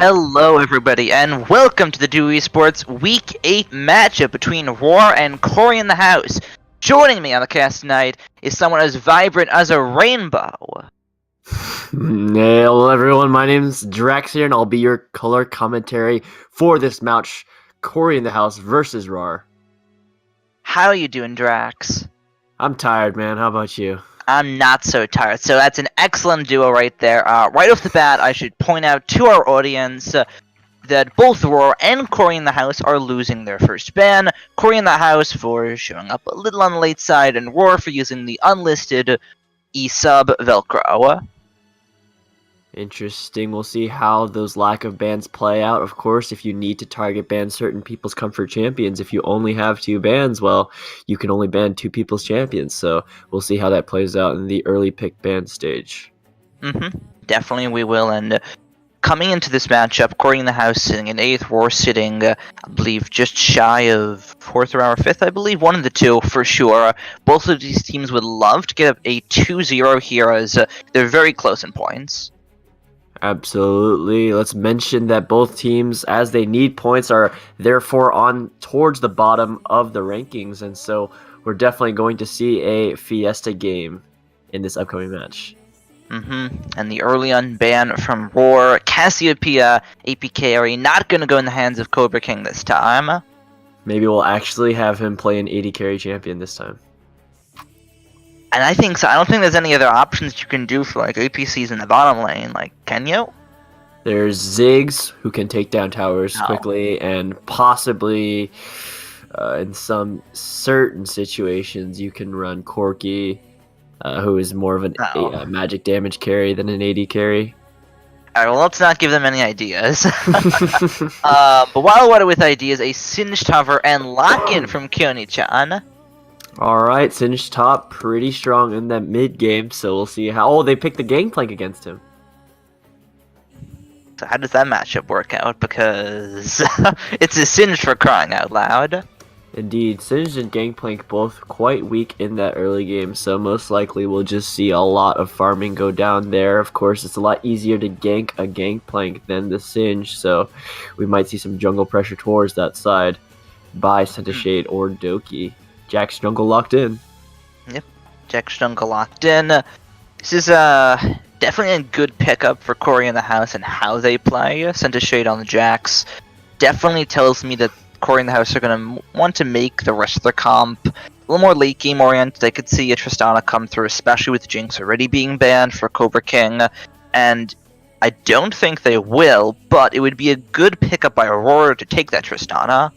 Hello, everybody, and welcome to the Dewey Sports Week 8 matchup between Rawr and CoryInTheHouse. Joining me on the cast tonight is someone as vibrant as a rainbow. Hello, everyone. My name's Drax here, and I'll be your color commentary for this match: CoryInTheHouse versus Rawr. How are you doing, Drax? I'm tired, man. How about you? I'm not so tired. So that's an excellent duo right there. Right off the bat, I should point out to our audience that both Rawr and CoryInTheHouse are losing their first ban. CoryInTheHouse for showing up a little on the late side, and Rawr for using the unlisted E-sub Velcro. Interesting. We'll see how those lack of bans play out. Of course, if you need to target ban certain people's comfort champions, if you only have 2 bans, well, you can only ban 2 people's champions. So we'll see how that plays out in the early pick ban stage. Definitely we will. And coming into this matchup, CoryInTheHouse sitting in 8th, Rawr sitting, I believe, just shy of 4th or 5th, I believe. One of the two, for sure. Both of these teams would love to get a 2-0 here, as they're very close in points. Absolutely. Let's mention that both teams, as they need points, are therefore on towards the bottom of the rankings, and so we're definitely going to see a fiesta game in this upcoming match. And the early unban from Rawr, Cassiopeia, AP carry, not going to go in the hands of Cobra King this time. Maybe we'll actually have him play an 80 carry champion this time. And I think so. I don't think there's any other options you can do for like APCs in the bottom lane. Like, can you? There's Ziggs, who can take down towers quickly, and possibly in some certain situations you can run Corky, who is more of a magic damage carry than an AD carry. Alright, well, let's not give them any ideas. But while we're with ideas, a Singed Hover and Lock-In from Kyoni-chan. Alright, Singed top, pretty strong in that mid game, so we'll see how... Oh, they picked the Gangplank against him. So how does that matchup work out? Because it's a Singed for crying out loud. Indeed, Singed and Gangplank both quite weak in that early game, so most likely we'll just see a lot of farming go down there. Of course, it's a lot easier to gank a Gangplank than the Singed, so we might see some jungle pressure towards that side by Shade or Doki. Jack's jungle locked in. Yep, Jack's jungle locked in. This is definitely a good pickup for CoryInTheHouse and how they play. Shade on the Jax definitely tells me that CoryInTheHouse are going to want to make the rest of their comp a little more late game oriented. I could see a Tristana come through, especially with Jinx already being banned for Cobra King. And I don't think they will, but it would be a good pickup by Rawr to take that Tristana.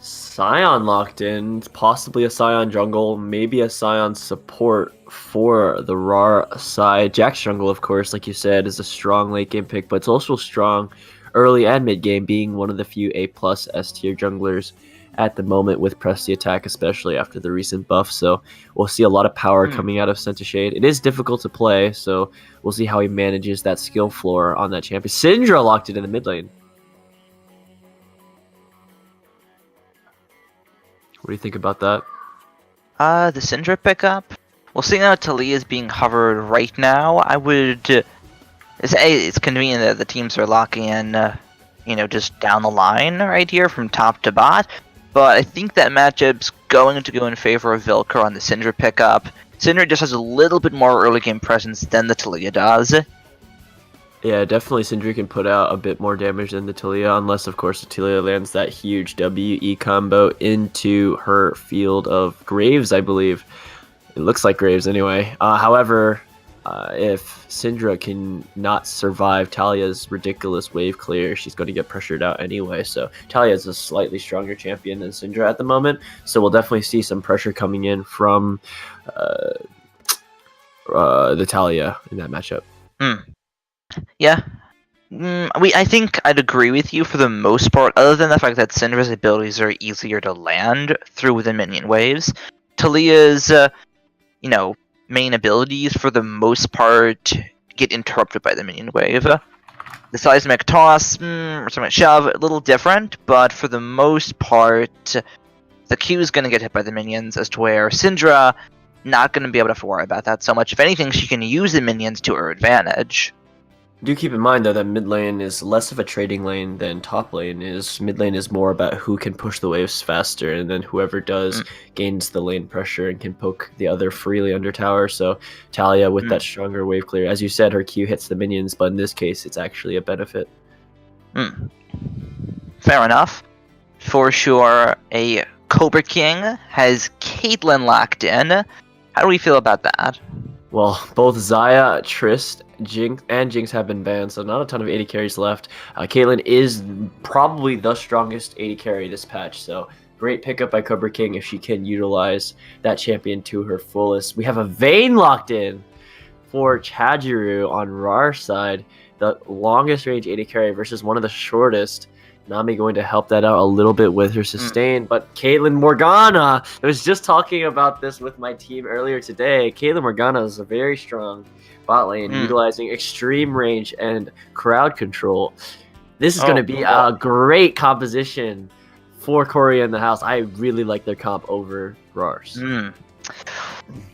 Sion locked in, possibly a Sion jungle, maybe a Sion support for the Rawr side. Jack's jungle, of course, like you said, is a strong late game pick, but it's also strong early and mid game, being one of the few A+ S tier junglers at the moment with Press the Attack, especially after the recent buff. So we'll see a lot of power coming out of Shade. It is difficult to play, so we'll see how he manages that skill floor on that champion. Syndra locked it in the mid lane. What do you think about that? The Syndra pickup? Well, seeing how Talia is being hovered right now, I would... It's convenient that the teams are locking in, just down the line right here from top to bot. But I think that matchup's going to go in favor of Velcro on the Syndra pickup. Syndra just has a little bit more early game presence than the Talia does. Yeah, definitely Syndra can put out a bit more damage than the Talia, unless, of course, the Talia lands that huge WE combo into her field of Graves, I believe. It looks like Graves anyway. However, if Syndra can not survive Talia's ridiculous wave clear, she's going to get pressured out anyway. So Talia is a slightly stronger champion than Syndra at the moment. So we'll definitely see some pressure coming in from the Talia in that matchup. Yeah. I think I'd agree with you for the most part, other than the fact that Syndra's abilities are easier to land through the minion waves. Talia's, main abilities, for the most part, get interrupted by the minion wave. The seismic toss, or seismic shove, a little different, but for the most part, the Q is going to get hit by the minions, as to where Syndra not going to be able to worry about that so much. If anything, she can use the minions to her advantage. Do keep in mind though that mid lane is less of a trading lane than top lane is. Mid lane is more about who can push the waves faster, and then whoever does gains the lane pressure and can poke the other freely under tower. So Talia with that stronger wave clear, as you said, her Q hits the minions, but in this case, it's actually a benefit. Fair enough. For sure, a Cobra King has Caitlyn locked in. How do we feel about that? Well, both Xayah, Trist, Jinx have been banned, so not a ton of AD carries left. Caitlyn is probably the strongest AD carry this patch, so great pickup by Cobra King if she can utilize that champion to her fullest. We have a Vayne locked in for Chajiru on Rawr side, the longest range AD carry versus one of the shortest. Nami going to help that out a little bit with her sustain, but Caitlyn Morgana, I was just talking about this with my team earlier today. Caitlyn Morgana is a very strong bot lane, utilizing extreme range and crowd control. This is going to be a great composition for CoryInTheHouse. I really like their comp over Rawr's.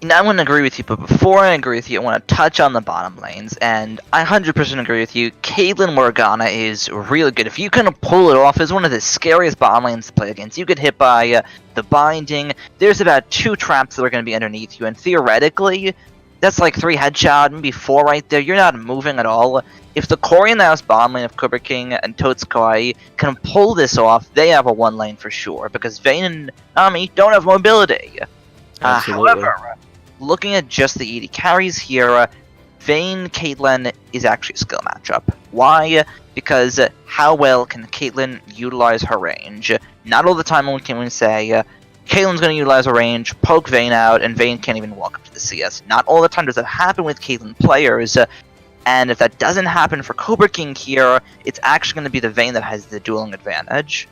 Now, I wouldn't agree with you, but before I agree with you, I want to touch on the bottom lanes, and I 100% agree with you. Caitlyn Morgana is really good. If you can pull it off, it's one of the scariest bottom lanes to play against. You get hit by the binding. There's about 2 traps that are going to be underneath you, and theoretically, that's like 3 headshot, maybe 4 right there. You're not moving at all. If the CoryInTheHouse bottom lane of Cobra King and Totsukai can pull this off, they have a 1 lane for sure, because Vayne and Nami don't have mobility. However, looking at just the AD carries here, Vayne Caitlyn is actually a skill matchup. Why? Because how well can Caitlyn utilize her range? Not all the time can we say Caitlyn's going to utilize her range, poke Vayne out, and Vayne can't even walk up to the CS. Not all the time does that happen with Caitlyn players, and if that doesn't happen for Cobra King here, it's actually going to be the Vayne that has the dueling advantage.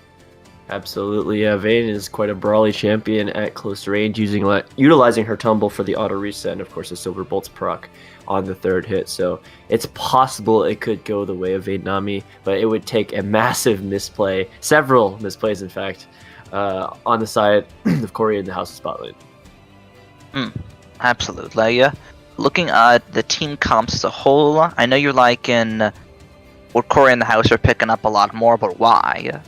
Absolutely, yeah. Vayne is quite a brawly champion at close range, utilizing her tumble for the auto reset, and of course the Silver Bolt's proc on the 3rd hit. So it's possible it could go the way of Vayne Nami, but it would take a massive misplay, several misplays in fact, on the side of CoryInTheHouse spot lane. Absolutely. Looking at the team comps as a whole, I know you're liking what CoryInTheHouse are picking up a lot more, but why?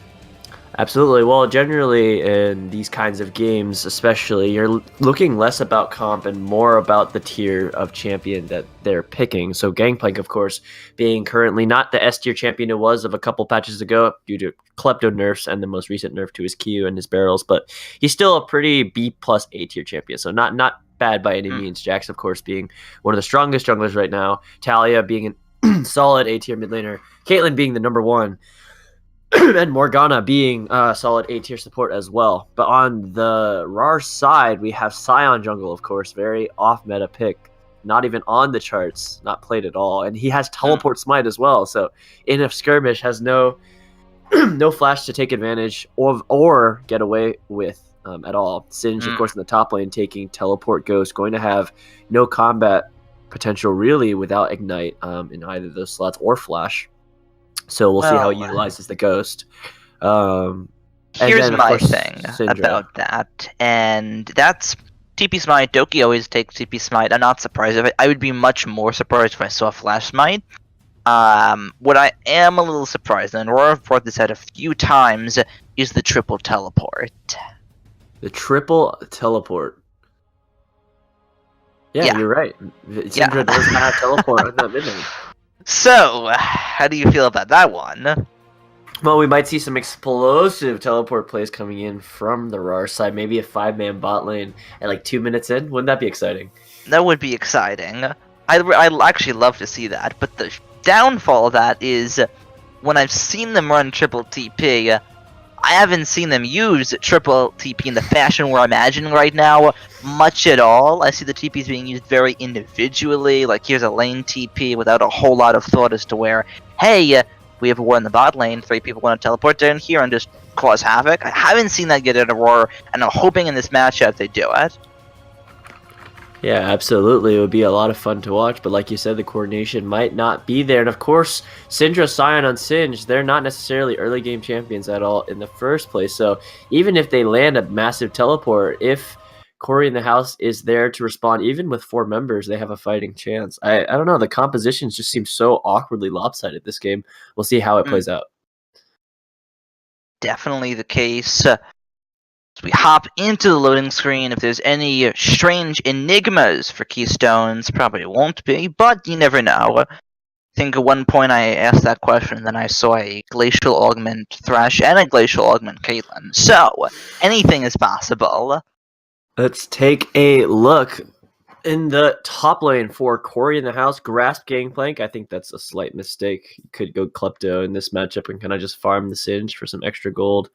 Absolutely. Well, generally in these kinds of games, especially, you're looking less about comp and more about the tier of champion that they're picking. So Gangplank, of course, being currently not the S tier champion it was of a couple patches ago due to Klepto nerfs and the most recent nerf to his Q and his barrels, but he's still a pretty B plus A tier champion. So not bad by any means. Jax, of course, being one of the strongest junglers right now. Talia being a solid A tier mid laner. Caitlyn being the number 1. And Morgana being solid A-tier support as well. But on the Rawr side, we have Scion Jungle, of course, very off-meta pick. Not even on the charts, not played at all. And he has Teleport Smite as well, so in a skirmish has no no flash to take advantage of or get away with at all. Singe, of course, in the top lane, taking Teleport Ghost, going to have no combat potential really without Ignite in either of those slots or Flash. So we'll see how he utilizes the Ghost. Here's my thing about that, and that's TP Smite. Doki always takes TP Smite. I'm not surprised if I would be much more surprised if I saw Flash Smite. What I am a little surprised, and Rawr brought this out a few times, is the triple teleport. The triple teleport. Yeah, you're right. Syndra does have teleport on that midnight. So, how do you feel about that one? Well, we might see some explosive teleport plays coming in from the Rawr side. Maybe a 5-man bot lane at like 2 minutes in. Wouldn't that be exciting? That would be exciting. I'd actually love to see that. But the downfall of that is when I've seen them run triple TP, I haven't seen them use triple TP in the fashion we're imagining right now much at all. I see the TPs being used very individually, like here's a lane TP without a whole lot of thought as to where, hey, we have a war in the bot lane, 3 people want to teleport down here and just cause havoc. I haven't seen that get at Rawr, and I'm hoping in this matchup they do it. Yeah, absolutely. It would be a lot of fun to watch, but like you said, the coordination might not be there. And of course, Syndra, Scion on Singe, they're not necessarily early game champions at all in the first place. So even if they land a massive teleport, if CoryInTheHouse is there to respond. Even with 4 members, they have a fighting chance. I don't know. The compositions just seem so awkwardly lopsided this game. We'll see how it plays out. Definitely the case. As we hop into the loading screen, if there's any strange enigmas for Keystones, probably won't be, but you never know. I think at one point I asked that question, and then I saw a Glacial Augment Thresh and a Glacial Augment Caitlyn. So, anything is possible. Let's take a look in the top lane for CoryInTheHouse. Grasp Gangplank. I think that's a slight mistake. You could go Klepto in this matchup and kind of just farm the Singe for some extra gold.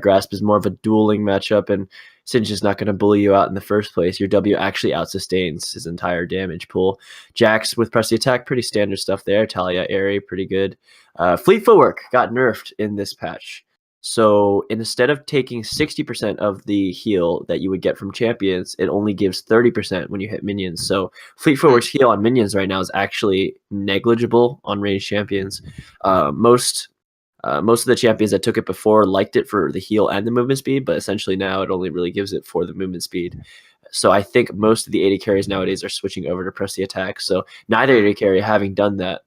Grasp is more of a dueling matchup, and Singe is not going to bully you out in the first place. Your W actually outsustains his entire damage pool. Jax with Press the Attack, pretty standard stuff there. Talia, Aerie, pretty good. Fleet Footwork got nerfed in this patch. So instead of taking 60% of the heal that you would get from champions, it only gives 30% when you hit minions. So Fleet Footwork's heal on minions right now is actually negligible on ranged champions. Most of the champions that took it before liked it for the heal and the movement speed, but essentially now it only really gives it for the movement speed. So I think most of the AD carries nowadays are switching over to Press the Attack. So neither AD carry having done that.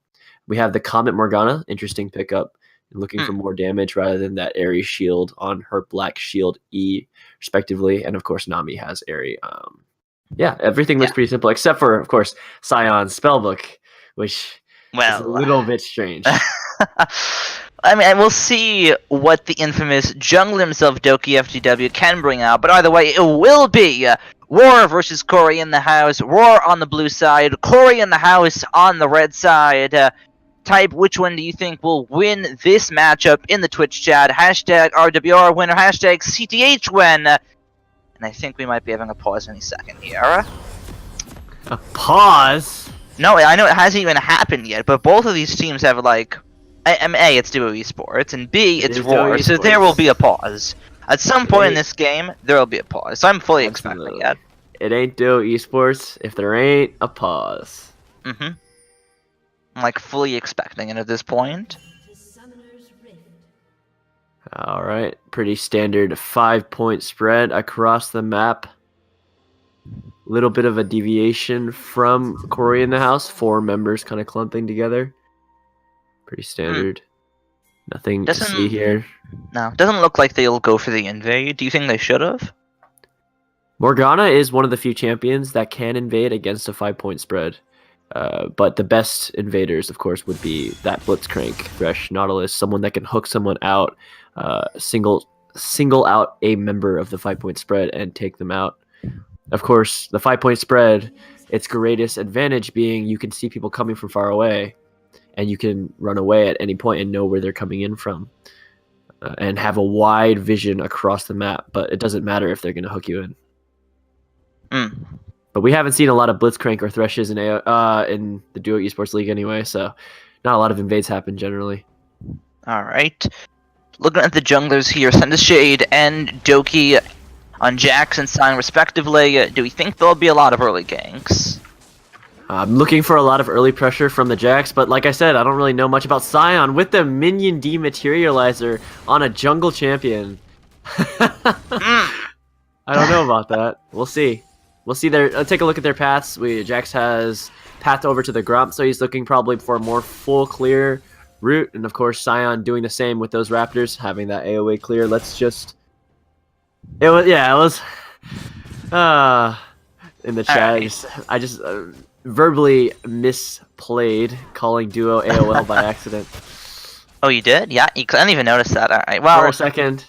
We have the Comet Morgana, interesting pickup. Looking for more damage rather than that Aerie shield on her Black Shield E, respectively. And of course, Nami has Aerie. Yeah, everything looks pretty simple, except for, of course, Scion's Spellbook, which is a little bit strange. I mean, we'll see what the infamous jungler himself, Doki FTW, can bring out. But either way, it will be Rawr versus CoryInTheHouse. Rawr on the blue side, CoryInTheHouse on the red side. Type which one do you think will win this matchup in the Twitch chat. Hashtag RWR winner, hashtag CTH win. And I think we might be having a pause any second here. A pause? No, I know it hasn't even happened yet, but both of these teams have like, A, it's Duo Esports, and B, it's Rawr, so there will be a pause. At some point in this game, there will be a pause. So I'm fully expecting it. It ain't Duo Esports if there ain't a pause. Mm-hmm. I'm like fully expecting it at this point. All right, pretty standard 5-point spread across the map. Little bit of a deviation from CoryInTheHouse. 4 members kind of clumping together. Pretty standard. Nothing to see here. No, doesn't look like they'll go for the invade. Do you think they should have? Morgana is one of the few champions that can invade against a 5-point spread. But the best invaders, of course, would be that Blitzcrank, Thresh, Nautilus, someone that can hook someone out, single out a member of the 5-point spread and take them out. Of course, the 5-point spread, its greatest advantage being you can see people coming from far away, and you can run away at any point and know where they're coming in from, and have a wide vision across the map. But it doesn't matter if they're going to hook you in. But we haven't seen a lot of Blitzcrank or Threshes in the Duo Esports League anyway, so not a lot of invades happen generally. Alright. Looking at the junglers here, Send Shade and Doki on Jax and Sion respectively, do we think there'll be a lot of early ganks? I'm looking for a lot of early pressure from the Jax, but like I said, I don't really know much about Sion with the Minion Dematerializer on a jungle champion. I don't know about that. We'll see. We'll see let's take a look at their paths. Jax has path over to the Grump, so he's looking probably for a more full clear route. And of course, Sion doing the same with those Raptors, having that AoE clear. It was in the chat. I just verbally misplayed calling Duo AOL by accident. Oh, you did? Yeah, I didn't even notice that. All right. Well, for a second.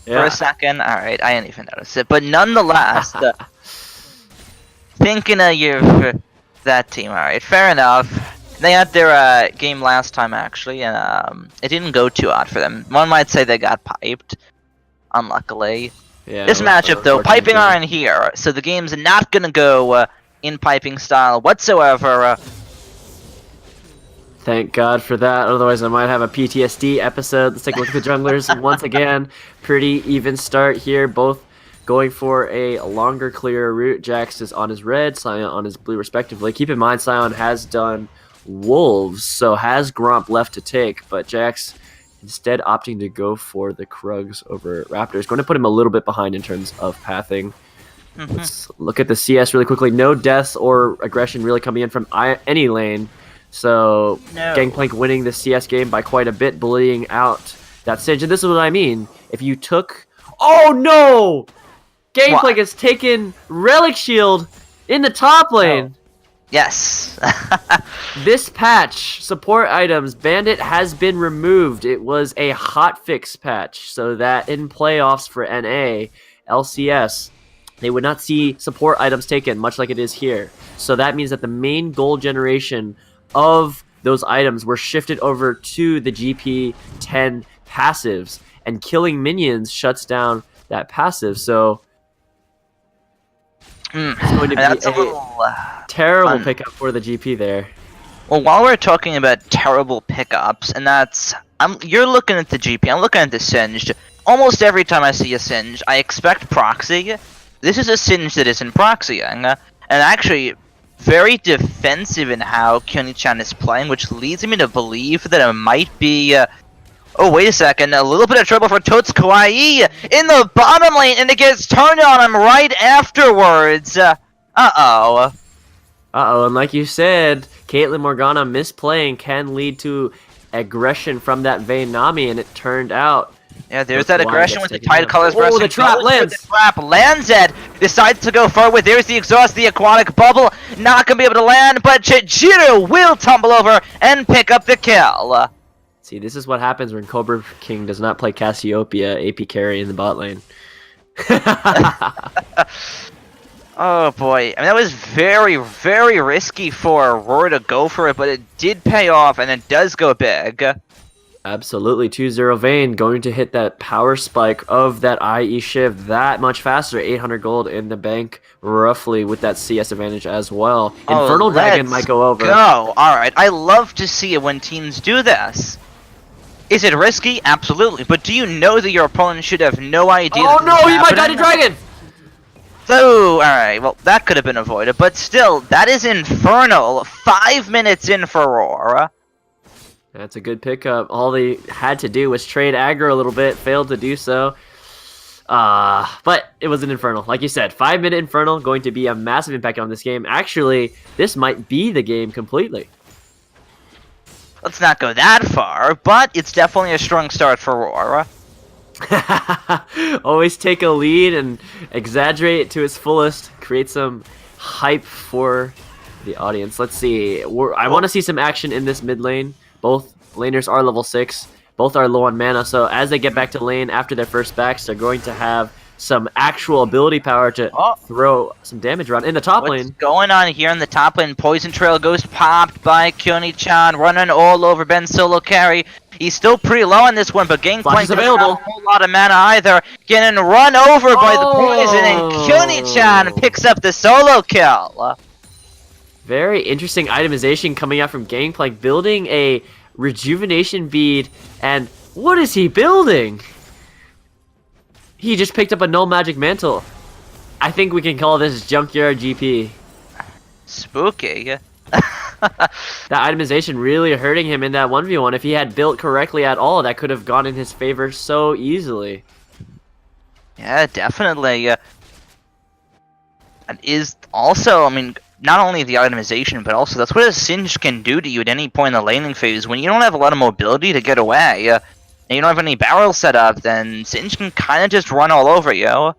Yeah. For a second. All right, I didn't even notice it. But nonetheless, thinking of you for that team. All right, fair enough. They had their game last time actually, and it didn't go too hot for them. One might say they got piped, unluckily. Yeah, this matchup though, piping aren't here, so the game's not gonna go in piping style whatsoever. Thank God for that, otherwise I might have a PTSD episode. Let's take a look at the junglers once again. Pretty even start here, both going for a longer, clearer route. Jax is on his red, Sion on his blue respectively. Keep in mind, Sion has done Wolves, so has Grump left to take, but Jax instead opting to go for the Krugs over Raptors. Going to put him a little bit behind in terms of pathing. Let's look at the CS really quickly. No deaths or aggression really coming in from any lane. So No. Gangplank winning the CS game by quite a bit, bullying out that Singed. And this is what I mean. If you took... Oh no! Gangplank has taken Relic Shield in the top lane. Yes. This patch, support items, Bandit has been removed. It was a hotfix patch, so that in playoffs for NA, LCS, they would not see support items taken, much like it is here. So that means that the main gold generation of those items were shifted over to the GP10 passives, and killing minions shuts down that passive. So it's going to be that's a little terrible fun. pickup for the GP there. Well, while we're talking about terrible pickups, and that's you're looking at the GP, I'm looking at the Singed. Almost every time I see a Singed, I expect proxy. This is a Singed that isn't proxying, and actually very defensive in how Kyoni-chan is playing, which leads me to believe that it might be. Oh, wait a second. A little bit of trouble for Tots Kawaii in the bottom lane, and it gets turned on him right afterwards. Uh-oh. Uh-oh, and like you said, Caitlyn Morgana misplaying can lead to aggression from that Vayne Nami, and it turned out... Yeah, there's that aggression with the Tide Colors. Oh, the trap lands! The trap lands it! Decides to go forward. There's the exhaust, the aquatic bubble. Not gonna be able to land, but Chijiro will tumble over and pick up the kill. See, this is what happens when Cobra King does not play Cassiopeia AP carry in the bot lane. Oh boy, I mean that was very, very risky for Rawr to go for it, but it did pay off, and it does go big. Absolutely, 2-0 Vayne going to hit that power spike of that IE shift that much faster. 800 gold in the bank, roughly, with that CS advantage as well. Oh, Infernal Dragon might go over. Go! Alright, I love to see it when teams do this. Is it risky? Absolutely, but do you know that your opponent should have no idea? Oh no, he might die to Dragon! So, alright, well, that could have been avoided, but still, that is infernal. 5 minutes in for Rawr. That's a good pickup. All they had to do was trade aggro a little bit, failed to do so. But it was an Infernal. Like you said, 5-minute Infernal going to be a massive impact on this game. Actually, this might be the game completely. Let's not go that far, but it's definitely a strong start for Rawr. Always take a lead and exaggerate it to its fullest. Create some hype for the audience. Let's see. I want to see some action in this mid lane. Both laners are level 6. Both are low on mana, so as they get back to lane after their first backs, they're going to have some actual ability power to throw some damage around in the top lane. What's going on here in the top lane? Poison Trail Ghost popped by Kyoni-chan, running all over Ben solo carry. He's still pretty low on this one, but Gangplank doesn't have a whole lot of mana either. Getting run over by the poison, and Kyoni-chan picks up the solo kill. Very interesting itemization coming out from Gangplank, building a rejuvenation bead, and what is he building? He just picked up a null magic mantle. I think we can call this Junkyard GP. Spooky. That itemization really hurting him in that 1v1. If he had built correctly at all, that could have gone in his favor so easily. Yeah, definitely. And is also, I mean, not only the itemization, but also that's what a Singe can do to you at any point in the laning phase. When you don't have a lot of mobility to get away, and you don't have any barrels set up, then Singe can kind of just run all over you.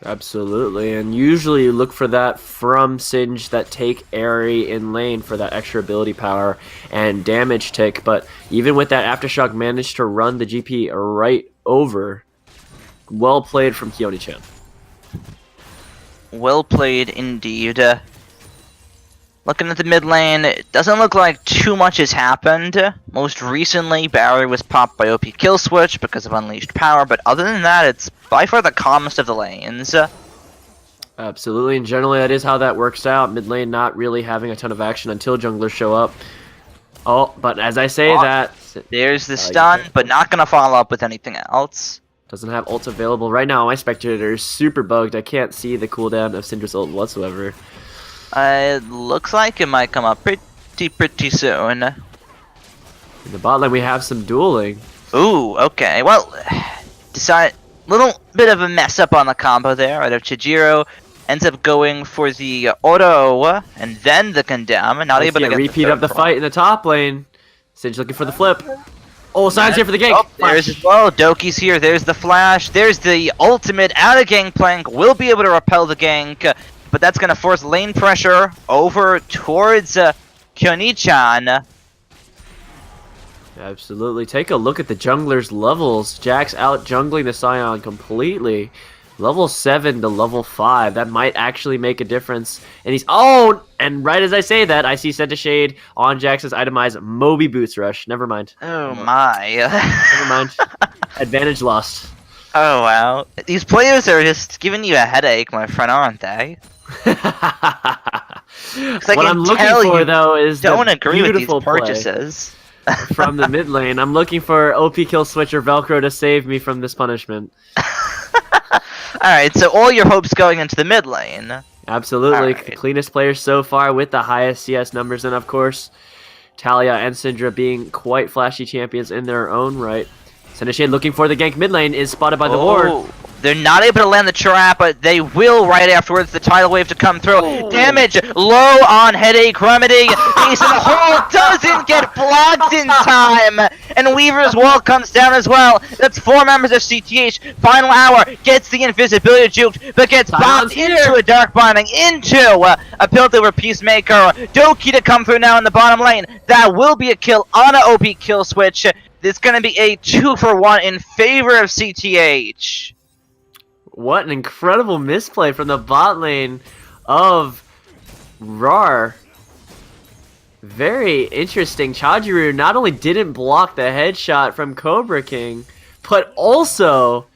Absolutely, and usually you look for that from Singe that take Airy in lane for that extra ability power and damage tick, but even with that Aftershock managed to run the GP right over. Well played from Kyoni-chan. Well played indeed. Looking at the mid lane, it doesn't look like too much has happened. Most recently, Barrier was popped by OP Kill Switch because of Unleashed Power, but other than that, it's by far the calmest of the lanes. Absolutely, and generally that is how that works out. Mid lane not really having a ton of action until junglers show up. Oh, but as I say that... There's the stun, but not going to follow up with anything else. Doesn't have ult available. Right now, my spectator is super bugged. I can't see the cooldown of Syndra's ult whatsoever. It looks like it might come up pretty soon. In the bot lane, we have some dueling. Ooh, okay. Well, little bit of a mess up on the combo there out of Chijiro ends up going for the auto and then the condemn. Not able to get repeat the of the fight in the top lane. Singe looking for the flip. Oh, Sion's here for the gank. Oh, there's as well. Doki's here. There's the flash. There's the ultimate out of gangplank. Will be able to repel the gank, but that's going to force lane pressure over towards Kyoni-chan. Absolutely. Take a look at the jungler's levels. Jack's out jungling the Sion completely. Level 7 to level 5. That might actually make a difference. And he's... Oh! And right as I say that, I see Senta Shade on Jax's itemized Moby Boots Rush. Never mind. Oh my. Never mind. Advantage lost. Oh wow. These players are just giving you a headache, my friend, aren't they? What I'm looking for, though, is don't the agree with these beautiful purchases. From the mid lane. I'm looking for OP kill switch or Velcro to save me from this punishment. Alright, so all your hopes going into the mid lane. Absolutely. Right. The cleanest players so far with the highest CS numbers, and of course, Talia and Syndra being quite flashy champions in their own right. Senta Shade looking for the gank mid lane is spotted by the ward. They're not able to land the trap, but they will right afterwards. The tidal wave to come through. Oh. Damage low on Headache Remedy. Ace in the hole doesn't get blocked in time. And Weaver's wall comes down as well. That's 4 members of CTH. Final hour gets the invisibility juked, but gets bombed into a dark binding, into a build over Peacemaker. Doki to come through now in the bottom lane. That will be a kill on an OP kill switch. This is going to be a 2-for-1 in favor of CTH. What an incredible misplay from the bot lane of Rawr. Very interesting. Chajiru not only didn't block the headshot from Cobra King, but also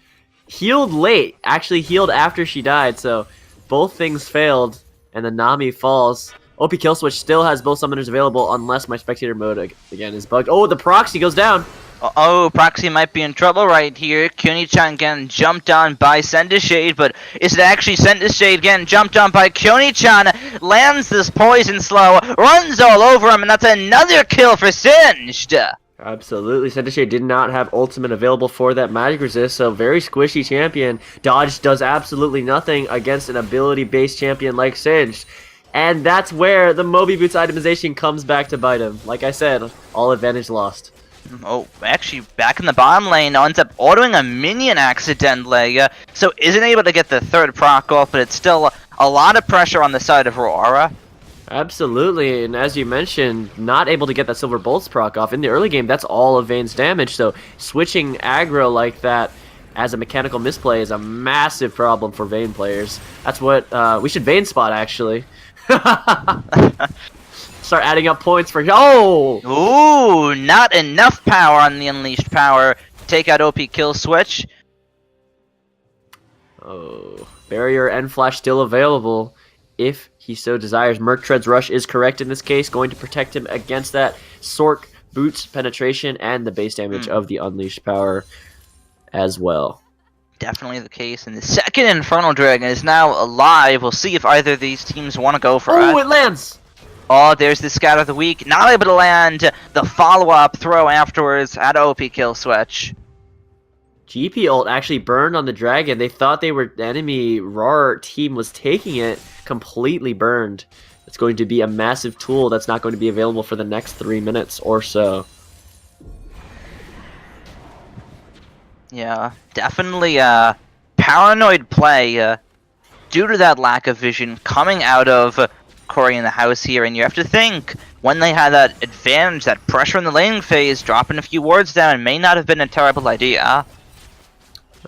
healed late. Actually healed after she died, so both things failed, and the Nami falls. OP kill switch still has both summoners available unless my spectator mode again is bugged. Oh, the proxy goes down. Oh, Proxy might be in trouble right here. Kyoni-chan getting jumped on by Senta Shade, but is it actually Senta Shade getting jumped on by Kyoni-chan? Lands this poison slow, runs all over him, and that's another kill for Singed. Absolutely. Senta Shade did not have ultimate available for that magic resist, so very squishy champion. Dodge does absolutely nothing against an ability-based champion like Singed. And that's where the Moby Boots itemization comes back to bite him. Like I said, all advantage lost. Oh, actually, back in the bottom lane, ends up autoing a minion accidentally, so isn't able to get the third proc off, but it's still a lot of pressure on the side of Rawr. Absolutely, and as you mentioned, not able to get that Silver Bolts proc off. In the early game, that's all of Vayne's damage, so switching aggro like that as a mechanical misplay is a massive problem for Vayne players. That's what, we should Vayne spot, actually. Start adding up points for... Oh! Ooh, not enough power on the Unleashed Power. Take out OP kill switch. Oh, barrier and flash still available if he so desires. Merc Tread's Rush is correct in this case, going to protect him against that Sork Boots penetration and the base damage of the Unleashed Power as well. Definitely the case. And the second Infernal Dragon is now alive. We'll see if either of these teams want to go for it. Oh, it lands! Oh, there's the Scout of the Week. Not able to land the follow-up throw afterwards at OP kill switch. GP ult actually burned on the dragon. They thought the enemy Rawr team was taking it. Completely burned. It's going to be a massive tool that's not going to be available for the next 3 minutes or so. Yeah, definitely paranoid play due to that lack of vision coming out of CoryInTheHouse here, and you have to think, when they had that advantage, that pressure in the laning phase, dropping a few wards down may not have been a terrible idea.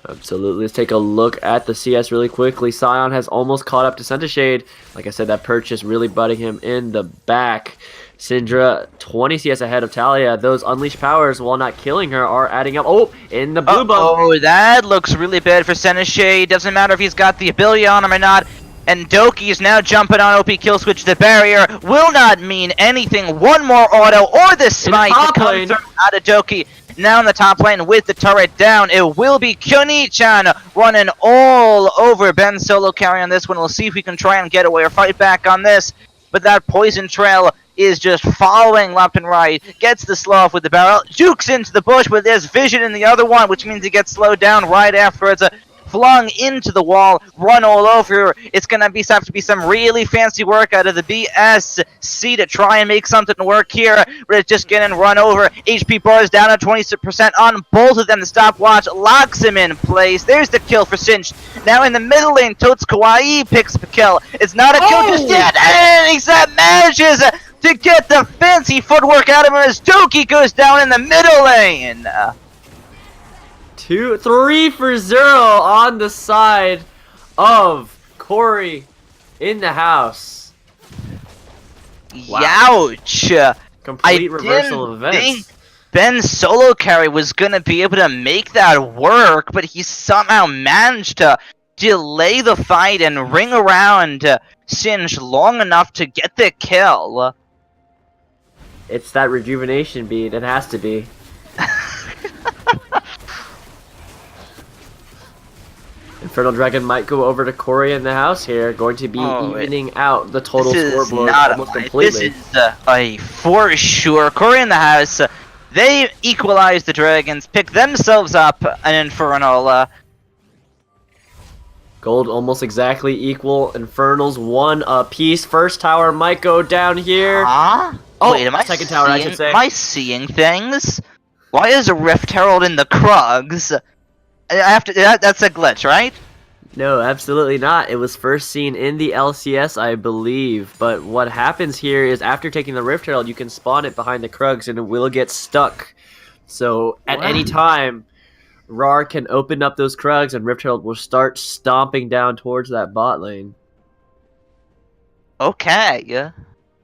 Absolutely. Let's take a look at the CS really quickly. Sion has almost caught up to Senta Shade. Like I said, that purchase really butting him in the back. Syndra 20 CS ahead of Talia. Those unleashed powers, while not killing her, are adding up. Oh, in the blue bump. Oh, that looks really bad for Senta Shade. Doesn't matter if he's got the ability on him or not. And Doki is now jumping on OP kill switch. The barrier will not mean anything. One more auto or the smite to come through out of Doki. Now in the top lane with the turret down, it will be Kyoni-chan running all over Ben Solo carry on this one. We'll see if we can try and get away or fight back on this. But that poison trail is just following left and right. Gets the slow off with the barrel. Jukes into the bush, but there's vision in the other one, which means he gets slowed down right afterwards. flung into the wall, run all over. It's gonna have to be some really fancy work out of the BSC to try and make something work here, but it's just getting run over. HP bars down at 20% on both of them. The stopwatch locks him in place. There's the kill for Cinch. Now in the middle lane, Totes Kawaii picks up a kill. It's not a kill just yet, and he manages to get the fancy footwork out of him as Doki goes down in the middle lane. 3 for 0 on the side of Cory in the house. Wow. Youch. Complete reversal of events. Think Ben's solo carry was gonna be able to make that work, but he somehow managed to delay the fight and ring around Singe long enough to get the kill. It's that rejuvenation bead. It has to be. Infernal Dragon might go over to Cory in the house here, going to be evening out the total scoreboard almost completely. This is a for sure. Cory in the house, they equalize the Dragons, pick themselves up an Infernal. Gold almost exactly equal. Infernals 1 apiece. First tower might go down here. Huh? Oh, wait, second tower, I should say. Am I seeing things? Why is a Rift Herald in the Krugs? That's a glitch, right? No, absolutely not. It was first seen in the LCS, I believe. But what happens here is after taking the Rift Herald, you can spawn it behind the Krugs and it will get stuck. So at any time, Rawr can open up those Krugs and Rift Herald will start stomping down towards that bot lane. Okay, yeah.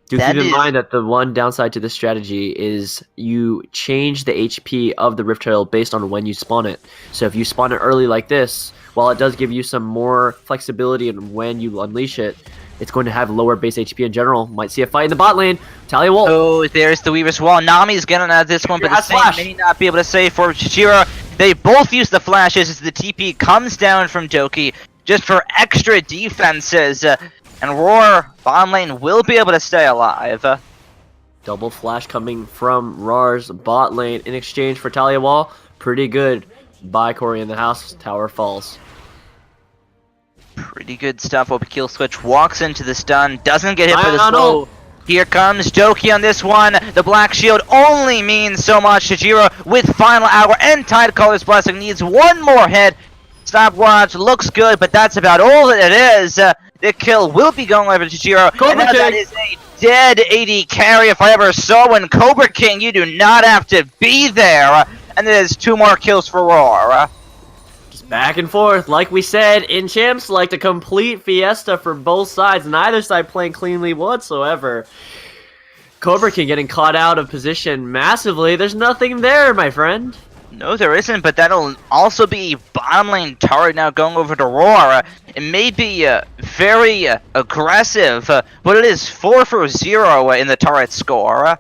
Do keep in mind that the one downside to this strategy is you change the HP of the Rift Herald based on when you spawn it. So if you spawn it early like this, while it does give you some more flexibility in when you unleash it, it's going to have lower base HP in general. Might see a fight in the bot lane. Talia Wolf. Oh, there's the Weaver's Wall. Nami's getting at this one, but the same may not be able to save for Chijiro. They both use the flashes as the TP comes down from Doki just for extra defenses. And Rawr, bottom lane, will be able to stay alive. Double flash coming from Rawr's bot lane in exchange for Talia Wall. Pretty good by Cory in the house. Tower falls. Pretty good stuff. Open kill switch walks into the stun. Doesn't get hit by the slow. Here comes Doki on this one. The black shield only means so much. Chijiro with final hour and Tidecolor's blessing needs one more hit. Stopwatch looks good, but that's about all that it is. The kill will be going over to Chijiro. And now that is a dead AD carry if I ever saw one. Cobra King, you do not have to be there. And there's 2 more kills for Rawr. Just back and forth. Like we said in Champs, like a complete fiesta for both sides. Neither side playing cleanly whatsoever. Cobra King getting caught out of position massively. There's nothing there, my friend. No, there isn't, but that'll also be bottom lane turret now going over to Rawr. It may be very aggressive, but it is 4 for 0 in the turret score.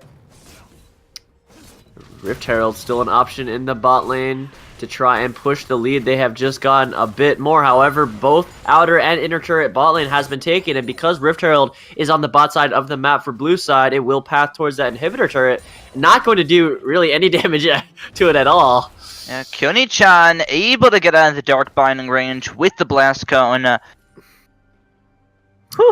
Rift Herald still an option in the bot lane to try and push the lead. They have just gotten a bit more. However, both outer and inner turret bot lane has been taken, and because Rift Herald is on the bot side of the map for blue side, it will path towards that inhibitor turret. Not going to do really any damage to it at all. Yeah, Kyoni-chan able to get out of the dark binding range with the blast cone.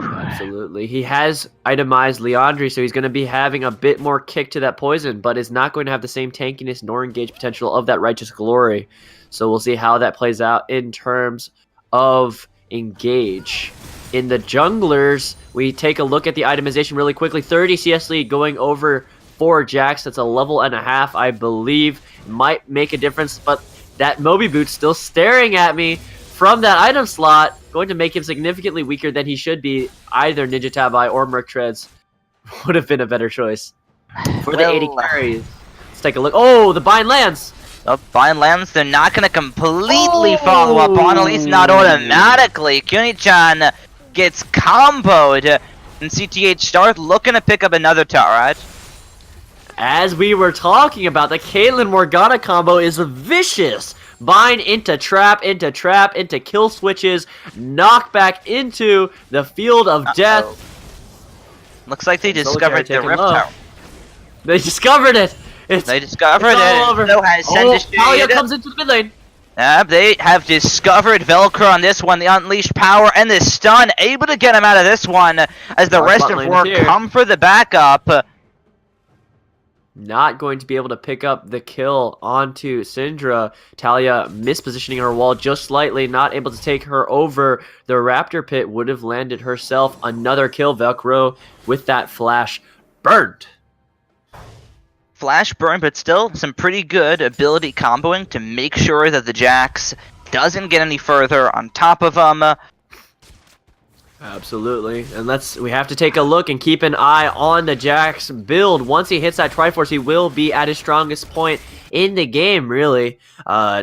Absolutely. He has itemized Leandri, so he's going to be having a bit more kick to that poison, but is not going to have the same tankiness nor engage potential of that Righteous Glory. So we'll see how that plays out in terms of engage. In the junglers, we take a look at the itemization really quickly. 30 CS lead going over 4 Jax. That's a level and a half, I believe. Might make a difference, but that Moby Boot's still staring at me from that item slot, going to make him significantly weaker than he should be. Either Ninja Tabai or Merc Treads would have been a better choice for the 80 carries. Let's take a look. Oh, the bind lands. The bind lands. They're not going to completely follow up on, at least not automatically. Kyoni-chan gets comboed, and CTH starts looking to pick up another turret. As we were talking about, the Caitlyn Morgana combo is vicious. Bind into trap, into kill switches, knock back into the field of death. Looks like they discovered the Rift Tower. They discovered it! They discovered it. Over. So has Talia comes into the mid lane. They have discovered Velcro on this one. The unleashed power and the stun, able to get him out of this one as the rest of Rawr come for the backup. Not going to be able to pick up the kill onto Syndra. Talia mispositioning her wall just slightly, not able to take her over. The Raptor Pit would have landed herself another kill. Velcro with that flash burned. Flash burn, but still some pretty good ability comboing to make sure that the Jax doesn't get any further on top of them. Absolutely, and we have to take a look and keep an eye on the Jax build. Once he hits that Triforce, he will be at his strongest point in the game, really.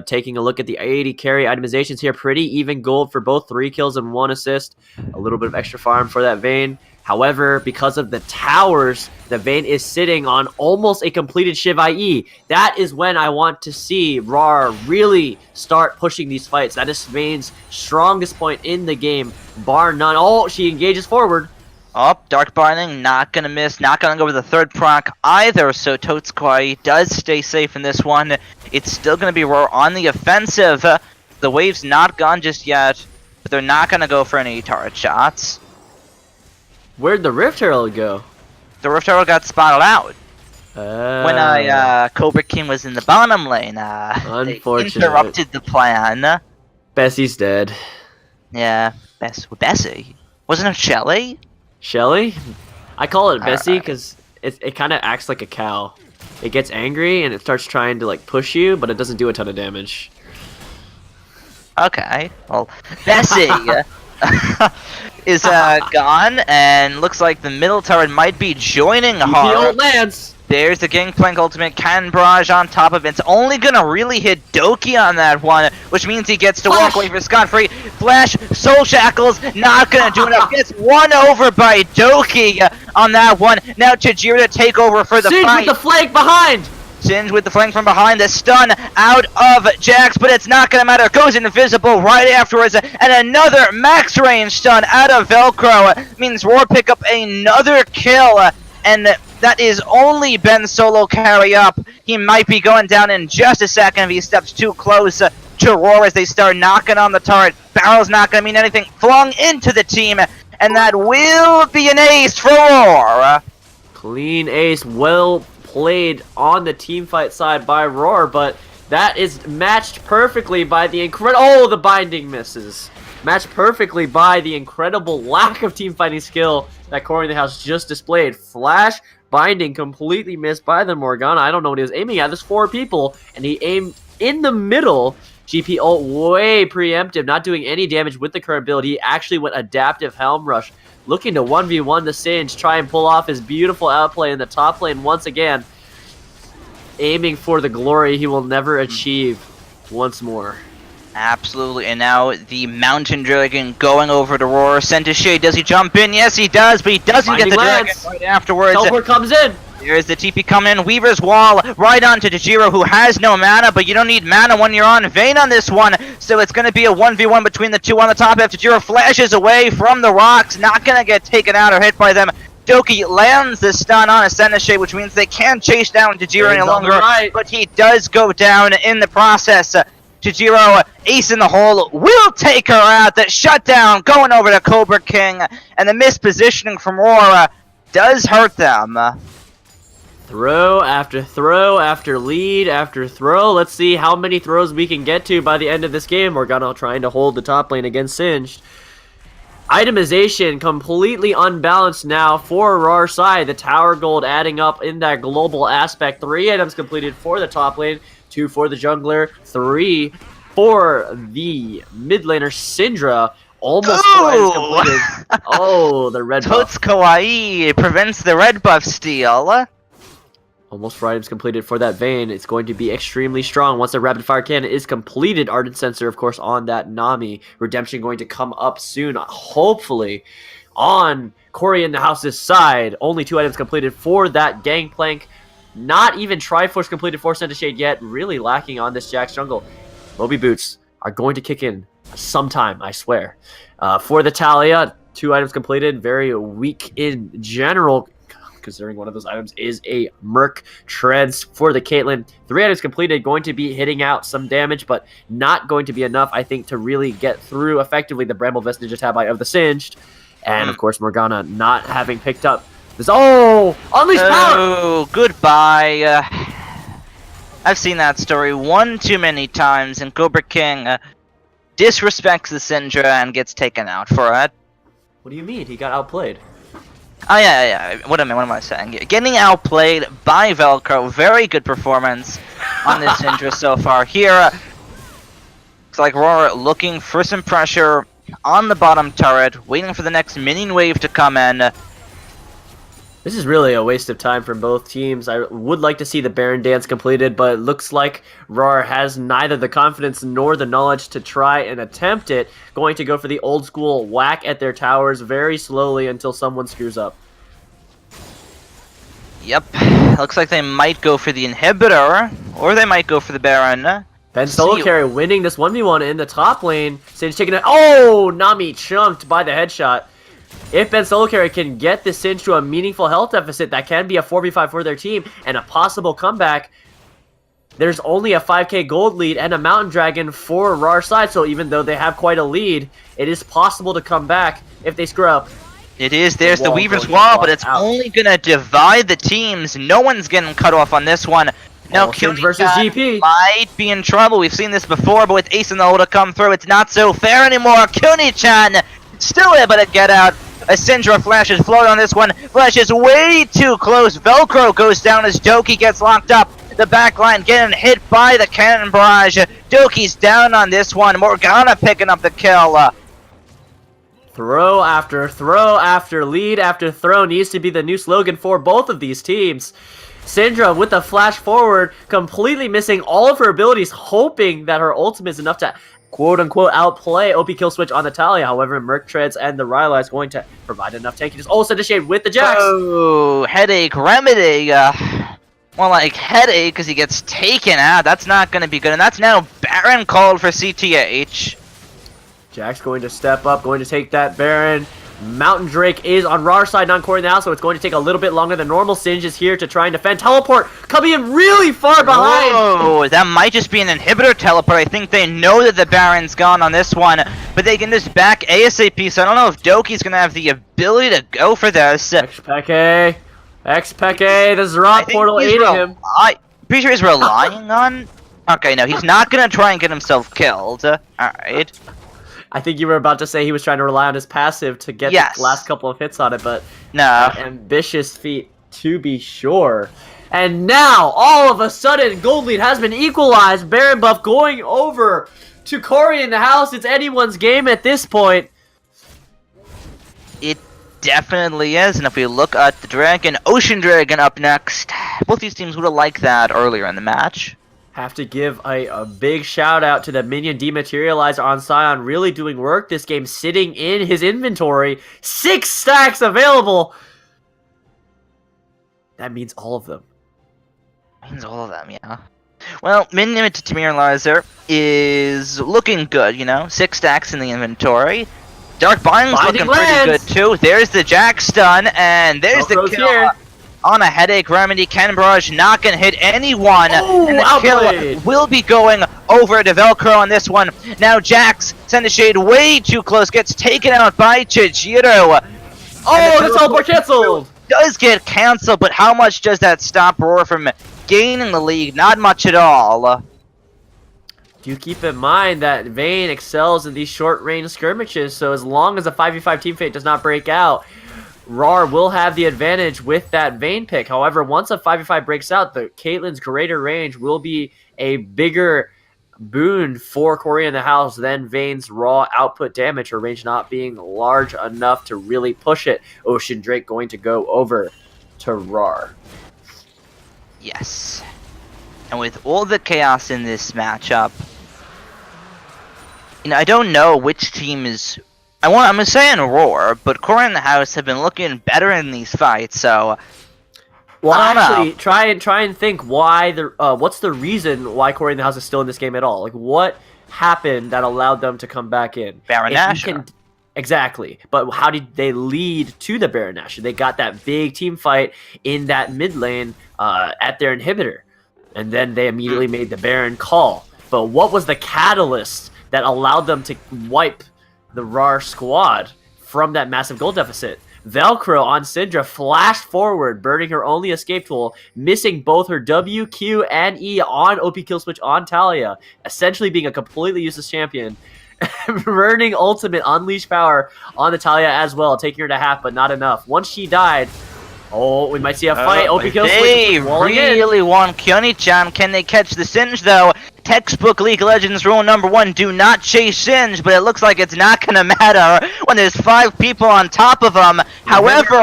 Taking a look at the 80 carry itemizations here, pretty even gold for both 3 kills and 1 assist. A little bit of extra farm for that Vayne. However, because of the towers, the Vayne is sitting on almost a completed Shiv IE. That is when I want to see Rawr really start pushing these fights. That is Vayne's strongest point in the game, bar none. Oh, she engages forward. Oh, Dark Binding, not going to miss, not going to go with the third proc either, so Totsukai does stay safe in this one. It's still going to be Rawr on the offensive. The wave's not gone just yet, but they're not going to go for any turret shots. Where'd the Rift Herald go? The Rift Herald got spotted out. When Cobra King was in the bottom lane, they interrupted the plan. Bessie's dead. Yeah, Bessie. Wasn't it Shelly? Shelly? I call it Bessie because it kind of acts like a cow. It gets angry and it starts trying to like push you, but it doesn't do a ton of damage. Okay, well, Bessie is gone, and looks like the middle turret might be joining hard. Lance. There's the Gangplank ultimate, can barrage on top of it. It's only gonna really hit Doki on that one, which means he gets to walk away for scot-free. Flash, Soul Shackles, not gonna do enough. Gets won over by Doki on that one. Now Tajiri to take over for the fight. With the flank behind. Singe with the flank from behind, the stun out of Jax, but it's not going to matter. Goes invisible right afterwards, and another max range stun out of Velcro. Means Rawr pick up another kill, and that is only Ben solo carry up. He might be going down in just a second if he steps too close to Rawr as they start knocking on the turret. Barrel's not going to mean anything. Flung into the team, and that will be an ace for Rawr. Clean ace, well played on the team fight side by Rawr, but that is matched perfectly by the the binding misses. Matched perfectly by the incredible lack of team fighting skill that CoryInTheHouse just displayed. Flash binding completely missed by the Morgana. I don't know what he was aiming at. There's 4 people, and he aimed in the middle. GP ult way preemptive, not doing any damage with the current build. He actually went adaptive Helm Rush, looking to 1v1 the Singe, try and pull off his beautiful outplay in the top lane once again. Aiming for the glory he will never achieve once more. Absolutely, and now the Mountain Dragon going over to Rawr. Sent to Shade, does he jump in? Yes, he does, but he doesn't get the Dragon right afterwards. Teleport comes in. There's the TP coming in. Weaver's Wall right onto Tajiro, who has no mana, but you don't need mana when you're on Vayne on this one. So it's going to be a 1v1 between the two on the top. After Tajiro flashes away from the rocks, not going to get taken out or hit by them. Doki lands the stun on a Seneschal, which means they can't chase down Tajiro any longer, but he does go down in the process. Tajiro, ace in the hole, will take her out. The shutdown going over to Cobra King, and the mispositioning from Rawr does hurt them. Throw after throw after lead after throw. Let's see how many throws we can get to by the end of this game. Morgana trying to hold the top lane against Singed. Itemization completely unbalanced now for Rawr side. The tower gold adding up in that global aspect. 3 items completed for the top lane, 2 for the jungler, 3 for the mid laner Syndra. Almost 4 items completed. Oh, the red buff. Tots Kawaii prevents the red buff steal. Almost 4 items completed for that Vayne. It's going to be extremely strong once the rapid fire cannon is completed. Ardent Sensor, of course, on that Nami. Redemption going to come up soon, hopefully, on CoryInTheHouse's side. Only 2 items completed for that Gangplank. Not even Triforce completed for Sent to Shade yet. Really lacking on this Jax jungle. Moby Boots are going to kick in sometime, I swear. For the Talia, 2 items completed. Very weak in general considering one of those items is a Merc Treads for the Caitlyn. 3 items completed, going to be hitting out some damage, but not going to be enough, I think, to really get through effectively the Bramble Vestige attack of the Singed. And, of course, Morgana not having picked up this. Oh! Unleash power! Oh, goodbye. I've seen that story one too many times, and Cobra King disrespects the Syndra and gets taken out for it. What do you mean? He got outplayed. Oh, yeah. What am I saying? Getting outplayed by Velcro. Very good performance on this Syndra so far. Here, it's like Rawr looking for some pressure on the bottom turret, waiting for the next minion wave to come in. This is really a waste of time from both teams. I would like to see the Baron dance completed, but it looks like Rawr has neither the confidence nor the knowledge to try and attempt it. Going to go for the old school whack at their towers very slowly until someone screws up. Yep. Looks like they might go for the inhibitor, or they might go for the Baron. Ben Solo Carry winning this 1v1 in the top lane. Sage taking it. Oh! Nami chunked by the headshot. If Ben Solo Carry can get this Singe to a meaningful health deficit, that can be a 4v5 for their team and a possible comeback. There's only a 5k gold lead and a Mountain Dragon for Rawr side, so even though they have quite a lead, it is possible to come back if they screw up. It is. There's the Weaver's Wall, but it's only going to divide the teams. No one's getting cut off on this one. Now, Singe versus GP might be in trouble. We've seen this before, but with Ace in the hole to come through, it's not so fair anymore. Kuni-chan still able to get out. A Syndra flashes float on this one. Flashes way too close. Velcro goes down as Doki gets locked up. The backline getting hit by the cannon barrage. Doki's down on this one. Morgana picking up the kill. Throw after lead after throw needs to be the new slogan for both of these teams. Syndra with the flash forward, completely missing all of her abilities, hoping that her ultimate is enough to quote-unquote outplay OP kill switch on Natalia. However, Merc Treads and the Rylai is going to provide enough tankiness. Oh, send a shade with the Jax. Oh, headache remedy. More like headache because he gets taken out. That's not going to be good. And that's now Baron called for CTH. Jax going to step up, going to take that Baron. Mountain Drake is on Rawr side, not CoryInTheHouse, so it's going to take a little bit longer than normal. Singe is here to try and defend. Teleport coming in really far behind. Oh, that might just be an inhibitor teleport. I think they know that the Baron's gone on this one, but they can just back ASAP, so I don't know if Doki's going to have the ability to go for this. Xpeke, the Zerat portal aiding him. Pretty sure he's relying on... Okay, no, he's not going to try and get himself killed. Alright. I think you were about to say he was trying to rely on his passive to get the last couple of hits on it, but no. Ambitious feat to be sure. And now, all of a sudden, gold lead has been equalized. Baron buff going over to CoryInTheHouse. It's anyone's game at this point. It definitely is, and if we look at the Dragon, Ocean Dragon up next, both these teams would have liked that earlier in the match. Have to give a big shout out to the minion dematerializer on Sion, really doing work this game, sitting in his inventory. 6 stacks available. That means all of them. Means all of them, yeah. Well, minion dematerializer is looking good, you know. 6 stacks in the inventory. Dark Binding's looking pretty good too. There's the Jack stun, and there's the kill. Here. On a headache remedy. Cannon barrage not gonna hit anyone. Oh, and the kill will be going over to Velcro on this one. Now Jax, send a shade way too close, gets taken out by Chijiro. Oh, the teleport canceled! Does get canceled, but how much does that stop Rawr from gaining the lead? Not much at all. Do keep in mind that Vayne excels in these short-range skirmishes, so as long as a 5v5 team fate does not break out, Rawr will have the advantage with that Vayne pick. However, once a 5v5 breaks out, the Caitlyn's greater range will be a bigger boon for CoryInTheHouse than Vayne's raw output damage, her range not being large enough to really push it. Ocean Drake going to go over to Rawr. Yes. And with all the chaos in this matchup, you know, I don't know which team is... I'm saying Rawr, but CoryInTheHouse have been looking better in these fights, so... Well, actually, try and think why what's the reason why CoryInTheHouse is still in this game at all? Like, what happened that allowed them to come back in? Baron Nashor. Exactly. But how did they lead to the Baron Nashor? They got that big team fight in that mid lane at their inhibitor. And then they immediately made the Baron call. But what was the catalyst that allowed them to wipe the Rawr squad from that massive gold deficit? Velcro on Syndra flashed forward, burning her only escape tool, missing both her W, Q, and E on OP kill switch on Talia, essentially being a completely useless champion. Burning ultimate unleash power on the Talia as well, taking her to half, but not enough. Once she died, we might see a fight. OP kill switch. They really want Kyoni-chan. Can they catch the Singe though? Textbook League of Legends rule number 1: do not chase Singe. But it looks like it's not gonna matter when there's 5 people on top of them. However,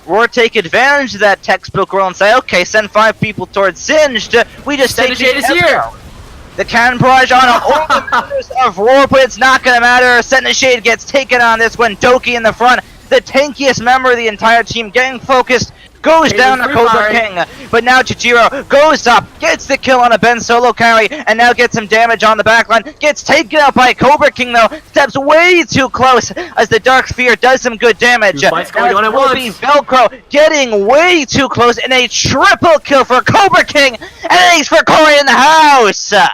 Rawr take advantage of that textbook rule and say, okay, send 5 people towards Singe. We just take Shade is here. The cannon barrage on all the members of Rawr, but it's not gonna matter. Shade gets taken on this one. Doki in the front, the tankiest member of the entire team, getting focused, goes down to Cobra King. But now Chijiro goes up, gets the kill on a Ben solo carry, and now gets some damage on the backline. Gets taken out by Cobra King though, steps way too close as the Dark Sphere does some good damage. Velcro getting way too close, and a triple kill for Cobra King, and ace for CoryInTheHouse.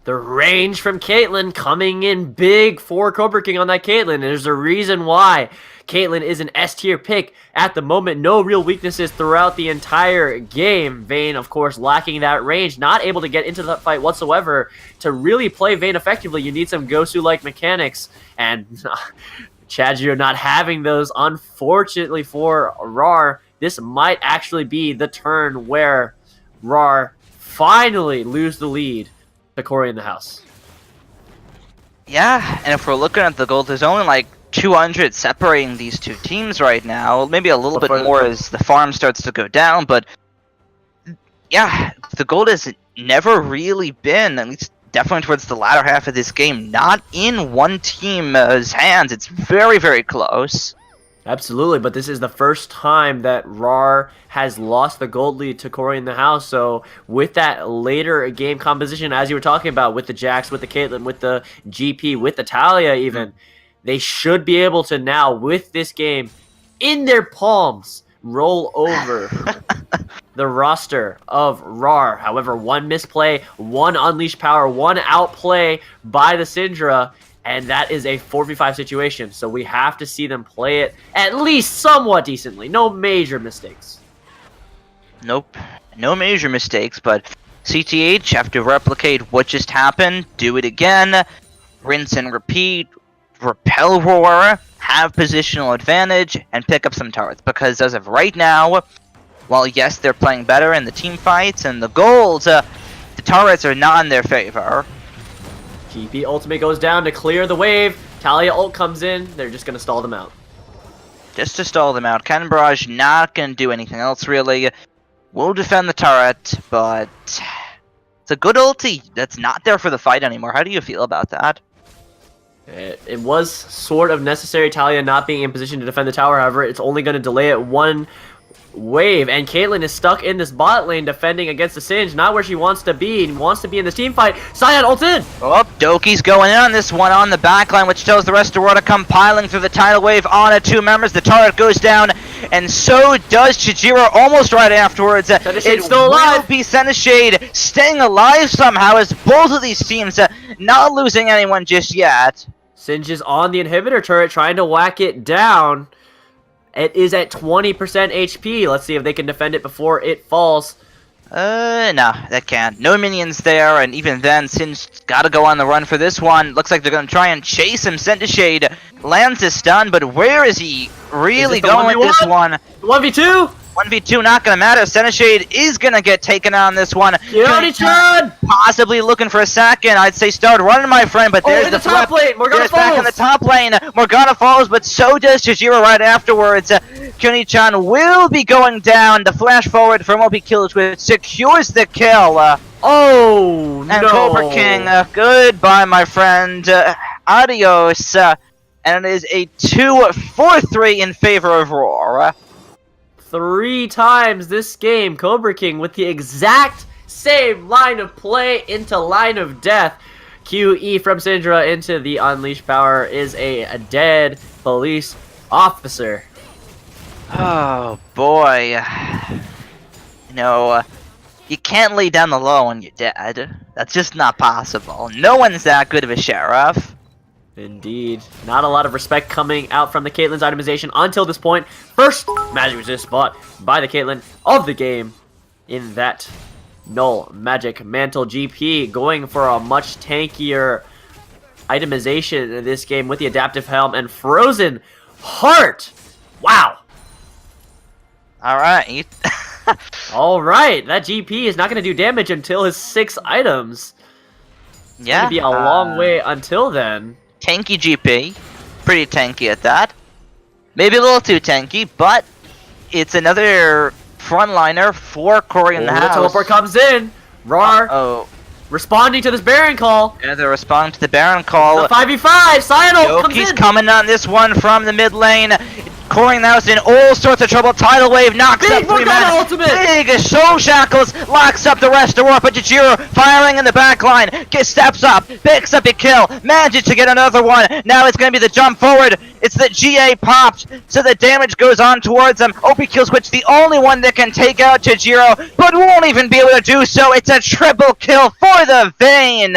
The range from Caitlyn coming in big for Cobra King on that Caitlyn. And there's a reason why Caitlyn is an S tier pick at the moment. No real weaknesses throughout the entire game. Vayne, of course, lacking that range, not able to get into the fight whatsoever. To really play Vayne effectively, you need some Gosu-like mechanics, and Chadjiro not having those. Unfortunately for Rawr, this might actually be the turn where Rawr finally lose the lead to CoryInTheHouse. Yeah, and if we're looking at the gold, there's only like 200 separating these two teams right now. Maybe a little bit more as the farm starts to go down, but yeah, the gold has never really been, at least definitely towards the latter half of this game, not in one team's hands. It's very, very close. Absolutely, but this is the first time that Rawr has lost the gold lead to CoryInTheHouse. So with that later game composition, as you were talking about, with the Jax, with the Caitlyn, with the GP, with the Talia even, they should be able to now, with this game in their palms, roll over the roster of Rawr. However, one misplay, one unleashed power, one outplay by the Syndra, and that is a 4v5 situation. So we have to see them play it at least somewhat decently. No major mistakes. Nope. No major mistakes, but CTH have to replicate what just happened, do it again, rinse and repeat, repel Rawr, have positional advantage, and pick up some turrets. Because as of right now, while yes, they're playing better in the team fights and the goals, the turrets are not in their favor. GP ultimate goes down to clear the wave. Talia ult comes in. They're just going to stall them out. Just to stall them out. Cannon Barrage not going to do anything else, really. Will defend the turret, but it's a good ulti that's not there for the fight anymore. How do you feel about that? It was sort of necessary, Talia not being in position to defend the tower. However, it's only going to delay it one wave, and Caitlyn is stuck in this bot lane defending against the Singe, not where she wants to be. She wants to be in this team fight. Sion ult in! Oh, Doki's going in on this one on the backline, which tells the rest of the world to come piling through the tidal wave on at 2 members. The turret goes down, and so does Chijiro almost right afterwards. It still alive. Will be Shade staying alive somehow, as both of these teams not losing anyone just yet. Singe is on the inhibitor turret trying to whack it down. It is at 20% HP. Let's see if they can defend it before it falls. No, that can't. No minions there, and even then, Sin's gotta go on the run for this one. Looks like they're gonna try and chase him. Shade lands his stun, but where is he really going with this one? 1v2? 1v2 not gonna matter. Shade is gonna get taken on this one. Kyoni-chan! Possibly looking for a second. I'd say start running, my friend, but there's in the top lane. Morgana falls. Back in the top lane. Morgana falls, but so does Chijiro right afterwards. Kyoni-chan will be going down. The flash forward from OP kills, which secures the kill. Oh, and no. Cobra King, goodbye, my friend. Adios. And it is a 2-4-3 in favor of Rawr. 3 times this game, Cobra King with the exact same line of play into line of death. QE from Syndra into the Unleashed Power is a dead police officer. Oh boy. You know, you can't lay down the law when you're dead. That's just not possible. No one's that good of a sheriff. Indeed. Not a lot of respect coming out from the Caitlyn's itemization until this point. First magic resist spot by the Caitlyn of the game in that Null Magic Mantle GP, going for a much tankier itemization in this game with the Adaptive Helm and Frozen Heart. Wow. Alright. Alright, that GP is not going to do damage until his 6 items. It's Yeah. going to be a long way until then. Tanky GP. Pretty tanky at that. Maybe a little too tanky, but it's another frontliner for Cory in the house. The teleport comes in. Rawr Oh, responding to this Baron call. yeah, they're responding to the Baron call. The 5v5. Sional comes Yoki's in. coming on this one from the mid lane. Cory in the house in all sorts of trouble. Tidal Wave knocks Big up 3 Morgana men. ultimate. Big Soul Shackles locks up the rest of War, but Jijiro firing in the back line. Steps up, picks up a kill, manages to get another one. Now it's going to be the jump forward. It's the GA popped, so the damage goes on towards him. OP Kill Switch, the only one that can take out Jijiro, but won't even be able to do so. It's a triple kill for the Vayne.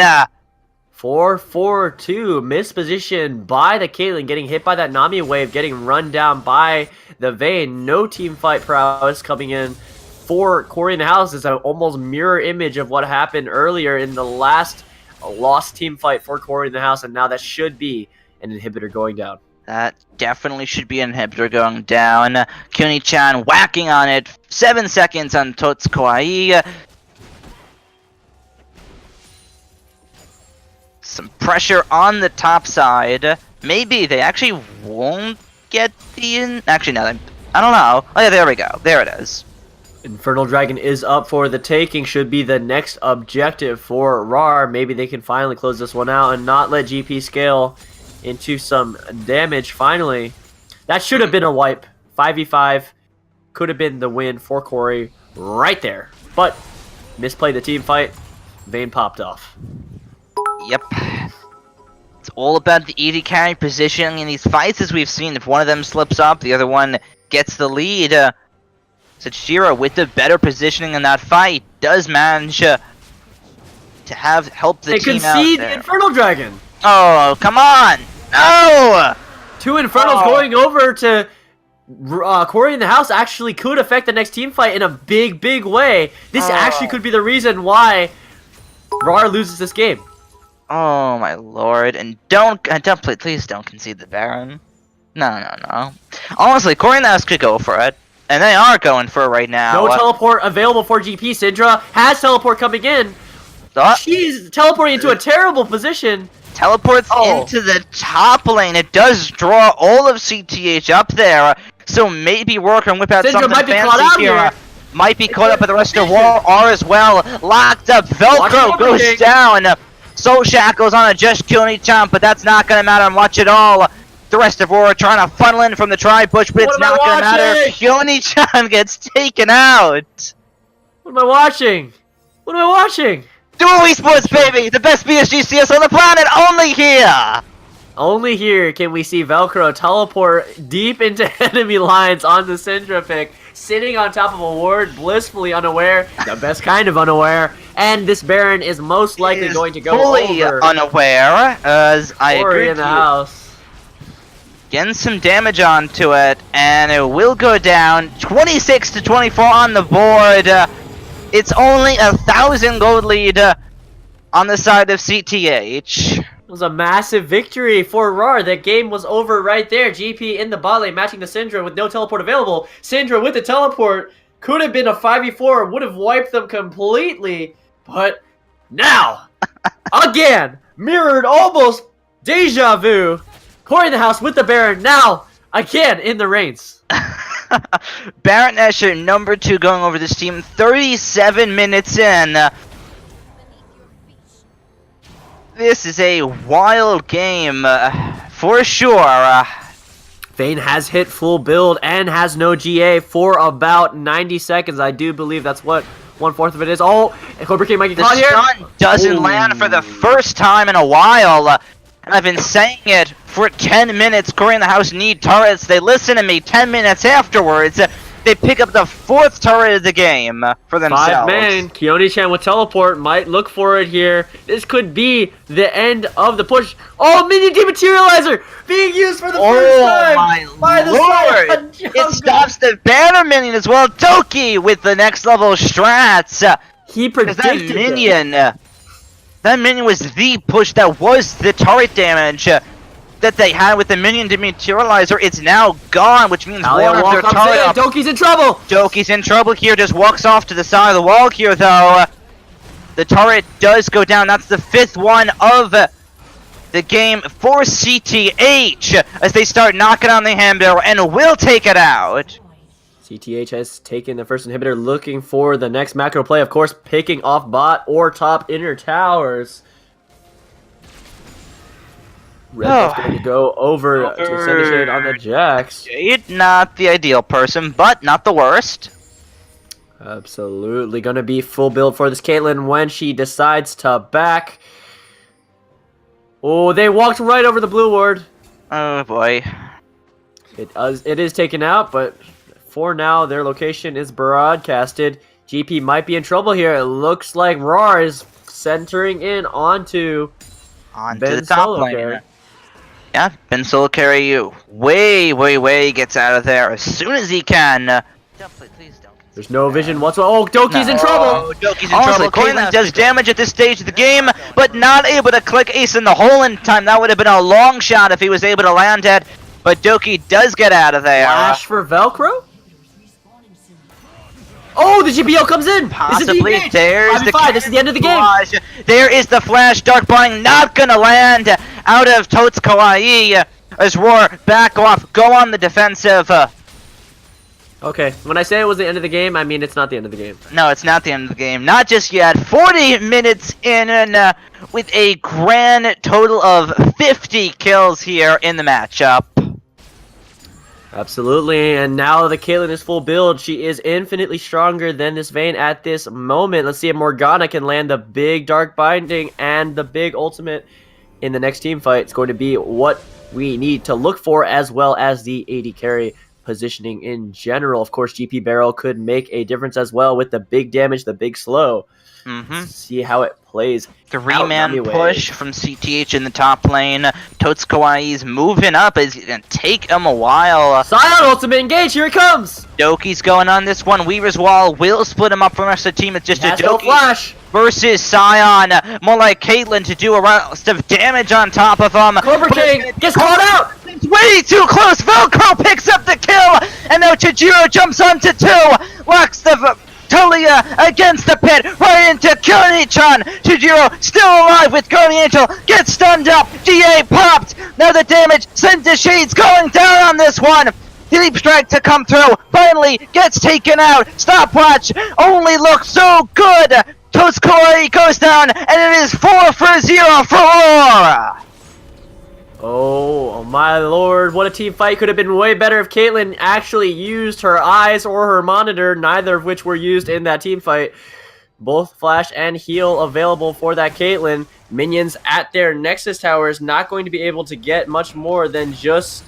4-4-2, misposition by the Caitlyn, getting hit by that Nami wave, getting run down by the Vayne. No team fight prowess coming in for Cory in the house. Is an almost mirror image of what happened earlier in the last lost team fight for Cory in the house, and now that should be an inhibitor going down. That definitely should be an inhibitor going down. Kuni-chan whacking on it. 7 seconds on Tots Kawaii. Some pressure on the top side. Maybe they actually won't get the in. Actually, no, I don't know. Oh yeah, there we go. There it is. Infernal Dragon is up for the taking. Should be the next objective for Rawr. Maybe they can finally close this one out and not let GP scale into some damage finally. That should have been a wipe. 5v5 could have been the win for Cory right there. But misplayed the team fight. Vayne popped off. Yep. It's all about the AD carry positioning in these fights, as we've seen. If one of them slips up, the other one gets the lead. Sachiro, with the better positioning in that fight, does manage to help the team out concede there. the Infernal Dragon. Oh, come on! No! 2 Infernals going over to Cory in the house actually could affect the next team fight in a big, big way. This actually could be the reason why Rawr loses this game. Oh my lord! And please don't concede the Baron. No. Honestly, Cory in the house could go for it, and they are going for it right now. No teleport available for GP. Syndra has teleport coming in. She's teleporting into a terrible position. Teleports into the top lane. It does draw all of CTH up there, so maybe Rawr can whip out Syndra something might be fancy caught out here. Might be caught up with the rest of Rawr as well. Locked up. Velcro goes down. Soul Shackles on a just Kuni-chan, but that's not going to matter much at all. The rest of Rawr trying to funnel in from the tri-bush, but it's not going to matter. Kuni-chan gets taken out. What am I watching? What am I watching? Dual Esports, baby! The best BSGCS on the planet, only here! Only here can we see Velcro teleport deep into enemy lines on the Syndra pick, sitting on top of a ward, blissfully unaware, the best kind of unaware, and this Baron is most likely going to go fully over. Unaware, as I agree in the house. Getting some damage onto it, and it will go down. 26 to 24 on the board. It's only 1,000 gold lead on the side of CTH. It was a massive victory for Rawr. That game was over right there. GP in the bot lane matching the Syndra with no teleport available. Syndra with the teleport could have been a 5v4, would have wiped them completely. But now, again, mirrored almost deja vu. Cory in the house with the Baron now, again in the reigns. Baron Escher, number 2, going over this team 37 minutes in. This is a wild game, for sure. Vayne has hit full build and has no GA for about 90 seconds. I do believe that's what 1/4 of it is. Oh, and Cobra King might get The caught here. stun doesn't land for the first time in a while. And I've been saying it for 10 minutes. CoryInTheHouse need turrets. They listen to me 10 minutes afterwards. They pick up the 4th turret of the game for themselves. 5 man. Keone-chan with teleport might look for it here. This could be the end of the push. Oh, minion dematerializer being used for the first time. Oh by my the Scion lord! Jungle. It stops the banner minion as well. Doki with the next level strats. He predicted That minion was the push that was the turret damage that they had with the minion dematerializer. It's now gone, which means one of their turret up. Doki's in trouble. Doki's in trouble here, just walks off to the side of the wall here though. The turret does go down. That's the 5th one of the game for CTH as they start knocking on the hand barrel and will take it out. CTH has taken the first inhibitor, looking for the next macro play. Of course, picking off bot or top inner towers. Red Buff's going to go over to Senishade on the Jax. Jade, not the ideal person, but not the worst. Absolutely going to be full build for this Caitlyn when she decides to back. Oh, they walked right over the blue ward. Oh boy. It is taken out, but for now, their location is broadcasted. GP might be in trouble here. It looks like Rawr is centering in onto the top lane. Yeah, Ben Solo Carry way gets out of there as soon as he can. Please don't. There's no vision whatsoever. Oh, Doki's in trouble! Oh, Doki's in trouble. Caitlyn does damage at this stage of the game, but not able to click Ace in the hole in time. That would have been a long shot if he was able to land it, but Doki does get out of there. Flash for Velcro? Oh, the GPO comes in! Possibly. There's the this is the end of the game. There is the flash. Dark Bind not gonna land out of Totes Kawaii as Rawr back off. Go on the defensive. Okay, when I say it was the end of the game, I mean it's not the end of the game. No, it's not the end of the game. Not just yet. 40 minutes in and with a grand total of 50 kills here in the matchup. Absolutely, and now the Caitlyn is full build. She is infinitely stronger than this Vayne at this moment. Let's see if Morgana can land the big Dark Binding and the big ultimate in the next team fight. It's going to be what we need to look for, as well as the AD carry positioning in general. Of course, GP Barrel could make a difference as well with the big damage, the big slow. See how it plays. 3-man push from CTH in the top lane. Totes Kawaii's moving up. It's gonna take him a while. Scion ultimate engage, here it comes! Doki's going on this one. Weaver's Wall will split him up from the rest of the team. It's just a Doki flash versus Scion. More like Caitlyn to do a lot of damage on top of him. Cobra King gets caught out! It's way too close. Velcro picks up the kill. And now Chijiro jumps onto 2. Locks the Talia against the pit, right into Keone-chan. Chijiro still alive with Guardian Angel, gets stunned up, DA popped. Now the damage sent to Shades going down on this one. Deep Strike to come through, finally gets taken out. Stopwatch only looks so good. Totes Kawaii goes down, and it is 4-0 for Rawr. Oh my lord, what a team fight. Could have been way better if Caitlyn actually used her eyes or her monitor, neither of which were used in that team fight. Both flash and heal available for that Caitlyn. Minions at their Nexus towers, not going to be able to get much more than just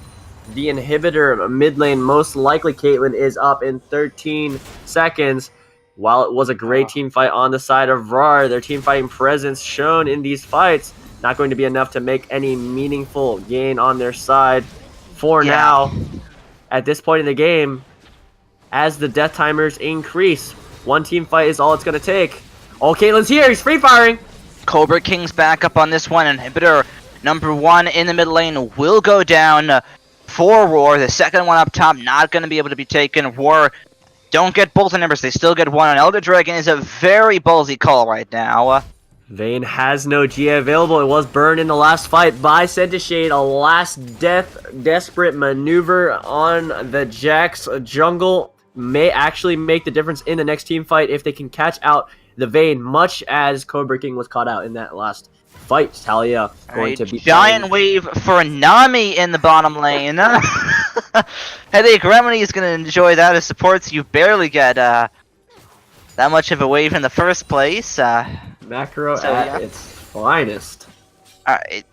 the inhibitor mid lane. Most likely Caitlyn is up in 13 seconds. While it was a great team fight on the side of Rawr, their team fighting presence shown in these fights, not going to be enough to make any meaningful gain on their side for now. At this point in the game, as the death timers increase, one team fight is all it's going to take. Oh, Caitlyn's here. He's free firing. Cobra King's back up on this one. Inhibitor number 1 in the mid lane will go down for Rawr. The second one up top not going to be able to be taken. Rawr don't get both the numbers. They still get one on Elder Dragon. Is a very ballsy call right now. Vayne has no GA available. It was burned in the last fight by Senishade. A last desperate maneuver on the Jax jungle may actually make the difference in the next team fight if they can catch out the Vayne, much as Cobra King was caught out in that last fight. Talia going to be giant wave for Nami in the bottom lane. Headache Remedy is going to enjoy that as supports. You barely get that much of a wave in the first place. Macro So, at yeah. its finest. Alright.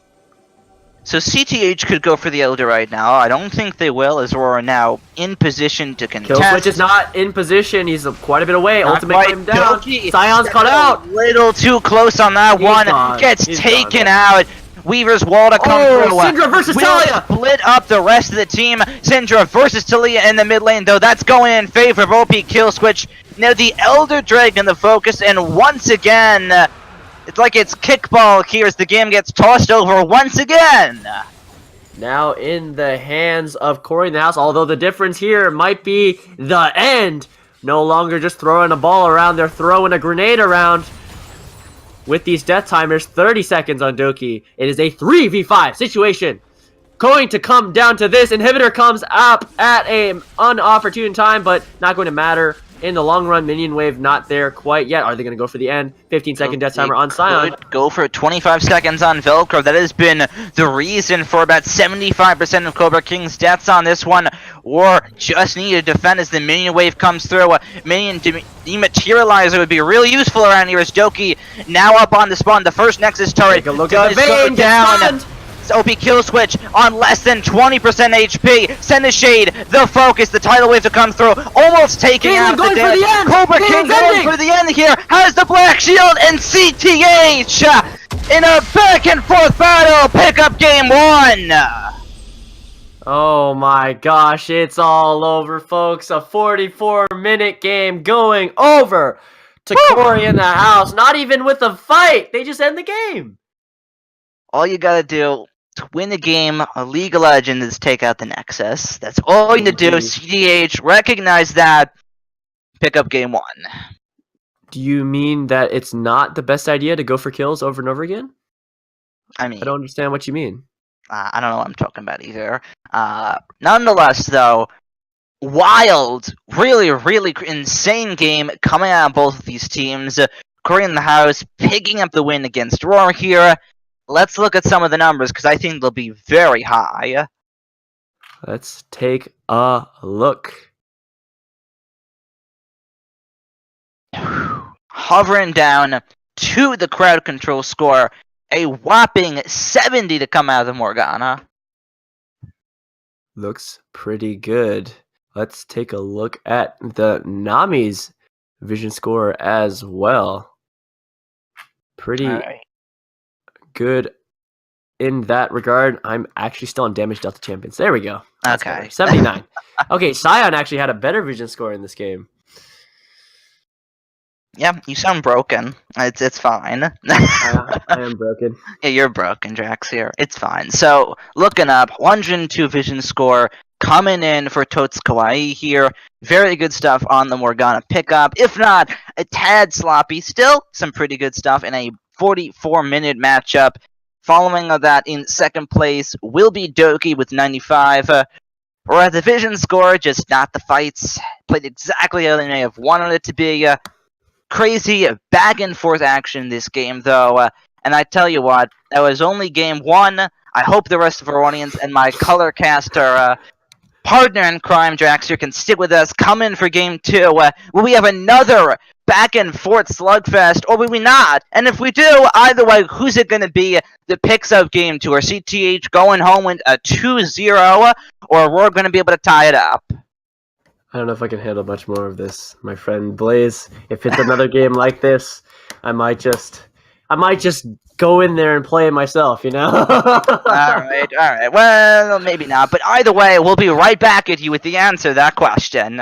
So CTH could go for the Elder right now. I don't think they will, as Rawr are now in position to contest. Kill Switch is not in position. He's quite a bit away. Not Ultimate quite. came down. Doki Scion's cut out. A little too close on that one. Gone. Gets He's taken gone. out. Weaver's wall to come through. Syndra versus Will Talia. split up the rest of the team. Syndra versus Talia in the mid lane, though. That's going in favor of OP Kill Switch. Now the Elder Dragon the focus, and once again, it's like it's kickball here as the game gets tossed over once again. Now in the hands of CoryInTheHouse, although the difference here might be the end. No longer just throwing a ball around, they're throwing a grenade around. With these death timers, 30 seconds on Doki. It is a 3v5 situation. Going to come down to this. Inhibitor comes up at an unopportune time, but not going to matter. In the long run, minion wave not there quite yet. Are they going to go for the end? 15-second death timer on Scion. Could go for 25 seconds on Velcro. That has been the reason for about 75% of Cobra King's deaths on this one. Or just need to defend as the minion wave comes through. Minion dematerializer would be really useful around here as Doki now up on the spawn. The first Nexus turret Take a look does at the vein, go down. stunned. OP Kill Switch on less than 20% HP. Send a shade, the focus, the tidal wave to come through. Almost taking Galen out going the for dead. the end. Cobra Galen's King going ending. for the end here. Has the Black Shield and CTH in a back and forth battle. Pick up game one. Oh my gosh, it's all over, folks. A 44-minute game going over to CoryInTheHouse. Not even with a fight. They just end the game. All you gotta do to win the game, a League of Legends, is take out the Nexus. That's all you need to do. CTH, recognize that. Pick up game one. Do you mean that it's not the best idea to go for kills over and over again? I mean, I don't understand what you mean. I don't know what I'm talking about either. Nonetheless, though, wild, really, really insane game coming out of both of these teams. CoryInTheHouse picking up the win against Rawr here. Let's look at some of the numbers, because I think they'll be very high. Let's take a look. Hovering down to the crowd control score. A whopping 70 to come out of the Morgana. Looks pretty good. Let's take a look at the Nami's vision score as well. Pretty good in that regard. I'm actually still on damage delta champions. There we go. That's Okay. better. 79. Okay, Scion actually had a better vision score in this game. Yeah, you sound broken. It's fine. I am broken. Yeah, you're broken, Drax here. It's fine. So, looking up, 102 vision score coming in for Tots Kawaii here. Very good stuff on the Morgana pickup. If not, a tad sloppy. Still, some pretty good stuff in a 44-minute matchup. Following that in second place will be Doki with 95. Or at the vision score, just not the fights. Played exactly how they may have wanted it to be. Crazy back and forth action in this game, though. And I tell you what, that was only game one. I hope the rest of our audience and my color caster partner in crime, Draxter, can stick with us. Come in for game two. Will we have another back and forth slugfest, or will we not? And if we do, either way, who's it going to be that picks up game two? Are CTH going home with a 2-0, or we're going to be able to tie it up? I don't know if I can handle much more of this, my friend Blaze. If it's another game like this, I might just go in there and play it myself, you know? Alright. Well, maybe not. But either way, we'll be right back at you with the answer to that question.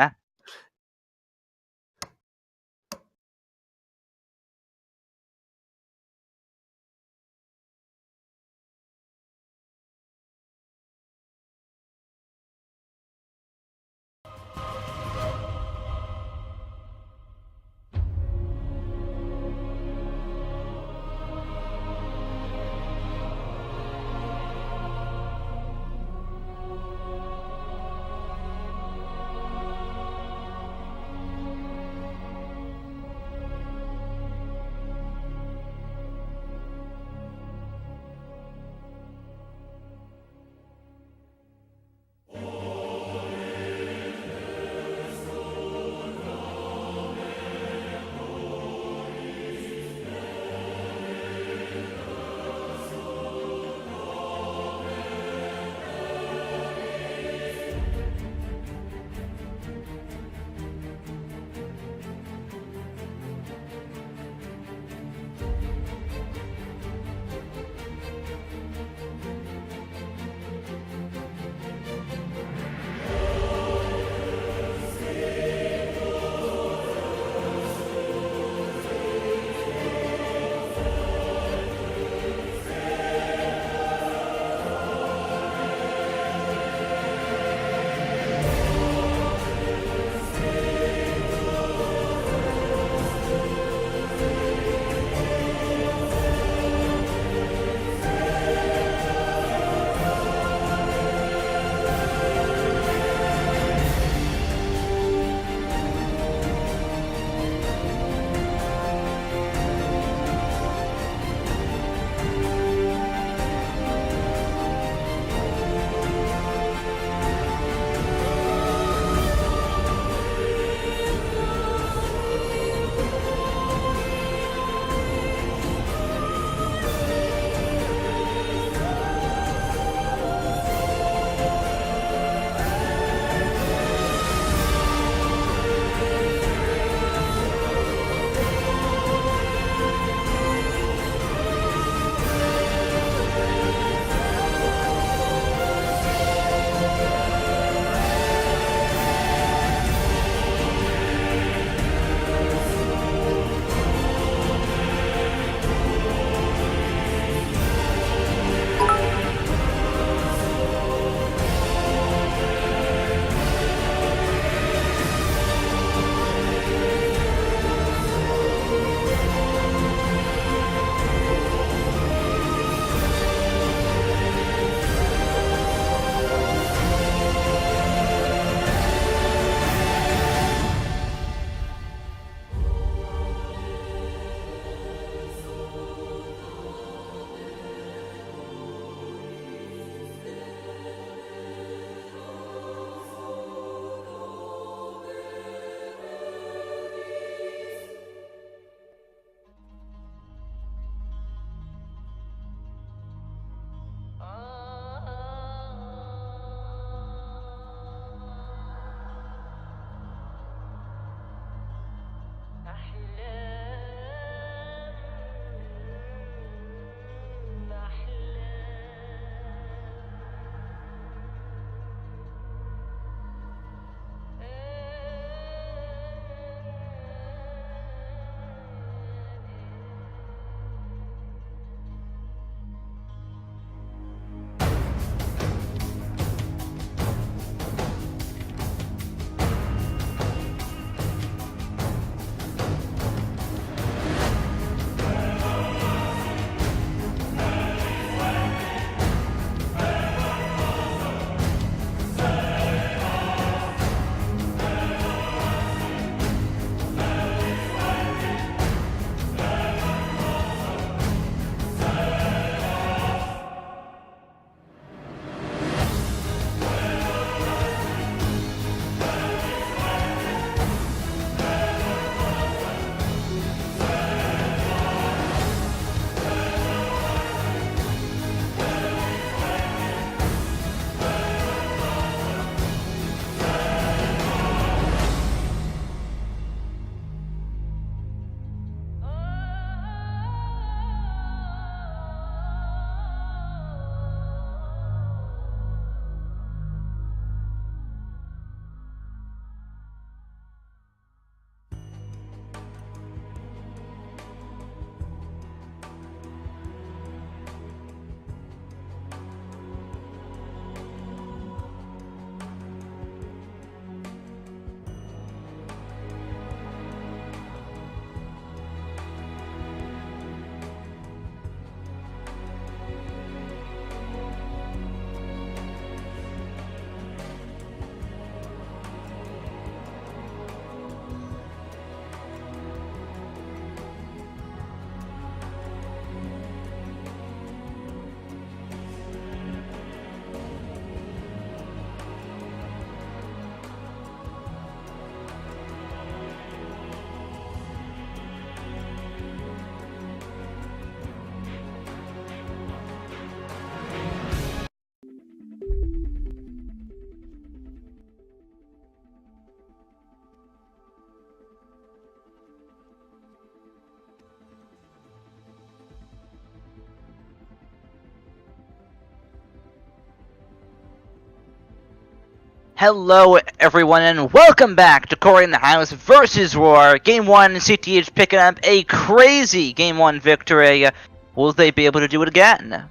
Hello, everyone, and welcome back to CoryInTheHouse versus Rawr. Game 1, CTH picking up a crazy Game 1 victory. Will they be able to do it again?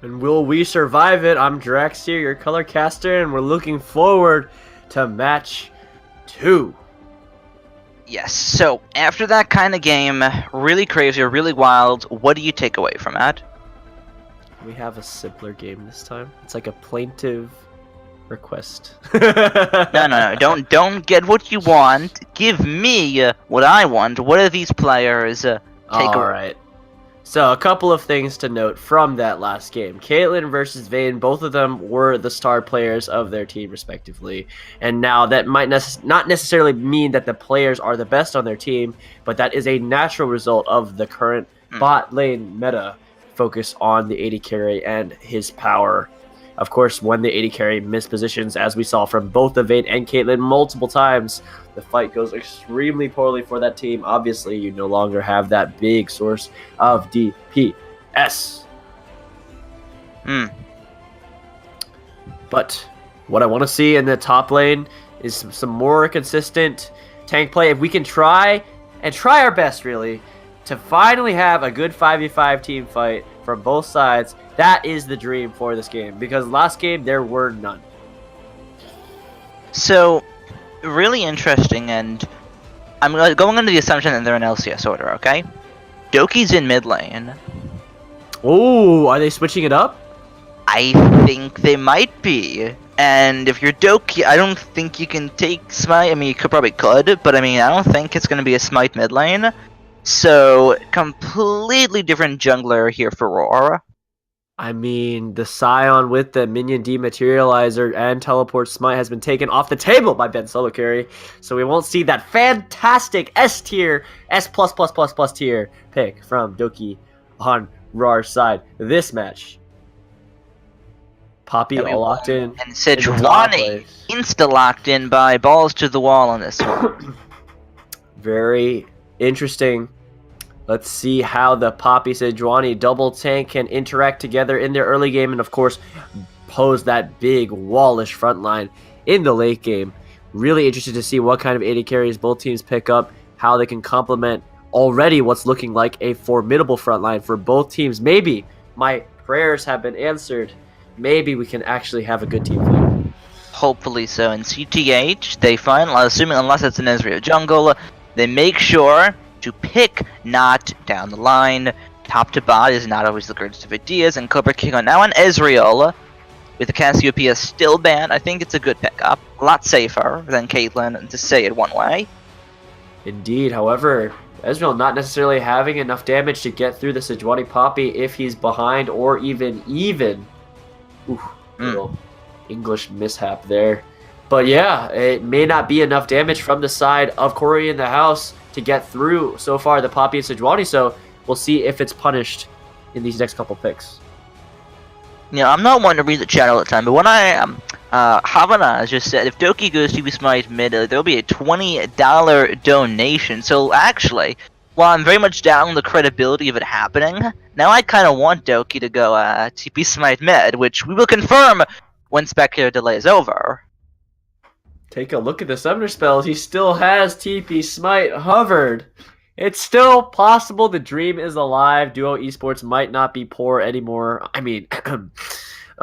And will we survive it? I'm Drax here, your color caster, and we're looking forward to match 2. Yes, so after that kind of game, really crazy or really wild, what do you take away from that? We have a simpler game this time. It's like a plaintive request. No. Don't get what you want. Give me what I want. What are these players take away? Alright. So, a couple of things to note from that last game. Caitlyn versus Vayne, both of them were the star players of their team, respectively. And now, that might not necessarily mean that the players are the best on their team, but that is a natural result of the current bot lane meta focus on the AD carry and his power. Of course, when the AD carry mispositions, as we saw from both the Vayne and Caitlyn multiple times, the fight goes extremely poorly for that team. Obviously, you no longer have that big source of DPS. But what I want to see in the top lane is some more consistent tank play. If we can try our best, really, to finally have a good 5v5 team fight from both sides, that is the dream for this game. Because last game, there were none. So, really interesting, and I'm going under the assumption that they're in LCS order, okay? Doki's in mid lane. Oh, are they switching it up? I think they might be. And if you're Doki, I don't think you can take Smite. I mean, you probably could, but I mean, I don't think it's going to be a Smite mid lane. So, completely different jungler here for Rawr. I mean, the Scion with the minion dematerializer and teleport smite has been taken off the table by Ben solo carry, so we won't see that fantastic S tier, S+++ tier pick from Doki on Rawr's side this match. Poppy all locked in. And Sejuani insta-locked in by balls to the wall on this one. Very interesting. Let's see how the Poppy Sejuani double tank can interact together in their early game and, of course, pose that big wallish front line in the late game. Really interested to see what kind of AD carries both teams pick up, how they can complement already what's looking like a formidable front line for both teams. Maybe my prayers have been answered. Maybe we can actually have a good team fight. Hopefully so. In CTH, they find, assuming unless it's an Ezreal jungle, they make sure to pick not down the line. Top to bot is not always the greatest of ideas, and Cobra King on now on Ezreal, with the Cassiopeia still banned. I think it's a good pickup. A lot safer than Caitlyn, to say it one way. Indeed, however, Ezreal not necessarily having enough damage to get through the Sejuani Poppy if he's behind or even. Little English mishap there. But yeah, it may not be enough damage from the side of CoryInTheHouse to get through so far the Poppy and Sejuani, so we'll see if it's punished in these next couple picks. Yeah, I'm not one to read the chat all the time, but when Havana just said if Doki goes to Smite mid, there'll be a $20 donation. So actually, while I'm very much down on the credibility of it happening, now I kind of want Doki to go TP Smite mid, which we will confirm when Spectator delay is over. Take a look at the summoner spells. He still has TP Smite hovered. It's still possible. The dream is alive. Duo Esports might not be poor anymore. I mean,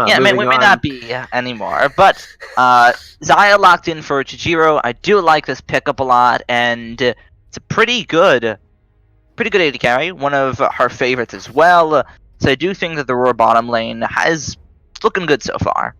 yeah, we may not be anymore. But Xayah locked in for Chijiro. I do like this pickup a lot, and it's a pretty good AD carry. One of her favorites as well. So I do think that the Rawr bottom lane is looking good so far.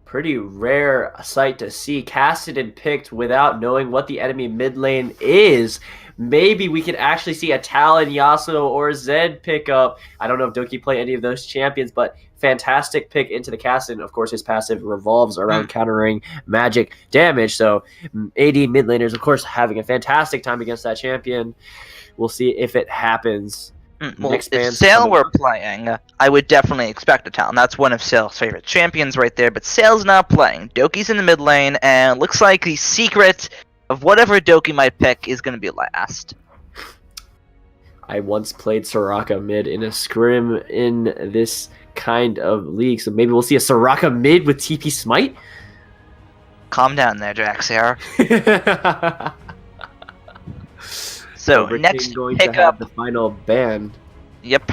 Pretty rare sight to see. Casted picked without knowing what the enemy mid lane is. Maybe we can actually see a Talon, Yasuo, or Zed pick up. I don't know if Doki play any of those champions, but fantastic pick into the Casted. Of course, his passive revolves around countering magic damage. So AD mid laners, of course, having a fantastic time against that champion. We'll see if it happens. Well, if Sale were playing, I would definitely expect a Talon. That's one of Sale's favorite champions right there, but Sale's not playing. Doki's in the mid lane, and looks like the secret of whatever Doki might pick is going to be last. I once played Soraka mid in a scrim in this kind of league, so maybe we'll see a Soraka mid with TP Smite? calm down there, Jax here. So Cobra next King going to have pickup. the final ban. Yep.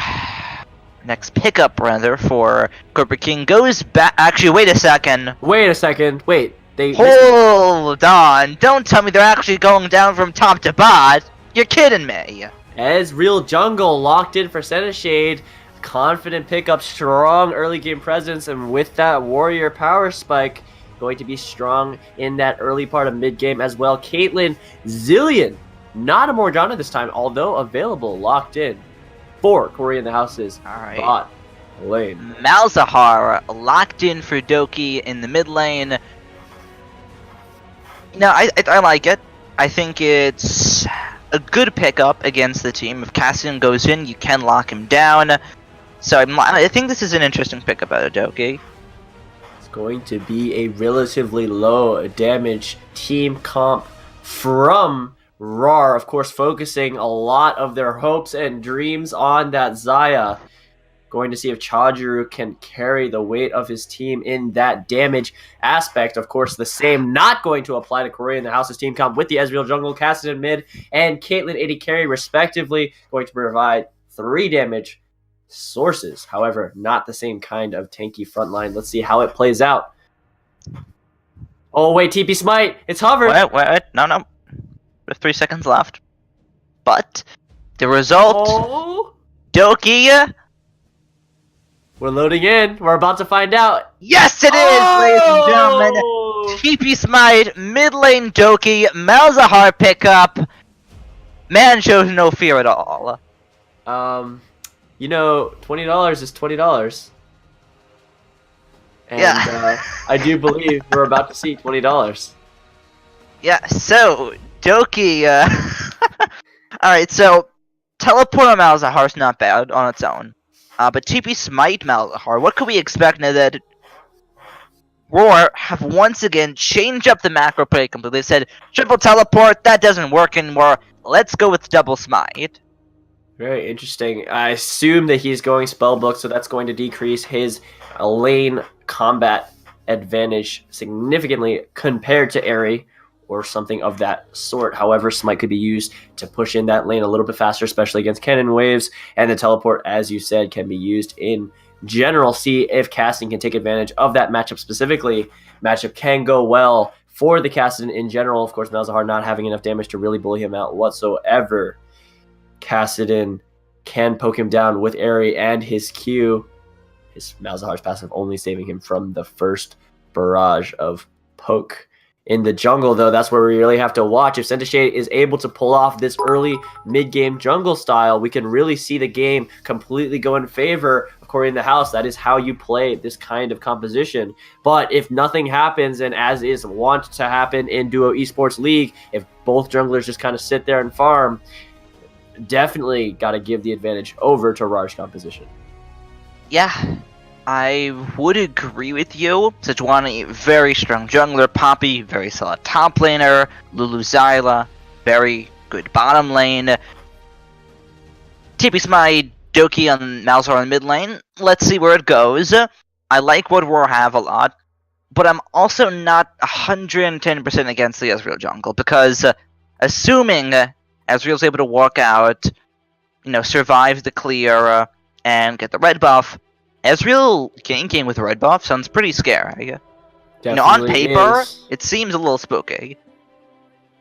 Next pickup rather for Cobra King goes back. Actually, wait a second. Wait a second. Wait. They Hold on. Don't tell me they're actually going down from top to bot. You're kidding me. Ezreal Jungle locked in for Shade. Confident pickup, strong early game presence, and with that Warrior power spike, going to be strong in that early part of mid game as well. Caitlyn Zillion, not a Morgana this time, although available, locked in for CoryInTheHouse's Alright. bot lane. Malzahar locked in for Doki in the mid lane. No, I like it. I think it's a good pickup against the team. If Cassian goes in, you can lock him down. So I think this is an interesting pickup out of Doki. It's going to be a relatively low damage team comp from Rawr, of course, focusing a lot of their hopes and dreams on that Xayah. Going to see if Chajiru can carry the weight of his team in that damage aspect. Of course, the same not going to apply to CoryInTheHouse's team comp with the Ezreal Jungle, Cassian mid, and Caitlyn AD carry respectively. Going to provide 3 damage sources. However, not the same kind of tanky frontline. Let's see how it plays out. Oh, wait, TP Smite. It's hovered. Wait. No. With 3 seconds left. But the result, Oh. Doki. We're loading in. We're about to find out. Yes, it is, ladies and gentlemen. TP Smite, mid lane Doki, Malzahar pickup. Man shows no fear at all. You know, $20 is $20. And Yeah. I do believe we're about to see $20. Yeah, so Doki. Alright, so teleport on Malzahar's not bad on its own. But TP Smite Malzahar, what could we expect now that Rawr have once again changed up the macro play completely? They said, triple teleport, that doesn't work anymore, let's go with double smite. Very interesting. I assume that he's going spellbook, so that's going to decrease his lane combat advantage significantly compared to Aerie or something of that sort. However, Smite could be used to push in that lane a little bit faster, especially against cannon waves, and the teleport, as you said, can be used in general. See if Cassian can take advantage of that matchup specifically. Matchup can go well for the Cassian in general. Of course, Malzahar not having enough damage to really bully him out whatsoever. Cassian can poke him down with Aerie and his Q. His Malzahar's passive only saving him from the first barrage of poke. In the jungle, though, that's where we really have to watch. If Shade is able to pull off this early mid-game jungle style, we can really see the game completely go in favor of CoryInTheHouse. That is how you play this kind of composition. But if nothing happens, and as is wont to happen in Duo Esports League, if both junglers just kind of sit there and farm, definitely got to give the advantage over to Rawr's composition. Yeah, I would agree with you. Sejuani, very strong jungler. Poppy, very solid top laner. Lulu Zyla, very good bottom lane. TP Smite, Doki on Malzahar in mid lane. Let's see where it goes. I like what Rawr have a lot, but I'm also not 110% against the Ezreal jungle, because assuming Ezreal's able to walk out, survive the clear, and get the red buff, Ezreal ganking with a red buff sounds pretty scary. On paper, it seems a little spooky.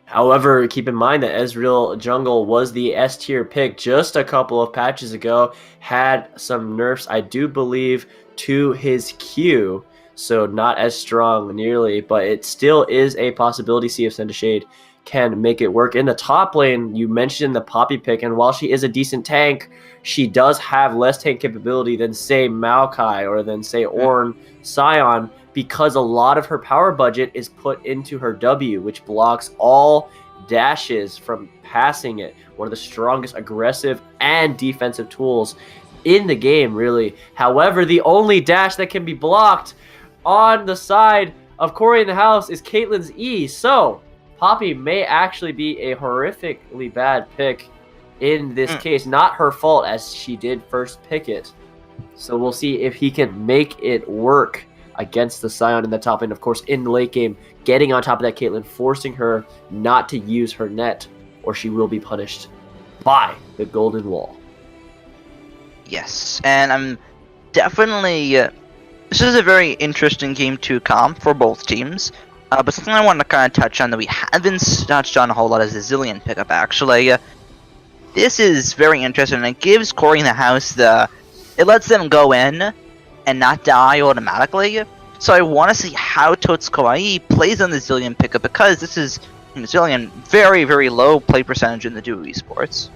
However, keep in mind that Ezreal Jungle was the S tier pick just a couple of patches ago, had some nerfs, I do believe, to his Q, so not as strong nearly, but it still is a possibility. See if Shade can make it work. In the top lane, you mentioned the Poppy pick, and while she is a decent tank, she does have less tank capability than, say, Maokai or than, say, Ornn Sion, because a lot of her power budget is put into her W, which blocks all dashes from passing it. One of the strongest aggressive and defensive tools in the game, really. However, the only dash that can be blocked on the side of CoryInTheHouse is Caitlyn's E, so Poppy may actually be a horrifically bad pick in this case. Not her fault, as she did first pick it. So we'll see if he can make it work against the Scion in the top lane. Of course, in the late game, getting on top of that Caitlyn, forcing her not to use her net, or she will be punished by the Golden Wall. Yes, and I'm definitely... this is a very interesting game to comp for both teams. But something I want to kind of touch on that we haven't touched on a whole lot is the Zilean pickup, actually. This is very interesting, and it gives CoryInTheHouse it lets them go in and not die automatically. So I want to see how Tots Kawaii plays on the Zilean pickup, because this is Zilean very, very low play percentage in the duo esports.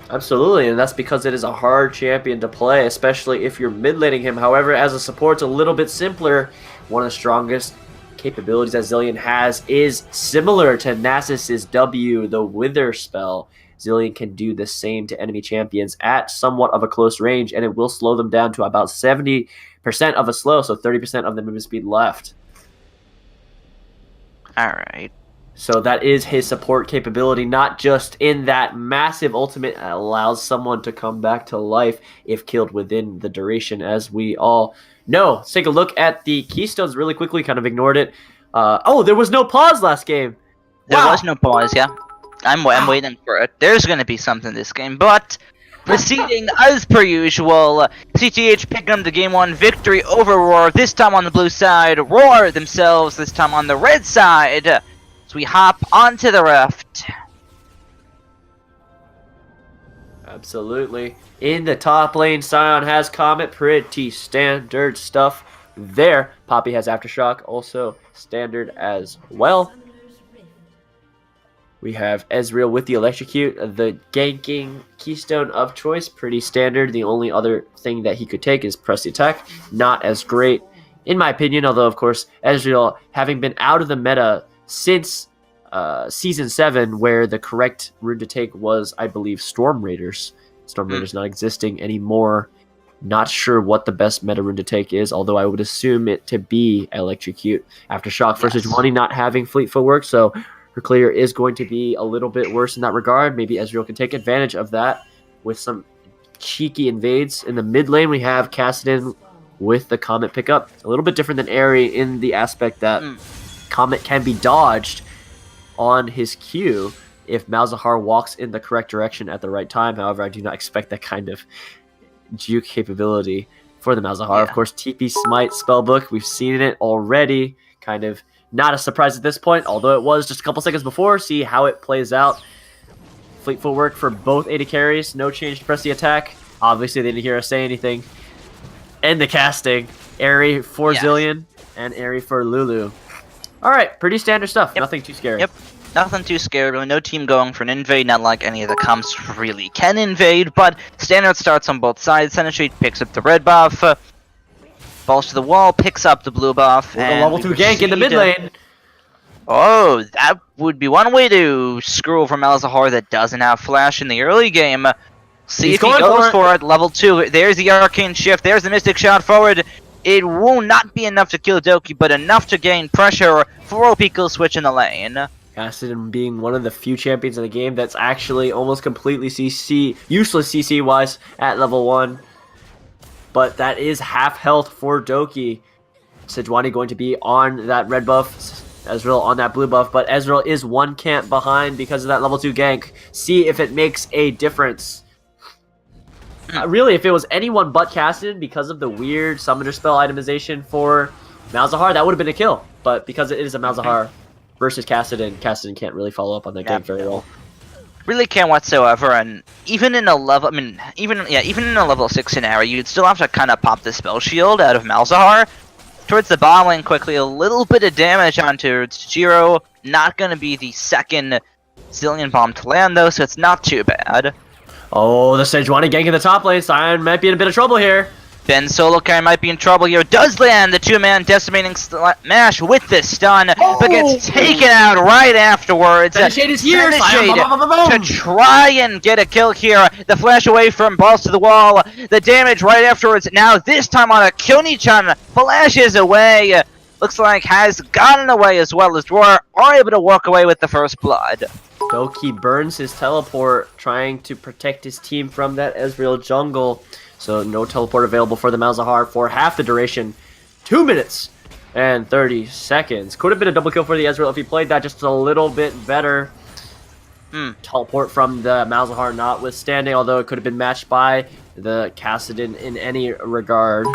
Absolutely, and that's because it is a hard champion to play, especially if you're mid-laning him. However, as a support, it's a little bit simpler. One of the strongest capabilities that Zilean has is similar to Nasus's W, the Wither spell. Zilean can do the same to enemy champions at somewhat of a close range, and it will slow them down to about 70% of a slow, so 30% of the movement speed left. Alright. So that is his support capability, not just in that massive ultimate that allows someone to come back to life if killed within the duration, as we all know. Let's take a look at the Keystones really quickly, kind of ignored it. Oh, there was no pause last game. There was no pause, yeah. I'm waiting for it. There's going to be something this game, but proceeding as per usual, CTH picking up the Game 1 victory over Rawr, this time on the blue side. Rawr themselves, this time on the red side. So we hop onto the raft. Absolutely. In the top lane, Scion has Comet, pretty standard stuff there. Poppy has Aftershock, also standard as well. We have Ezreal with the Electrocute, the ganking keystone of choice, pretty standard. The only other thing that he could take is press the attack, not as great in my opinion, although of course Ezreal, having been out of the meta since Season 7, where the correct rune to take was, I believe, Storm Raiders. Storm Raiders not existing anymore. Not sure what the best meta rune to take is, although I would assume it to be Electrocute. Aftershock versus Juani not having Fleet Footwork, so her clear is going to be a little bit worse in that regard. Maybe Ezreal can take advantage of that with some cheeky invades. In the mid lane, we have Kassadin with the Comet pickup. A little bit different than Aerie in the aspect that Comet can be dodged on his Q if Malzahar walks in the correct direction at the right time. However, I do not expect that kind of juke capability for the Malzahar. Of course, TP Smite Spellbook, we've seen it already. Kind of not a surprise at this point, although it was just a couple seconds before. See how it plays out. Fleet Footwork for both AD carries. No change to press the attack. Obviously, they didn't hear us say anything. And the casting. Aerie for Zilean and Aerie for Lulu. Alright, pretty standard stuff. Nothing too scary. Nothing too scary. Really, no team going for an invade. Not like any of the comps really can invade, but standard starts on both sides. Senestrate picks up the red buff. Balls to the wall, picks up the blue buff. And level 2 gank in the mid lane. Oh, that would be one way to screw over Malzahar that doesn't have flash in the early game. See if he goes for it. Level 2. There's the arcane shift. There's the mystic shot forward. It will not be enough to kill Doki, but enough to gain pressure for OP kill switch in the lane. Kassadin being one of the few champions in the game that's actually almost completely useless CC wise at level 1. But that is half health for Doki. Sejuani going to be on that red buff, Ezreal on that blue buff, but Ezreal is one camp behind because of that level 2 gank. See if it makes a difference. Really, if it was anyone but Kassadin, because of the weird summoner spell itemization for Malzahar, that would have been a kill. But because it is a Malzahar versus Kassadin, Kassadin can't really follow up on that gank very well. Really can't whatsoever, and even in a level, even in a level 6 scenario, you'd still have to kind of pop the spell shield out of Malzahar. Towards the bottom lane quickly, a little bit of damage onto Jiro. Not going to be the second Zilean bomb to land though, so it's not too bad. Oh, the Sejuani gank in the top lane. Sion might be in a bit of trouble here. Ben Solo Kai might be in trouble here. Does land the 2-man decimating smash with the stun, but gets taken out right afterwards. Seneschade is here. To try and get a kill here. The flash away from balls to the wall. The damage right afterwards. Now this time on a Kyoni-chan. Flashes away. Looks like has gotten away as well as Rawr are able to walk away with the first blood. Doki burns his teleport, trying to protect his team from that Ezreal jungle. So no teleport available for the Malzahar for half the duration. 2 minutes and 30 seconds. Could have been a double kill for the Ezreal if he played that just a little bit better. Teleport from the Malzahar notwithstanding, although it could have been matched by the Kassadin in any regard.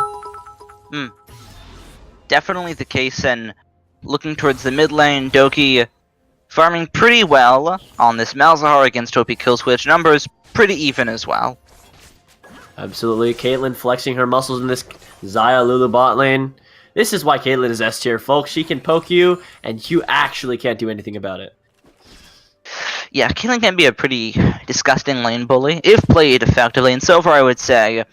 Definitely the case, and looking towards the mid lane, Doki farming pretty well on this Malzahar against OP kill switch. Numbers pretty even as well. Absolutely. Caitlyn flexing her muscles in this Xayah Lulu bot lane. This is why Caitlyn is S tier, folks. She can poke you, and you actually can't do anything about it. Yeah, Caitlyn can be a pretty disgusting lane bully, if played effectively, and so far I would say,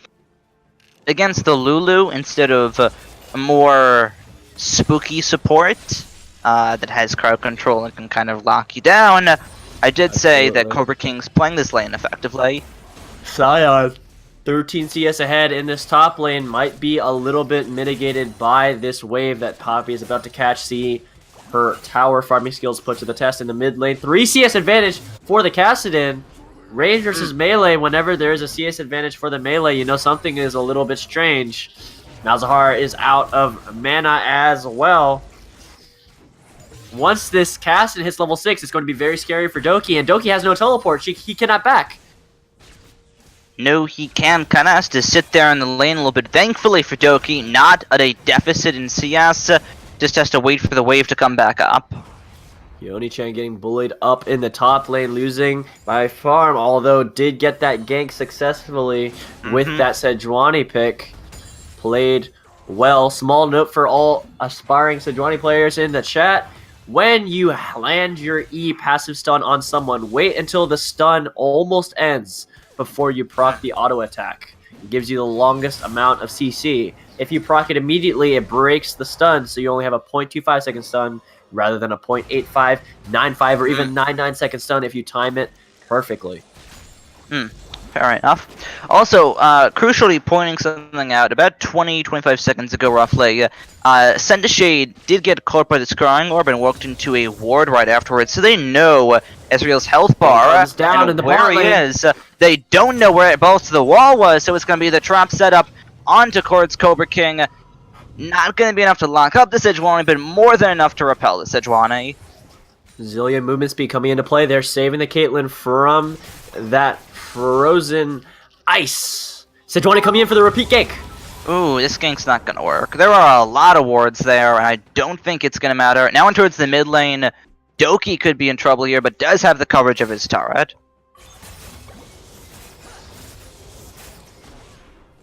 against the Lulu, instead of a more spooky support that has crowd control and can kind of lock you down, I did say that Cobra King's playing this lane effectively. Sion, 13 CS ahead in this top lane, might be a little bit mitigated by this wave that Poppy is about to catch. See her tower farming skills put to the test in the mid lane. 3 CS advantage for the Kassadin. Range versus melee, whenever there is a CS advantage for the melee, you know something is a little bit strange. Malzahar is out of mana as well. Once this Kassadin hits level 6, it's going to be very scary for Doki, and Doki has no teleport. He cannot back. No, he can. Kinda has to sit there in the lane a little bit. Thankfully for Doki, not at a deficit in CS. Just has to wait for the wave to come back up. Yoni-chan getting bullied up in the top lane, losing by farm, although did get that gank successfully with that Sejuani pick. Played well. Small note for all aspiring Sejuani players in the chat. When you land your E passive stun on someone, wait until the stun almost ends before you proc the auto attack. It gives you the longest amount of CC. If you proc it immediately, it breaks the stun, so you only have a 0.25 second stun rather than a 0.85, 95, or even 99 second stun if you time it perfectly. Fair enough. Also, crucially pointing something out, about 20-25 seconds ago roughly, Sendashade did get caught by the Scrying Orb and walked into a ward right afterwards, so they know Ezreal's health bar down and in the where he lane. is. They don't know where balls to the wall was, so it's going to be the trap setup onto Cord's Cobra King. Not going to be enough to lock up the Sejuani, but more than enough to repel the Sejuani. Zillion movement speed coming into play. They're saving the Caitlyn from that frozen ice. Sejuani coming in for the repeat gank. Ooh, this gank's not going to work. There are a lot of wards there, and I don't think it's going to matter. Now in towards the mid lane, Doki could be in trouble here, but does have the coverage of his turret.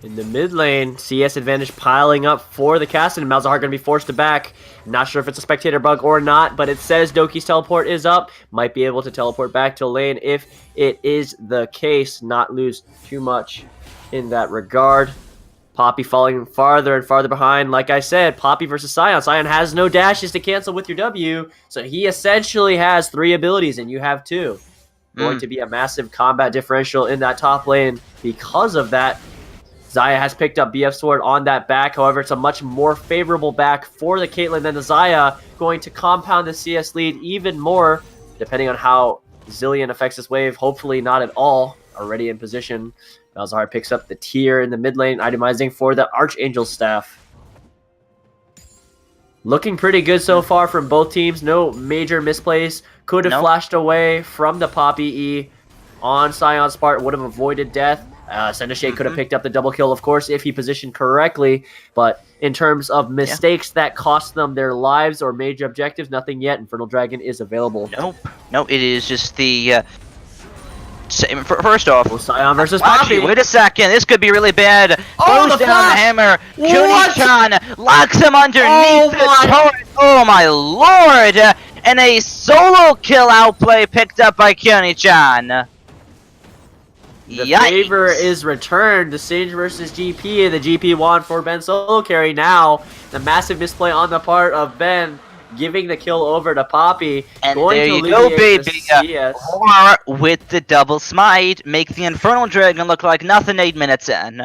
In the mid lane, CS advantage piling up for the Kassadin. Malzahar going to be forced to back. Not sure if it's a spectator bug or not, but it says Doki's teleport is up. Might be able to teleport back to lane if it is the case. Not lose too much in that regard. Poppy falling farther and farther behind. Like I said, Poppy versus Sion. Sion has no dashes to cancel with your W, so he essentially has 3 abilities and you have 2. Going to be a massive combat differential in that top lane because of that. Xayah has picked up BF Sword on that back. However, it's a much more favorable back for the Caitlyn than the Xayah, going to compound the CS lead even more, depending on how Zillion affects this wave. Hopefully not at all. Already in position. Malzahar picks up the tier in the mid lane, itemizing for the Archangel staff. Looking pretty good so far from both teams. No major misplays. Could have flashed away from the Poppy E on Sion's part. Would have avoided death. Sendashade could have picked up the double kill, of course, if he positioned correctly. But in terms of mistakes that cost them their lives or major objectives, nothing yet. Infernal Dragon is available. Nope, it is just the... First off... Sion versus Poppy. Wait a second, this could be really bad. Oh, Goes the down the hammer. Kuni-chan locks him underneath the turret. Oh my lord! And a solo kill outplay picked up by Kuni-chan. The favor is returned. The Singe versus GP, and the GP won for Ben solo carry. Now, the massive misplay on the part of Ben, giving the kill over to Poppy. And there you go, baby. Rawr with the double smite, make the Infernal Dragon look like nothing 8 minutes in.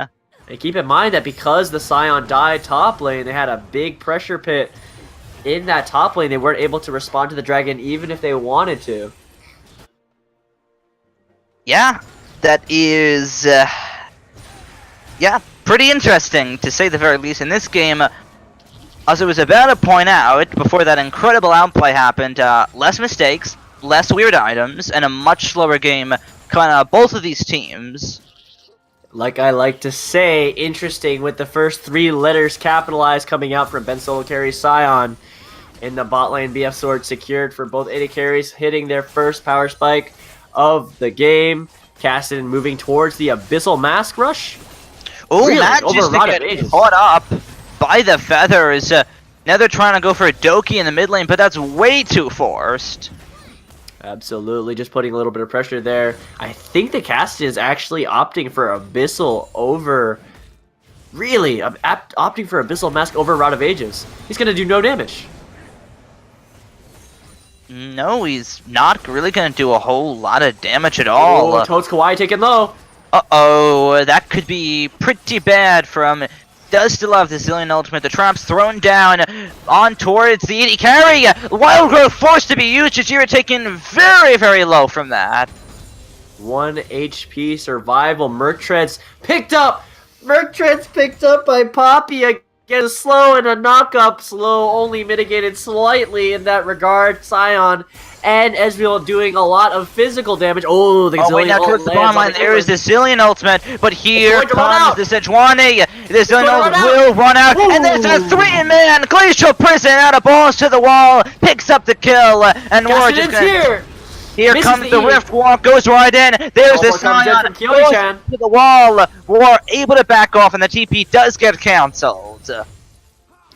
And keep in mind that because the Sion died top lane, they had a big pressure pit in that top lane. They weren't able to respond to the dragon even if they wanted to. Yeah. That is, yeah, pretty interesting, to say the very least. In this game, As I was about to point out, before that incredible outplay happened, less mistakes, less weird items, and a much slower game coming out of both of these teams. Like I like to say, interesting with the first 3 letters capitalized coming out from Ben Solo Carry Scion. In the bot lane, BF Sword secured for both AD carries, hitting their first power spike of the game. Cassidon moving towards the Abyssal Mask Rush. Oh, Really? manages to get caught up by the feathers. Now they're trying to go for a Doki in the mid lane, but that's way too forced. Absolutely, just putting a little bit of pressure there. I think the Cassidon is actually opting for Abyssal over... Really, opting for Abyssal Mask over Rod of Ages. He's going to do no damage. No, he's not really going to do a whole lot of damage at all. Oh, Toad's Kawaii taken low. Uh-oh, that could be pretty bad from... Does still have the Zillion ultimate. The trap's thrown down on towards the AD carry. Wild Growth forced to be used. Jajira taken very, very low from that. 1 HP survival. Mertreads picked up. Mertreads picked up by Poppy. Again, a slow and a knock-up. Slow only mitigated slightly in that regard. Scion and Ezreal doing a lot of physical damage. Oh, the Zillion wait, now towards the bottom line, there is the Zillion ultimate, but here comes the Sejuani. The Zillion ultimate will run out, and there's a 3-man Glacial Prison out of balls to the wall, picks up the kill, and we're just gonna... Here comes the Rift Walk, goes right in. There's the Scion, goes to the wall. We're able to back off, and the TP does get cancelled.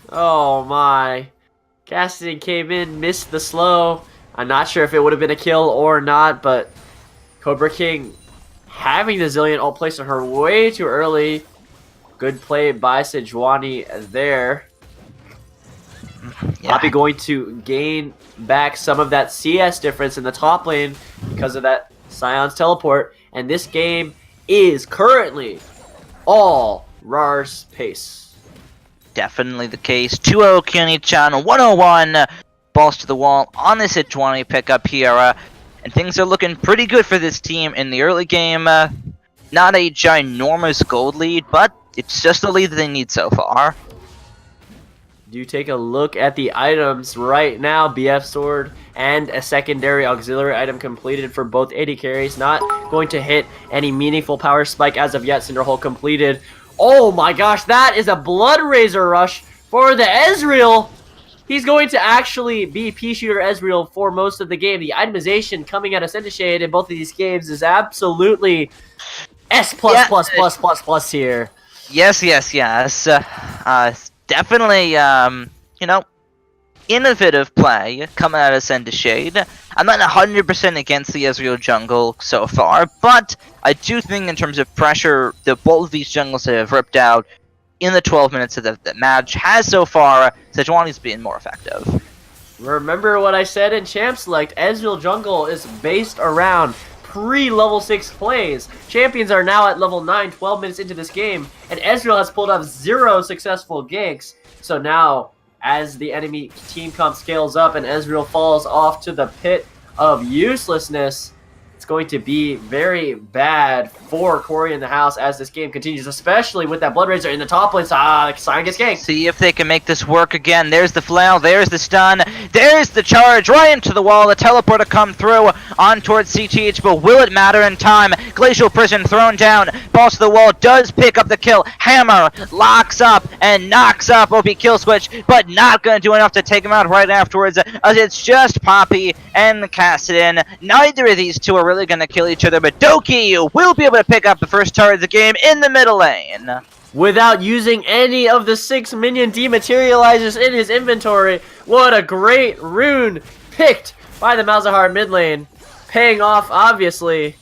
Oh my. Cassidon came in, missed the slow. I'm not sure if it would have been a kill or not, but Cobra King having the Zillion ult placed on her way too early. Good play by Sejuani there. Poppy going to gain back some of that CS difference in the top lane because of that Scion's teleport. And this game is currently all Rawr's pace. Definitely the case. 2-0 Kyoni-chan, 101 balls to the wall on this Sejuani pickup here. And things are looking pretty good for this team in the early game. Not a ginormous gold lead, but it's just the lead that they need so far. Do take a look at the items right now. BF Sword and a secondary auxiliary item completed for both AD carries. Not going to hit any meaningful power spike as of yet. Cinderhole completed. Oh my gosh, that is a Blood Razor rush for the Ezreal. He's going to actually be P-Shooter Ezreal for most of the game. The itemization coming out of Sendashade in both of these games is absolutely S+++ here. Yes. Definitely, you know, innovative play coming out of Sendashade. I'm not 100% against the Ezreal jungle so far, but I do think in terms of pressure, both of these jungles that have ripped out in the 12 minutes of the match has so far, Sejuani's been more effective. Remember what I said in Champ Select, Ezreal jungle is based around pre-level 6 plays. Champions are now at level 9, 12 minutes into this game, and Ezreal has pulled off 0 successful ganks. So now, as the enemy team comp scales up and Ezreal falls off to the pit of uselessness, it's going to be very bad for CoryInTheHouse as this game continues, especially with that Blood Razor in the top lane. Sion gets ganked. See if they can make this work again. There's the flail, there's the stun, there's the charge right into the wall. The teleporter come through on towards CTH, but will it matter in time? Glacial Prison thrown down, balls to the wall, does pick up the kill. Hammer locks up and knocks up OP kill switch, but not going to do enough to take him out right afterwards, as it's just Poppy and Cassidon. Neither of these two are really going to kill each other, but Doki will be able to pick up the first turret of the game in the middle lane without using any of the 6 minion dematerializers in his inventory. What a great rune picked by the Malzahar mid lane, paying off obviously.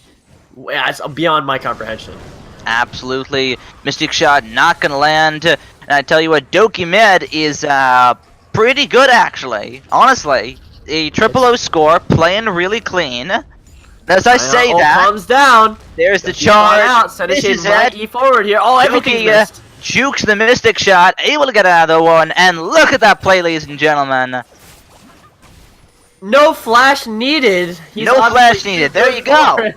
It's beyond my comprehension. Absolutely. Mystic Shot not going to land, and I tell you what, Doki mid is pretty good actually, honestly. A 000 score, playing really clean. As I say that, comes down. There's the charge. This is it. E forward here. Oh, everything missed. Jukes the Mystic Shot, able to get another one, and look at that play, ladies and gentlemen. No flash needed. No flash needed. There you go.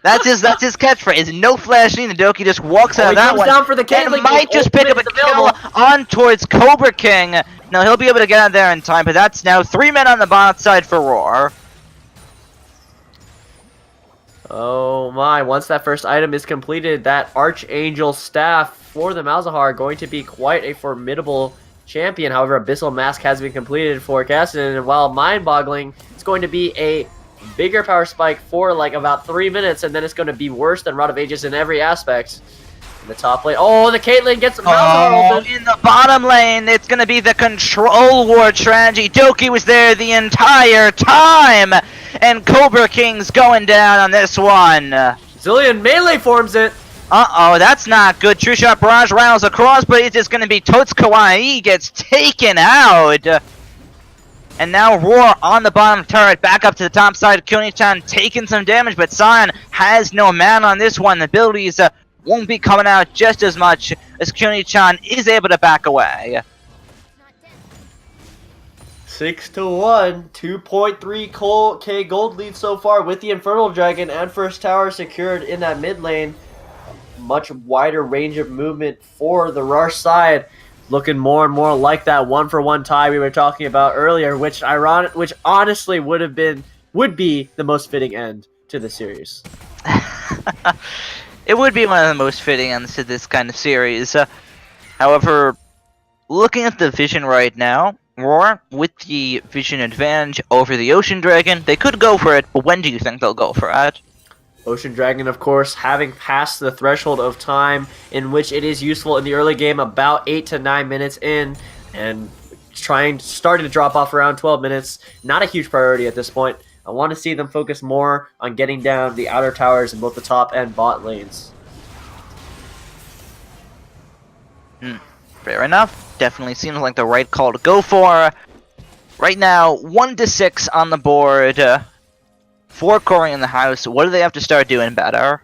That's his catchphrase. No flash needed. Doki just walks out of that one. Down for the and might just pick up a kill on towards Cobra King. No, he'll be able to get out there in time, but that's now 3 men on the bot side for Rawr. Oh my, once that first item is completed, that Archangel staff for the Malzahar going to be quite a formidable champion. However, Abyssal Mask has been completed for Cassidy, and while mind-boggling, it's going to be a bigger power spike for like about 3 minutes, and then it's going to be worse than Rod of Ages in every aspect. In the top lane, oh, the Caitlyn gets Malzahar in the bottom lane, it's going to be the control ward strategy. Doki was there the entire time, and Cobra King's going down on this one. Zillion melee forms it. Uh-oh, that's not good. True Shot Barrage rattles across, but it's just going to be Tots Kawaii gets taken out. And now Rawr on the bottom turret, back up to the top side. Kyoni-chan taking some damage, but Sion has no mana on this one. The abilities won't be coming out just as much as Kyoni-chan is able to back away. 6-1, 2.3k gold lead so far with the Infernal Dragon and first tower secured in that mid lane. Much wider range of movement for the Rawr side, looking more and more like that 1-for-1 tie we were talking about earlier, which honestly would be the most fitting end to the series. It would be one of the most fitting ends to this kind of series. However, looking at the vision right now, Rawr, with the vision advantage over the Ocean Dragon, they could go for it, but when do you think they'll go for it? Ocean Dragon, of course, having passed the threshold of time in which it is useful in the early game, about 8 to 9 minutes in, and starting to drop off around 12 minutes. Not a huge priority at this point. I want to see them focus more on getting down the outer towers in both the top and bot lanes. Fair enough. Definitely seems like the right call to go for. Right now, 1-6 on the board for CoryInTheHouse. What do they have to start doing better?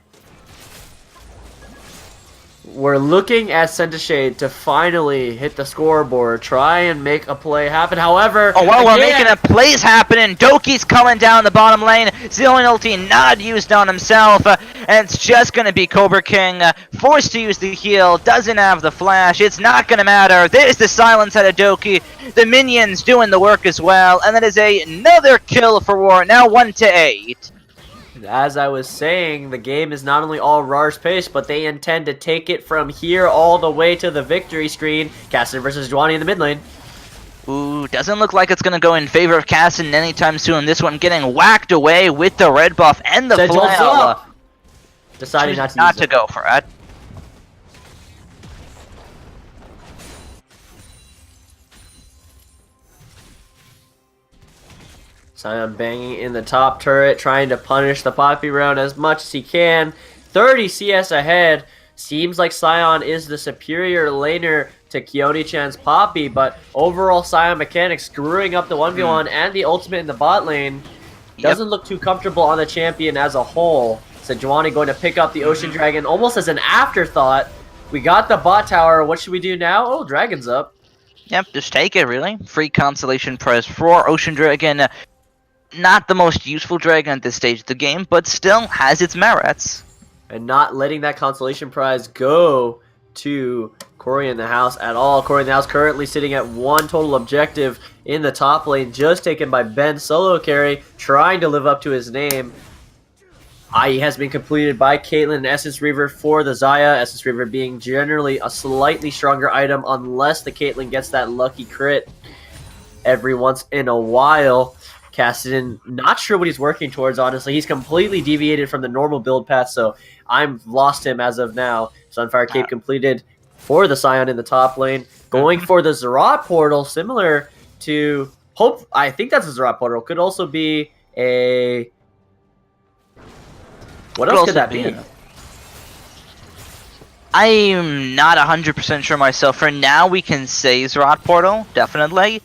We're looking at Sentishade to finally hit the scoreboard, try and make a play happen. However, oh well, we're making a plays happening. Doki's coming down the bottom lane. Zillion ulti not used on himself, and it's just going to be Cobra King forced to use the heal. Doesn't have the flash. It's not going to matter. There's the silence out of Doki. The minions doing the work as well, and that is another kill for Rawr. Now 1-8. As I was saying, the game is not only all Rawr's pace, but they intend to take it from here all the way to the victory screen. Cassidy versus Juani in the mid lane. Ooh, doesn't look like it's going to go in favor of Cassidy anytime soon. This one getting whacked away with the red buff and the flail. Deciding not to go for it. Sion banging in the top turret, trying to punish the Poppy round as much as he can. 30 CS ahead. Seems like Sion is the superior laner to Kyoni-chan's Poppy, but overall Sion mechanics screwing up the 1v1 and the ultimate in the bot lane. Doesn't look too comfortable on the champion as a whole. Sejuani going to pick up the Ocean Dragon almost as an afterthought. We got the bot tower. What should we do now? Oh, Dragon's up. Yep, just take it, really. Free constellation prize for Ocean Dragon. Not the most useful dragon at this stage of the game, but still has its merits. And not letting that consolation prize go to CoryInTheHouse at all. CoryInTheHouse currently sitting at 1 total objective in the top lane, just taken by Ben solo carry, trying to live up to his name. IE has been completed by Caitlyn and Essence Reaver for the Xayah. Essence Reaver being generally a slightly stronger item unless the Caitlyn gets that lucky crit every once in a while. Cassidy, not sure what he's working towards, honestly. He's completely deviated from the normal build path, so I've lost him as of now. Sunfire Cape completed for the Sion in the top lane. Going for the Zerat portal, similar to Hope. I think that's a Zerat portal. Could also be a... What else could that be? I'm not 100% sure myself. For now, we can say Zerat portal, definitely.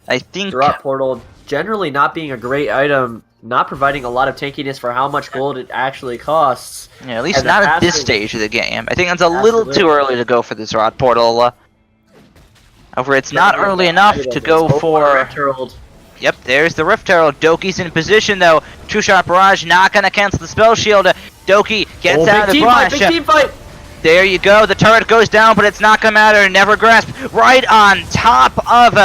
I think... Zerat portal... generally not being a great item, not providing a lot of tankiness for how much gold it actually costs. Yeah, at least not at this stage of the game. I think it's a little too early to go for this Rod Portal. However, it's not early enough to go for... Yep, there's the Rift Herald. Doki's in position, though. True Shot Barrage not going to cancel the Spell Shield. Doki gets out of the flash. Big team fight! There you go. The turret goes down, but it's not going to matter. Never grasp. Right on top of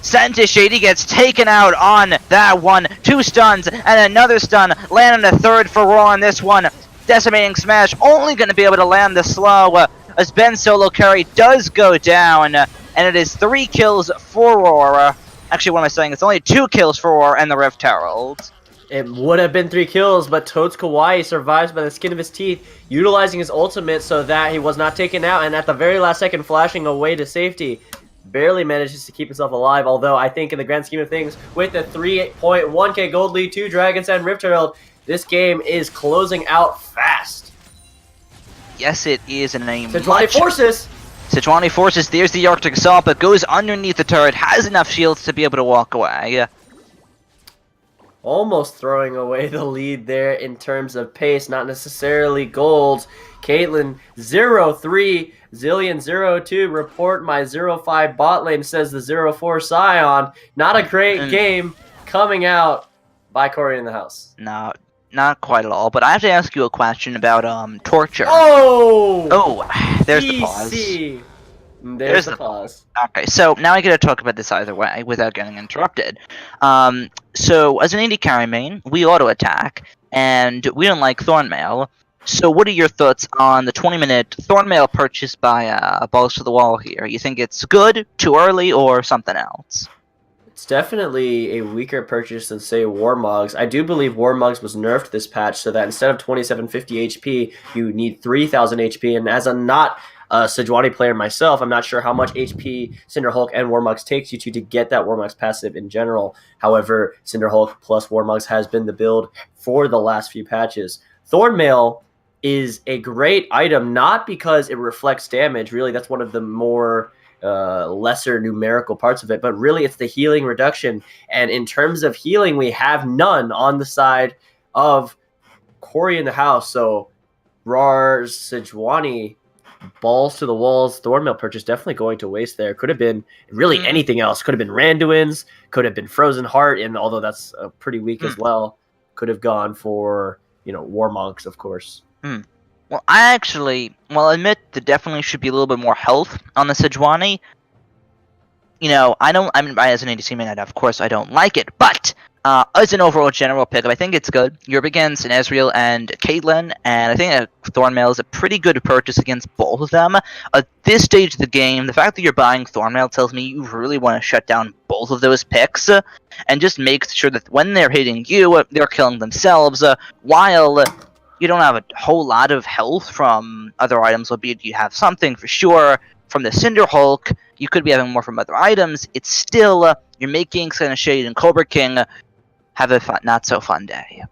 Senta. Shady gets taken out on that one. 2 stuns and another stun. Landing a third for Rawr on this one. Decimating Smash. Only going to be able to land the slow as Ben solo carry does go down. And it is 3 kills for Rawr. Actually, what am I saying? It's only 2 kills for Rawr and the Rift Herald. It would have been 3 kills, but Toad's Kawaii survives by the skin of his teeth, utilizing his ultimate so that he was not taken out, and at the very last second flashing away to safety. Barely manages to keep himself alive, although I think in the grand scheme of things, with the 3.1k gold lead to Dragons and Rift Herald, this game is closing out fast. Yes, it is in a Sejuani forces! Sejuani forces, there's the Arctic Assault, but goes underneath the turret, has enough shields to be able to walk away. Almost throwing away the lead there in terms of pace, not necessarily gold. Caitlyn 0-3, Zillion 0-2, report my 0-5 bot lane, says the 0-4 Scion. Not a great game coming out by CoryInTheHouse. No, not quite at all, but I have to ask you a question about torture. Oh, there's PC. the pause. There's the pause. Okay, so now I get to talk about this either way without getting interrupted. So as an AD carry main, we auto attack, and we don't like Thornmail. So what are your thoughts on the 20-minute Thornmail purchase by Balls to the Wall here? You think it's good, too early, or something else? It's definitely a weaker purchase than, say, Warmogs. I do believe Warmogs was nerfed this patch so that instead of 2750 HP, you need 3000 HP, and as a not Sejuani player myself, I'm not sure how much HP Cinderhulk and Warmogs takes you to get that Warmogs passive in general. However, Cinderhulk plus Warmogs has been the build for the last few patches. Thornmail is a great item, not because it reflects damage. Really, that's one of the more lesser numerical parts of it, but really it's the healing reduction. And in terms of healing, we have none on the side of CoryInTheHouse. So Rawr, Sejuani, Balls to the Walls, Thornmail purchase definitely going to waste there. Could have been really anything else. Could have been Randuin's, could have been Frozen Heart, and although that's pretty weak as well, could have gone for, Warmogs, of course. Well, I actually, admit there definitely should be a little bit more health on the Sejuani. As an ADC main, of course, I don't like it, but as an overall general pickup, I think it's good. You're up against an Ezreal and Caitlyn, and I think Thornmail is a pretty good purchase against both of them. At this stage of the game, the fact that you're buying Thornmail tells me you really want to shut down both of those picks, and just make sure that when they're hitting you, they're killing themselves, while you don't have a whole lot of health from other items, albeit you have something for sure from the Cinderhulk. You could be having more from other items. It's still, you're making Santa Shade and Cobra King have a not so fun day.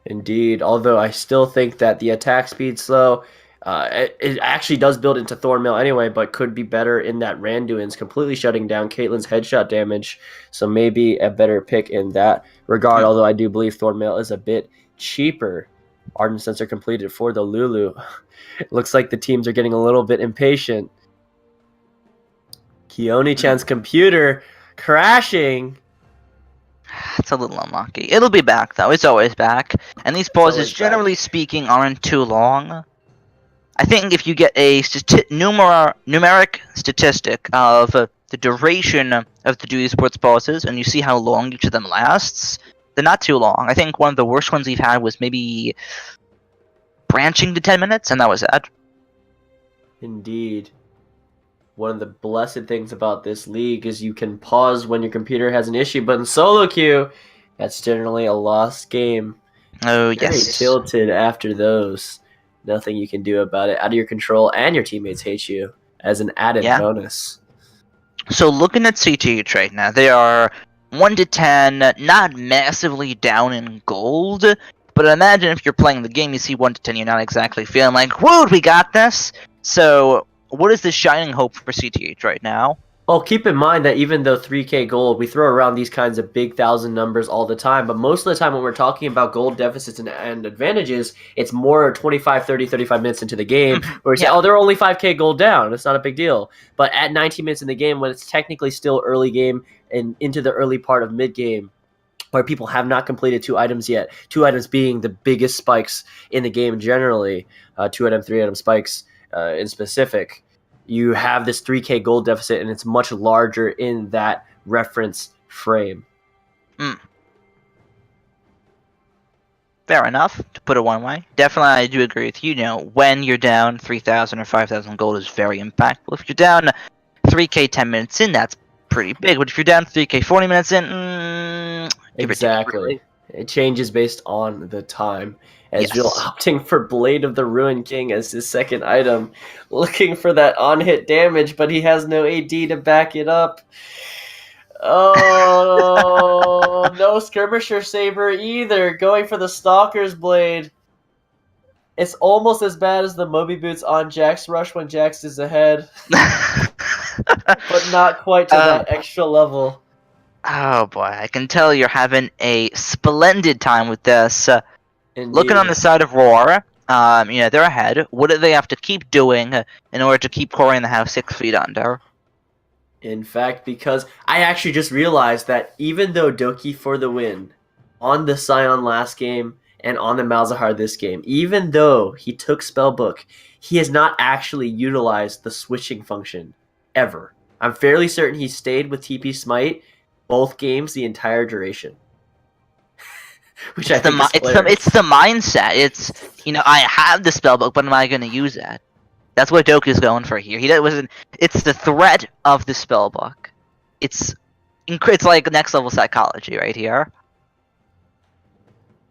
Indeed, although I still think that the attack speed slow, it actually does build into Thornmail anyway, but could be better in that Randuin's completely shutting down Caitlyn's headshot damage. So maybe a better pick in that regard, although I do believe Thornmail is a bit cheaper. Ardent Sensor completed for the Lulu. It looks like the teams are getting a little bit impatient. Keone-chan's computer crashing. It's a little unlucky. It'll be back, though. It's always back. And these pauses, generally speaking, aren't too long. I think if you get a numeric statistic of the duration of the Duty Sports pauses, and you see how long each of them lasts, they're not too long. I think one of the worst ones we've had was maybe branching to 10 minutes, and that was that. Indeed. One of the blessed things about this league is you can pause when your computer has an issue, but in solo queue, that's generally a lost game. Oh, Very yes. tilted after those. Nothing you can do about it. Out of your control, and your teammates hate you as an added bonus. So looking at CTH right now, they are 1 to 10, not massively down in gold, but imagine if you're playing the game, you see 1 to 10, you're not exactly feeling like, whoa, we got this! So what is the shining hope for CTH right now? Well, keep in mind that even though 3k gold, we throw around these kinds of big 1,000 numbers all the time, but most of the time when we're talking about gold deficits and advantages, it's more 25, 30, 35 minutes into the game, where we say, oh, they're only 5k gold down, it's not a big deal. But at 19 minutes in the game, when it's technically still early game and into the early part of mid-game, where people have not completed 2 items yet. 2 items being the biggest spikes in the game generally. 2 item, 3 item spikes in specific. You have this 3k gold deficit, and it's much larger in that reference frame. Fair enough, to put it one way. Definitely, I do agree with you. When you're down 3,000 or 5,000 gold is very impactful. If you're down 3k 10 minutes in, that's pretty big. But if you're down 3k 40 minutes in, exactly. It changes based on the time. Ezreal opting for Blade of the Ruin King as his second item, looking for that on-hit damage, but he has no AD to back it up. Oh, no Skirmisher Saber either. Going for the Stalker's Blade. It's almost as bad as the Moby Boots on Jax Rush when Jax is ahead. But not quite to that extra level. Oh boy, I can tell you're having a splendid time with this. Looking on the side of Rawr, they're ahead. What do they have to keep doing in order to keep CoryInTheHouse 6 feet under? In fact, because I actually just realized that even though Doki for the win on the Sion last game and on the Malzahar this game, even though he took Spellbook, he has not actually utilized the switching function ever. I'm fairly certain he stayed with TP Smite both games the entire duration. Which I think it's the mindset. It's, I have the Spellbook, but am I going to use that? That's what Doku's going for here. It's the threat of the Spellbook. It's like next level psychology right here.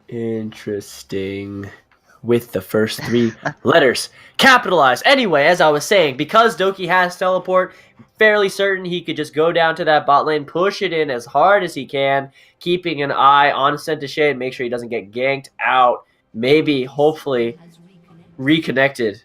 Interesting. With the first 3 letters capitalized. Anyway, as I was saying, because Doki has teleport, fairly certain he could just go down to that bot lane, push it in as hard as he can, keeping an eye on Senta Shade, make sure he doesn't get ganked out. Maybe, hopefully, reconnected.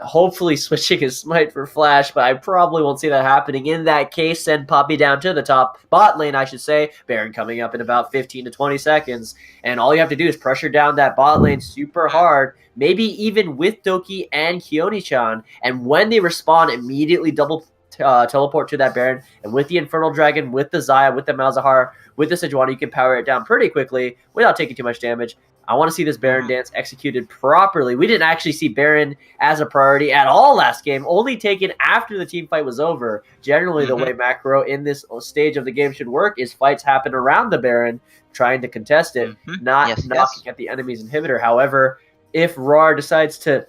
Hopefully switching his smite for flash, but I probably won't see that happening. In that case, send Poppy down to the top bot lane, I should say. Baron coming up in about 15 to 20 seconds. And all you have to do is pressure down that bot lane super hard, maybe even with Doki and Keone-chan. And when they respawn, immediately double teleport to that Baron. And with the Infernal Dragon, with the Xayah, with the Malzahar, with the Sejuani, you can power it down pretty quickly without taking too much damage. I want to see this Baron dance executed properly. We didn't actually see Baron as a priority at all last game, only taken after the team fight was over. Generally, the way macro in this stage of the game should work is fights happen around the Baron, trying to contest it, not knocking at the enemy's inhibitor. However, if Rawr decides to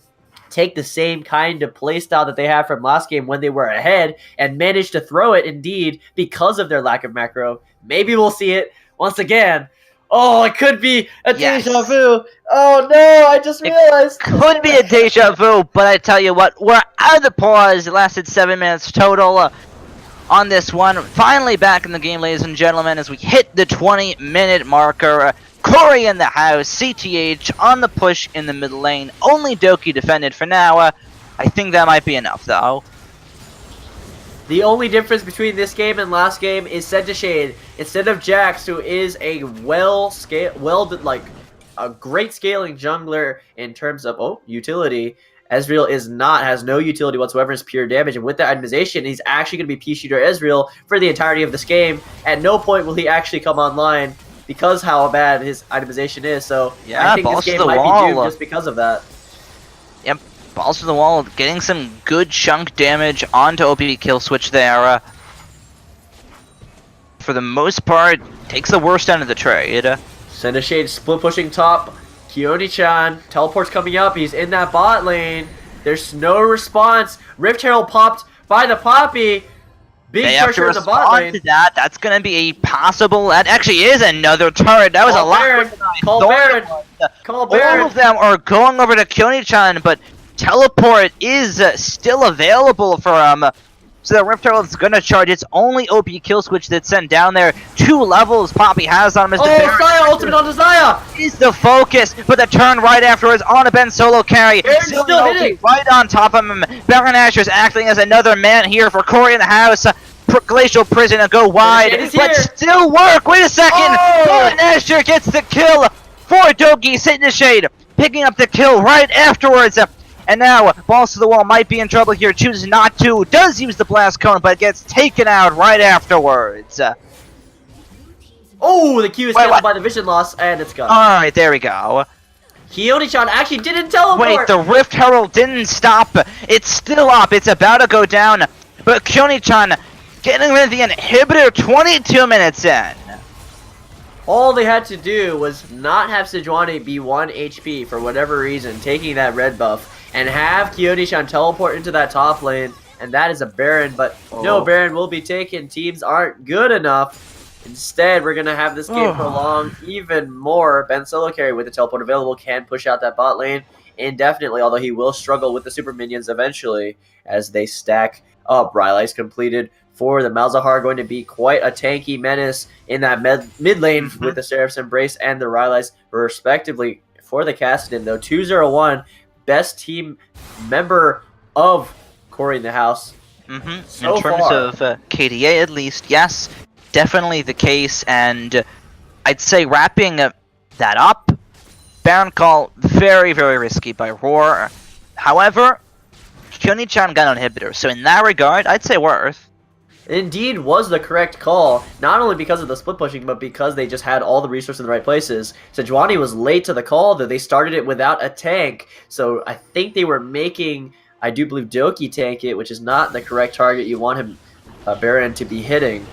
take the same kind of playstyle that they had from last game when they were ahead and manage to throw it, indeed, because of their lack of macro, maybe we'll see it once again. Oh, it could be a deja vu. Oh, no, I just realized. It could be a deja vu, but I tell you what, we're out of the pause. It lasted 7 minutes total on this one. Finally back in the game, ladies and gentlemen, as we hit the 20-minute marker. CoryInTheHouse, CTH on the push in the middle lane. Only Doki defended for now. I think that might be enough, though. The only difference between this game and last game is Senta Shade. Instead of Jax, who is a a great scaling jungler in terms of utility, Ezreal has no utility whatsoever. It's pure damage, and with that itemization, he's actually going to be P-Shooter Ezreal for the entirety of this game. At no point will he actually come online because how bad his itemization is. So yeah, I think this game might be doomed just because of that. Yep. Balls to the wall, getting some good chunk damage onto OP kill switch there. For the most part, takes the worst end of the trade. Senta Shade split pushing top. Keone-chan, teleport's coming up. He's in that bot lane. There's no response. Rift Herald popped by the Poppy. Big pressure in the bot lane. To that. That's going to be a possible. That actually is another turret. That was a lot. Call Baron. Call Baron. All of them are going over to Keone-chan, but teleport is still available for him. So the Rift Herald's gonna charge. It's only OP kill switch that's sent down there. 2 levels Poppy has on him as the Xayah ultimate on Xayah! Is the focus, but the turn right afterwards on a Ben solo carry. Still hitting! Right on top of him. Baron Asher's acting as another man here for CoryInTheHouse. Glacial Prison to go wide, but still work. Wait a second. Baron Asher gets the kill for Doki. Senta Shade picking up the kill right afterwards. And now, Balls to the Wall might be in trouble here, chooses not to, does use the Blast Cone, but gets taken out right afterwards. Oh, the Q is Wait, canceled what? by the vision loss, and it's gone. Alright, there we go. Keone-chan actually didn't teleport! Wait, the Rift Herald didn't stop. It's still up. It's about to go down. But Keone-chan getting rid of the inhibitor 22 minutes in. All they had to do was not have Sejuani be 1 HP for whatever reason, taking that red buff, and have Keone-chan teleport into that top lane, and that is a Baron, but no Baron will be taken. Teams aren't good enough. Instead, we're going to have this game prolonged even more. Ben solo carry with the teleport available can push out that bot lane indefinitely, although he will struggle with the super minions eventually as they stack up. Rylai's completed for the Malzahar, going to be quite a tanky menace in that mid lane with the Seraph's Embrace and the Rylai's respectively. For the Kassadin, though, 201, best team member of CoryInTheHouse. So in terms of KDA, at least, yes, definitely the case. And I'd say wrapping that up, Baron call very, very risky by Rawr. However, Keone-chan got an inhibitor, so in that regard, I'd say worth. Indeed was the correct call, not only because of the split pushing, but because they just had all the resources in the right places. Sejuani was late to the call, though they started it without a tank, so I think they were making, I do believe, Doki tank it, which is not the correct target you want him, Baron, to be hitting.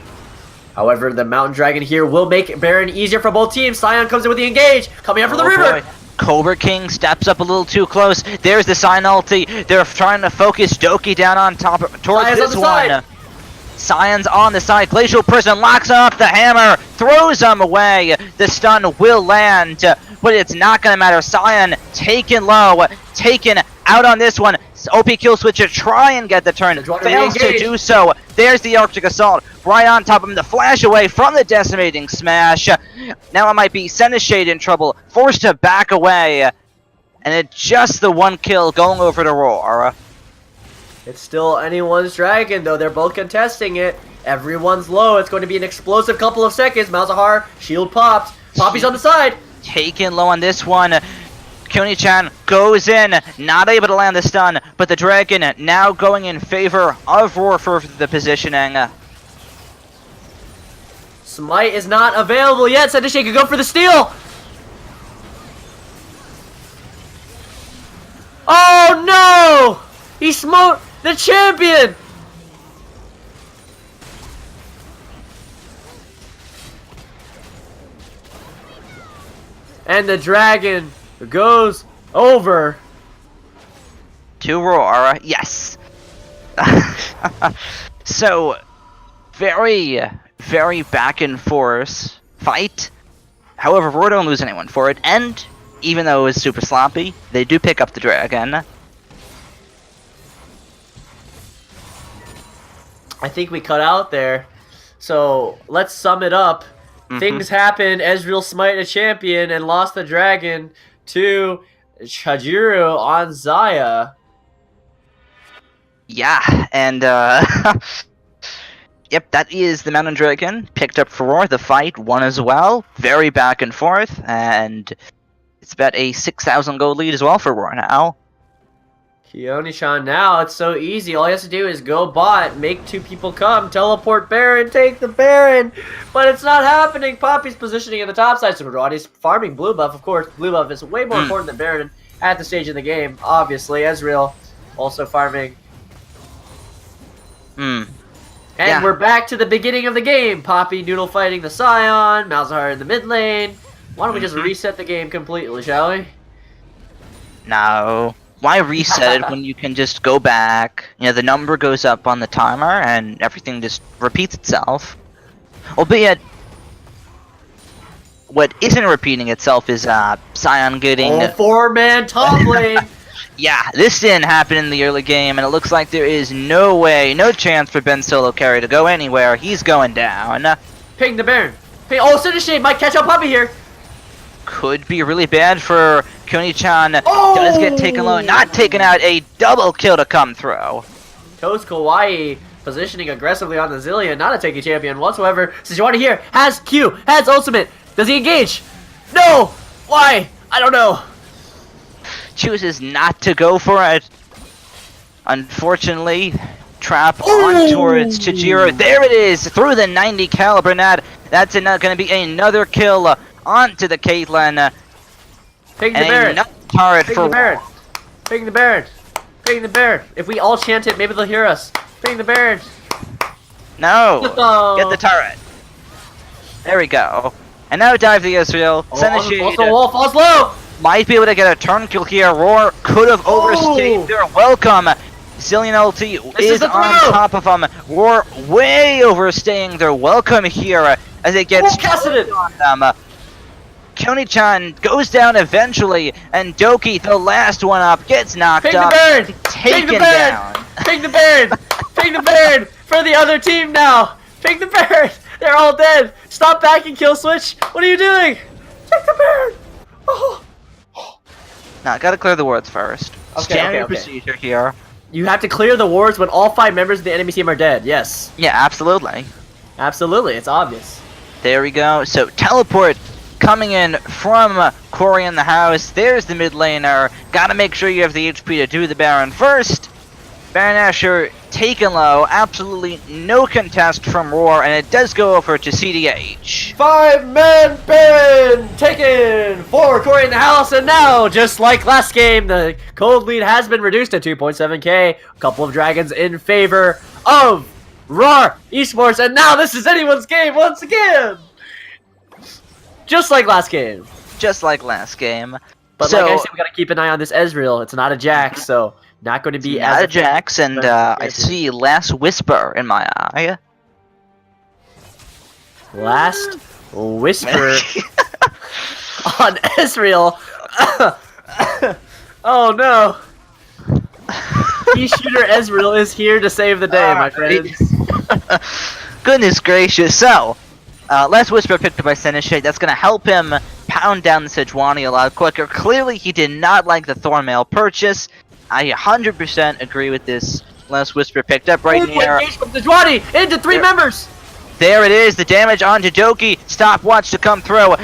However, the Mountain Dragon here will make Baron easier for both teams. Sion comes in with the engage, coming up for the river! Boy. Cobra King steps up a little too close. There's the Sion ulti. They're trying to focus Doki down on top towards Sion's this on the one. side. Sion's on the side. Glacial Prison locks up the hammer, throws him away. The stun will land, but it's not going to matter. Sion taken low, taken out on this one. OP kill switcher try and get the turn, fails to do so. There's the Arctic Assault right on top of him. The flash away from the decimating smash. Now it might be Seneschade in trouble, forced to back away, and it's just the one kill going over to Rawr. It's still anyone's dragon, though. They're both contesting it. Everyone's low. It's going to be an explosive couple of seconds. Malzahar, shield popped. Poppy's on the side. Taken low on this one. Keone-chan goes in, not able to land the stun, but the dragon now going in favor of Rawr for the positioning. Smite is not available yet. Seneschade could go for the steal. Oh no! He smote the champion! And the dragon goes over to Rawr, yes. So, very, very back and forth fight. However, Rawr don't lose anyone for it, and even though it was super sloppy, they do pick up the dragon. I think we cut out there. So let's sum it up. Things happened. Ezreal smite a champion and lost the dragon to Chajiro on Zaya. Yeah, and yep, that is the Mountain Dragon picked up for Rawr. The fight won as well. Very back and forth, and it's about a 6,000 gold lead as well for Rawr now. Keone-chan now, it's so easy. All he has to do is go bot, make two people come, teleport Baron, take the Baron. But it's not happening. Poppy's positioning in the top side. So he's farming blue buff, of course. Blue buff is way more important than Baron at the stage in the game. Obviously, Ezreal also farming. And we're back to the beginning of the game. Poppy noodle fighting the Sion, Malzahar in the mid lane. Why don't we just reset the game completely, shall we? No. Why reset it when you can just go back? You know, the number goes up on the timer and everything just repeats itself. Albeit, what isn't repeating itself is Sion getting... four-man top lane! Yeah, this didn't happen in the early game, and it looks like there is no way, no chance for Ben solo carry to go anywhere. He's going down. Ping the Baron. Ping. Oh, Seneschade might catch up Poppy here. Could be really bad for Keone-chan. Does get taken low, not taken out. A double kill to come through. Toast Kawaii positioning aggressively on the Zillion. Not a tanky champion whatsoever. Sejuani here has Q, has ultimate. Does he engage? No! Why? I don't know. Chooses not to go for it. Unfortunately, trap on towards Chijiro. There it is, through the 90 caliber net. That's going to be another kill onto the Caitlyn. Taking the Baron. Another turret Taking for the Baron. Taking the Baron. Taking the Baron. If we all chant it, maybe they'll hear us. Taking the Baron. No! Oh. Get the turret. There we go. And now dive the Israel. Send a shade. Also, wall falls low. Might be able to get a turn kill here. Rawr could have overstayed their welcome. Zillion ulti is on top of them. Rawr way overstaying their welcome here as it gets on them. Kyoni-chan goes down eventually, and Doki, the last one up, gets knocked up. Taken down. Take the Baron! Take the Baron! For the other team now! Take the Baron! They're all dead! Stop back and kill switch! What are you doing? Take the Baron! Oh. Now, gotta clear the wards first. Standard procedure here. You have to clear the wards when all 5 members of the enemy team are dead, yes. Yeah, absolutely. Absolutely, it's obvious. There we go. So, teleport coming in from CoryInTheHouse. There's the mid laner. Gotta make sure you have the HP to do the Baron first. Baron Asher taken low. Absolutely no contest from Rawr, and it does go over to CDH. 5-man Baron taken for CoryInTheHouse, and now, just like last game, the cold lead has been reduced to 2.7k. A couple of dragons in favor of Rawr Esports, and now this is anyone's game once again! Just like last game. Just like last game. But like I said, we gotta keep an eye on this Ezreal. It's not a Jax, so not going to be not a Jax, and I see Last Whisper in my eye. Last Whisper on Ezreal. Oh no. Key shooter Ezreal is here to save the day, my friends. Goodness gracious. So, Last Whisper picked up by Seneschal. That's going to help him pound down the Sejuani a lot quicker. Clearly, he did not like the Thornmail purchase. I 100% agree with this. Last Whisper picked up right here. Sejuani into 3 members. There it is. The damage onto Doki. Stopwatch to come through.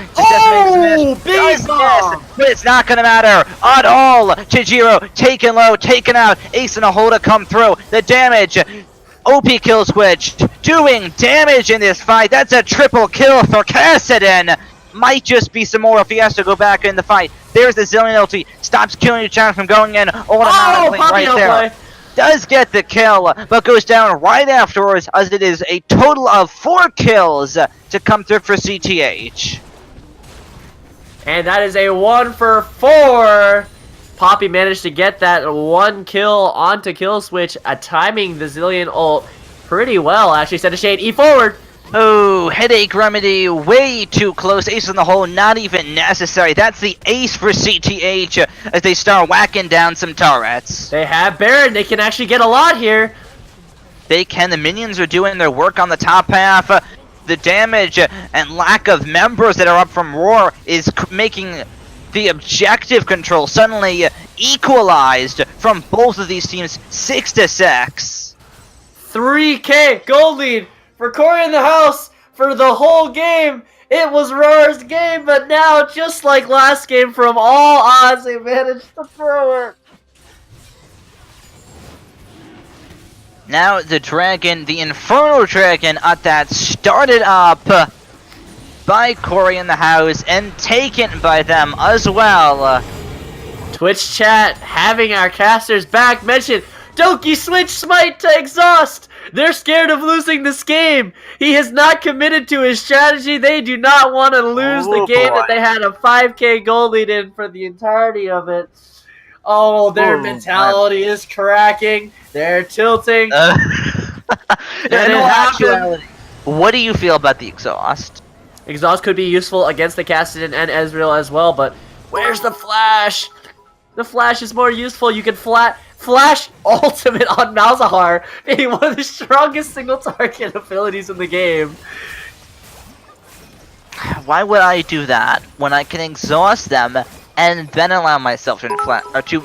Big bomb. But it's not going to matter at all. Chijiro taken low, taken out. Ace and a hole to come through. The damage. OP kill switch doing damage in this fight. That's a triple kill for Kassadin. Might just be some more if he has to go back in the fight. There's the Zillion ulti. Stops Kyoni-chan from going in automatically right there. Does get the kill, but goes down right afterwards as it is a total of 4 kills to come through for CTH. And that is a 1 for 4. Poppy managed to get that 1 kill onto kill switch, timing the Zillion ult pretty well. Actually, set a shade E forward. Oh, headache remedy, way too close. Ace in the hole, not even necessary. That's the ace for CTH as they start whacking down some turrets. They have Baron. They can actually get a lot here. They can. The minions are doing their work on the top half. The damage and lack of members that are up from Rawr is making the objective control suddenly equalized from both of these teams 6-6. 3k gold lead for CoryInTheHouse for the whole game. It was Rawr's game, but now, just like last game, from all odds, they managed to throw it. Now the dragon, the Inferno Dragon at that, started up by CoryInTheHouse and taken by them as well. Twitch chat having our casters back mentioned Doki switch smite to exhaust. They're scared of losing this game. He has not committed to his strategy. They do not want to lose the game that they had a 5k goal lead in for the entirety of it. Oh, their mentality is cracking. They're tilting. What do you feel about the exhaust? Exhaust could be useful against the Kassadin and Ezreal as well, but where's the flash? The flash is more useful. You can flash ultimate on Malzahar, being one of the strongest single target abilities in the game. Why would I do that when I can exhaust them and then allow myself to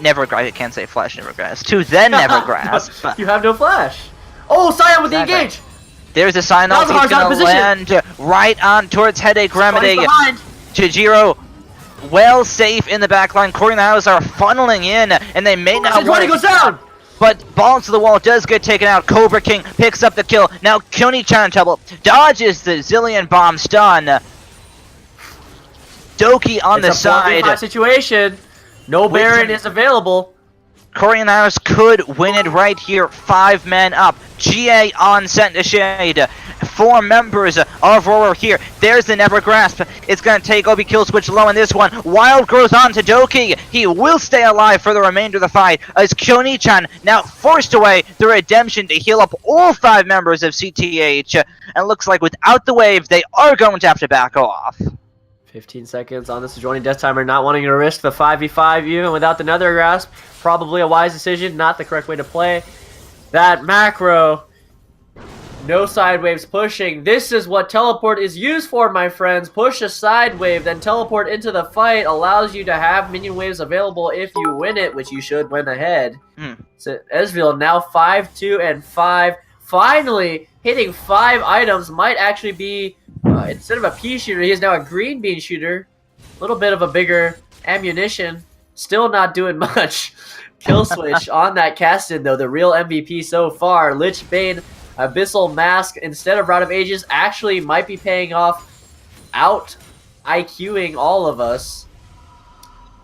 never grasp? I can't say flash never grasp. To then never grasp. You have no flash. Oh, Sion with the engage. There's a sign off. He's gonna land right on towards Headache Remedy. Chijiro, well safe in the backline. CoryInTheHouse are funneling in, and they may not. Sejuani goes down. but Balls to the Wall does get taken out. Cobra King picks up the kill. Now Kyoni-chan in trouble. Dodges the Zillion Bomb stun. Doki on the side. It's a 4v5 situation. No Baron is available. CoryInTheHouse could win it right here. 5 men up. GA on Send a Shade. 4 members of Rawr here. There's the Never Grasp. It's going to take Obi Kill Switch low in this one. Wild grows on to Doki. He will stay alive for the remainder of the fight as Kyoni-chan now forced away the redemption to heal up all 5 members of CTH. And looks like without the wave, they are going to have to back off. 15 seconds on this adjoining death timer, not wanting to risk the 5v5 even without the Nether Grasp. Probably a wise decision, not the correct way to play. That macro, no side waves pushing. This is what teleport is used for, my friends. Push a side wave, then teleport into the fight. Allows you to have minion waves available if you win it, which you should win ahead. So Ezreal now 5-2 and 5. Finally, hitting 5 items might actually be... instead of a pea shooter, he is now a green bean shooter. A little bit of a bigger ammunition. Still not doing much. Kill switch on that Caston, though. The real MVP so far. Lich Bane, Abyssal Mask, instead of Route of Ages, actually might be paying off. Out IQing all of us.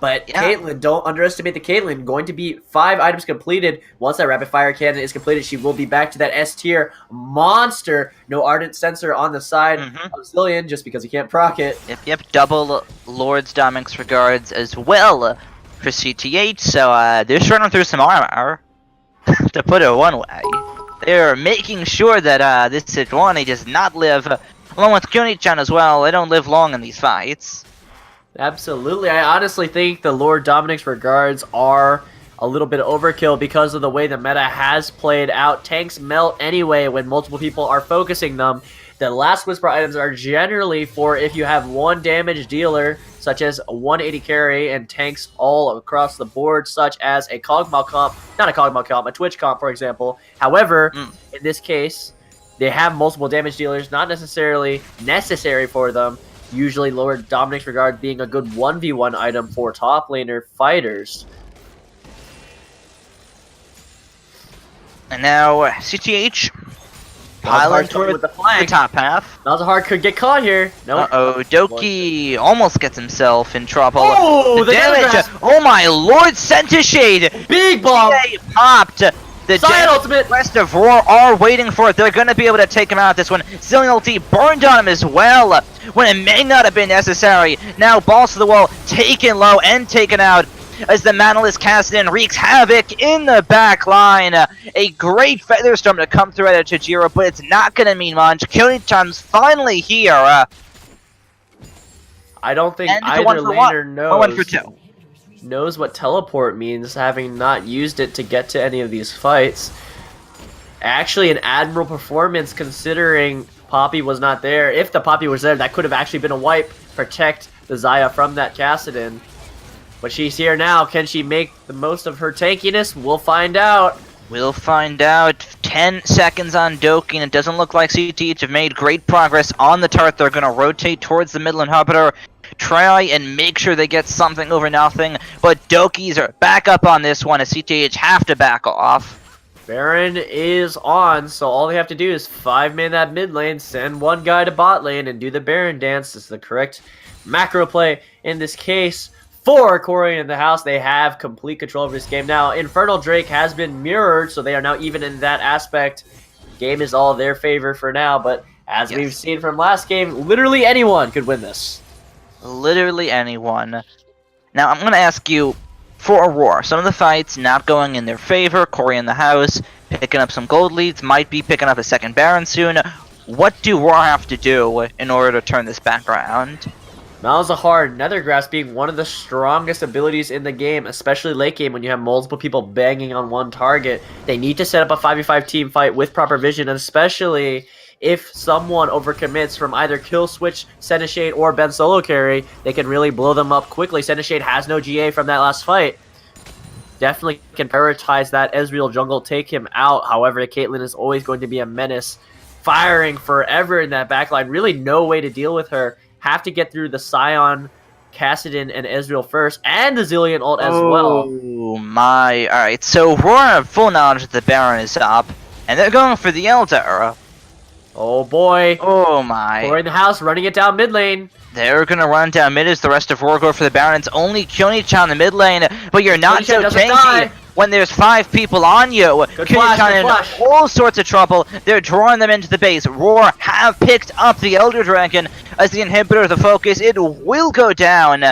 But yeah. Caitlyn, don't underestimate the Caitlyn. Going to be 5 items completed. Once that rapid fire cannon is completed, she will be back to that S tier monster. No Ardent Sensor on the side of Zillion, just because he can't proc it. Yep. Double Lord's Dominic's regards as well for CTH. So they're running through some armor, to put it one way. They're making sure that this Sejuani does not live, along with Kyoni-chan as well. They don't live long in these fights. Absolutely. I honestly think the Lord Dominic's regards are a little bit overkill because of the way the meta has played out. Tanks melt anyway when multiple people are focusing them. The last whisper items are generally for if you have one damage dealer, such as a 180 carry, and tanks all across the board, such as a Kog'Maw comp, not a Kog'Maw comp, a Twitch comp, for example. However, in this case, they have multiple damage dealers, not necessarily necessary for them. Usually Lord Dominic's regard being a good 1v1 item for top laner fighters. And now CTH piling toward the top half. Malzahar could get caught here. Nope. Uh-oh, Doki almost gets himself in trouble. Oh, the damage! Oh my lord, Senta Shade! Big bomb! Popped! The Side ultimate! rest of Rawr are waiting for it. They're going to be able to take him out this one. Zillion ulti burned on him as well, when it may not have been necessary. Now Balls to the Wall taken low and taken out as the Manalist cast in, wreaks havoc in the back line. A great Featherstorm to come through at Chijiro, but it's not going to mean much. Kyoni-chan's finally here. I don't think either laner knows what teleport means, having not used it to get to any of these fights. Actually, an admirable performance considering Poppy was not there. If the Poppy was there, that could have actually been a wipe. Protect the Xayah from that Kassadin. But she's here now. Can she make the most of her tankiness? We'll find out. We'll find out. 10 seconds on Doki, and it doesn't look like CTH have made great progress on the turret. They're going to rotate towards the middle inhibitor, try and make sure they get something over nothing. But Doki's are back up on this one as CTH have to back off. Baron is on, so all they have to do is 5-man that mid lane, send one guy to bot lane, and do the Baron dance. This is the correct macro play in this case. For CoryInTheHouse, they have complete control of this game. Now, Infernal Drake has been mirrored, so they are now even in that aspect. Game is all their favor for now, but as we've seen from last game, literally anyone could win this. Literally anyone. Now, I'm going to ask you, for Rawr, some of the fights not going in their favor. CoryInTheHouse picking up some gold leads, might be picking up a second Baron soon. What do Rawr have to do in order to turn this back around? Malzahar, Nethergrass being one of the strongest abilities in the game, especially late game when you have multiple people banging on one target. They need to set up a 5v5 team fight with proper vision, and especially if someone overcommits from either Kill Switch, Seneshade, or Ben Solo Carry, they can really blow them up quickly. Seneshade has no GA from that last fight. Definitely can prioritize that Ezreal jungle, take him out. However, Caitlyn is always going to be a menace, firing forever in that backline. Really no way to deal with her. Have to get through the Sion, Kassadin, and Ezreal first, and the Zillion ult as well. Oh my. Alright, so Rawr have full knowledge that the Baron is up, and they're going for the Elder. Oh boy. Oh my. CoryInTheHouse running it down mid lane. They're gonna run down mid as the rest of Rawr go for the Baron. It's only Kyoni-chan in the mid lane, but you're not so tanky when there's 5 people on you. Kyoni-chan in all sorts of trouble. They're drawing them into the base. Rawr have picked up the Elder Dragon as the inhibitor of the focus. It will go down.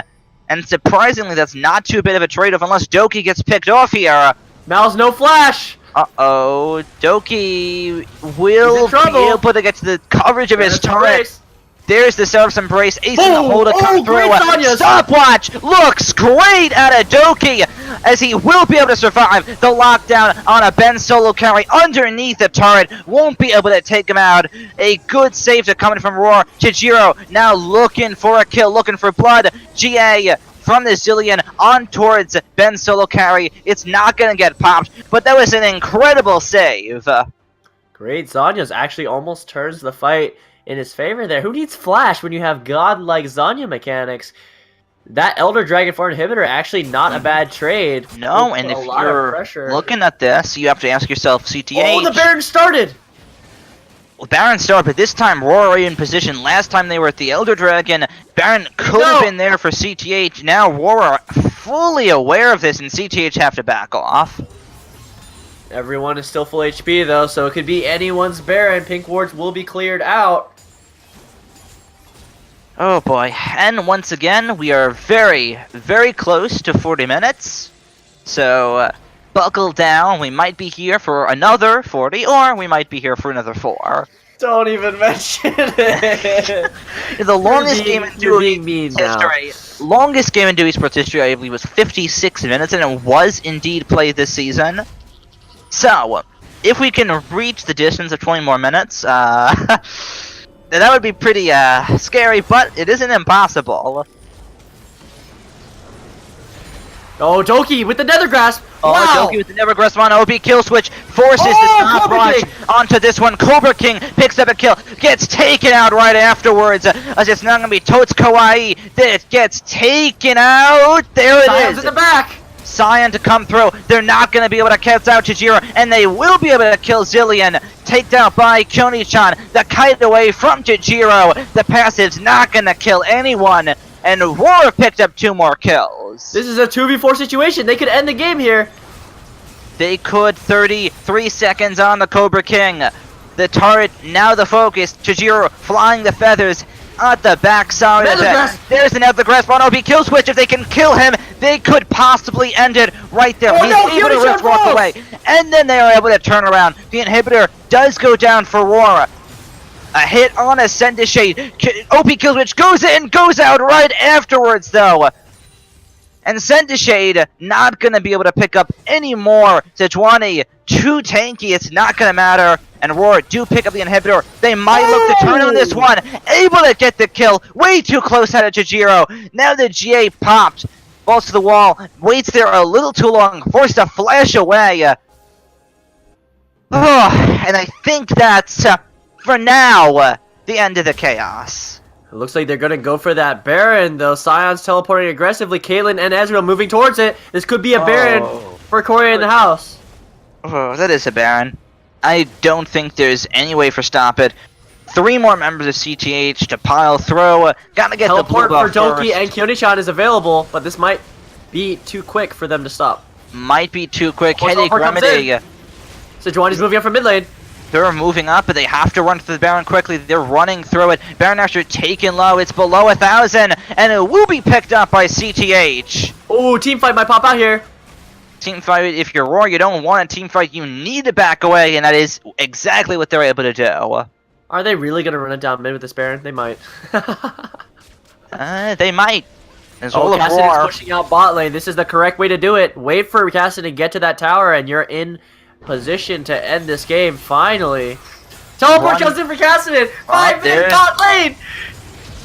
And surprisingly, that's not too big of a trade-off unless Doki gets picked off here. Mal's no flash. Uh-oh. Doki will be able to get to the coverage of his turret. There's the Self's Embrace. Ace in the hole to come through. Stopwatch looks great out of Doki as he will be able to survive the lockdown on a Ben solo carry underneath the turret. Won't be able to take him out. A good save to coming from Rawr. Chijiro now looking for a kill, looking for blood. GA from the Zillion on towards Ben solo carry. It's not going to get popped, but that was an incredible save. Great. Zanya's actually almost turns the fight in his favor there. Who needs flash when you have godlike Zanya mechanics? That Elder Dragon 4 inhibitor actually not a bad trade. No, and if you're looking at this, you have to ask yourself, CTH. Oh, the Baron started! Well, Baron started, but this time Rawr are in position. Last time they were at the Elder Dragon, Baron could have been there for CTH. Now Rawr are fully aware of this, and CTH have to back off. Everyone is still full HP though, so it could be anyone's Baron. Pink wards will be cleared out. Oh boy, and once again, we are very, very close to 40 minutes. So, buckle down, we might be here for another 40, or we might be here for another 4. Don't even mention it! The longest game in Dewey's history, longest game in Dewey's Sports history, I believe, was 56 minutes, and it was indeed played this season. So, if we can reach the distance of 20 more minutes, that would be pretty scary, but it isn't impossible. Oh, Doki with the Nether Grasp! Oh, wow. Doki with the Nether Grasp on OP kill switch forces the stopwatch onto this one. Cobra King picks up a kill, gets taken out right afterwards. As it's not gonna be Tots Kawaii that gets taken out. There it is. In the back. Cyan to come through. They're not going to be able to catch out Chijiro, and they will be able to kill Zillion. Taken out by Kyoni-chan. The kite away from Chijiro. The passive's not going to kill anyone, and Rawr picked up 2 more kills. This is a 2v4 situation. They could end the game here. They could. 33 seconds on the Cobra King. The turret, now the focus. Chijiro flying the feathers at the backside of it. There's another grasp on OP kill switch. If they can kill him, they could possibly end it right there. He's able to rip walk away, and then they are able to turn around. The inhibitor does go down for Rawr. A hit on a Send a Shade. OP kill switch goes in, goes out right afterwards though. And Send a Shade not going to be able to pick up any more. Sejuani too tanky, it's not going to matter. And Rawr do pick up the inhibitor. They might look to turn on this one. Able to get the kill. Way too close out of Chijiro. Now the GA popped. Falls to the wall. Waits there a little too long. Forced to flash away. And I think that's, for now, the end of the chaos. It looks like they're going to go for that Baron, though. Sion's teleporting aggressively. Caitlyn and Ezreal moving towards it. This could be a Baron for CoryInTheHouse. Oh, that is a Baron. I don't think there's any way for stop it. 3 more members of CTH to pile through. Gotta get the blue buff for Doki and Kyoni-chan is available, but this might be too quick for them to stop. Might be too quick. Headache remedy. Sejuani's moving up from mid lane. They're moving up, but they have to run to the Baron quickly. They're running through it. Baron Asher taken low. It's below 1,000, and it will be picked up by CTH. Oh, team fight might pop out here. Team fight, if you're Rawr, you don't want a team fight. You need to back away, and that is exactly what they're able to do. Are they really going to run it down mid with this Baron? They might. They might. Cassidy's pushing out bot lane. This is the correct way to do it. Wait for Cassidy to get to that tower, and you're in position to end this game, finally. Teleport comes in for Cassidy. 5 minute bot lane.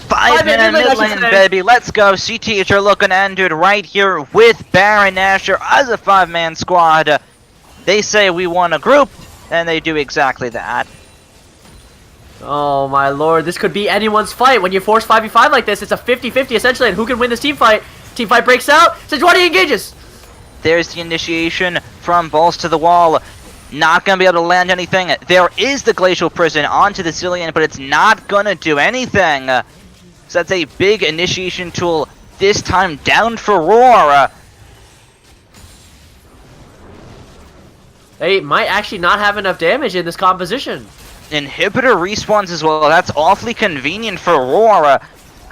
5 minute mid lane, baby. Let's go. CTH are looking to end it right here with Baron Nashor as a 5-man squad. They say we want a group, and they do exactly that. Oh my lord, this could be anyone's fight. When you force 5v5 like this, it's a 50-50 essentially, and who can win this team fight? Team fight breaks out, Sejuani engages! There's the initiation from balls to the wall. Not going to be able to land anything. There is the Glacial Prison onto the Zillion, but it's not going to do anything. So that's a big initiation tool, this time down for Rawr. They might actually not have enough damage in this composition. Inhibitor respawns as well. That's awfully convenient for Rawr,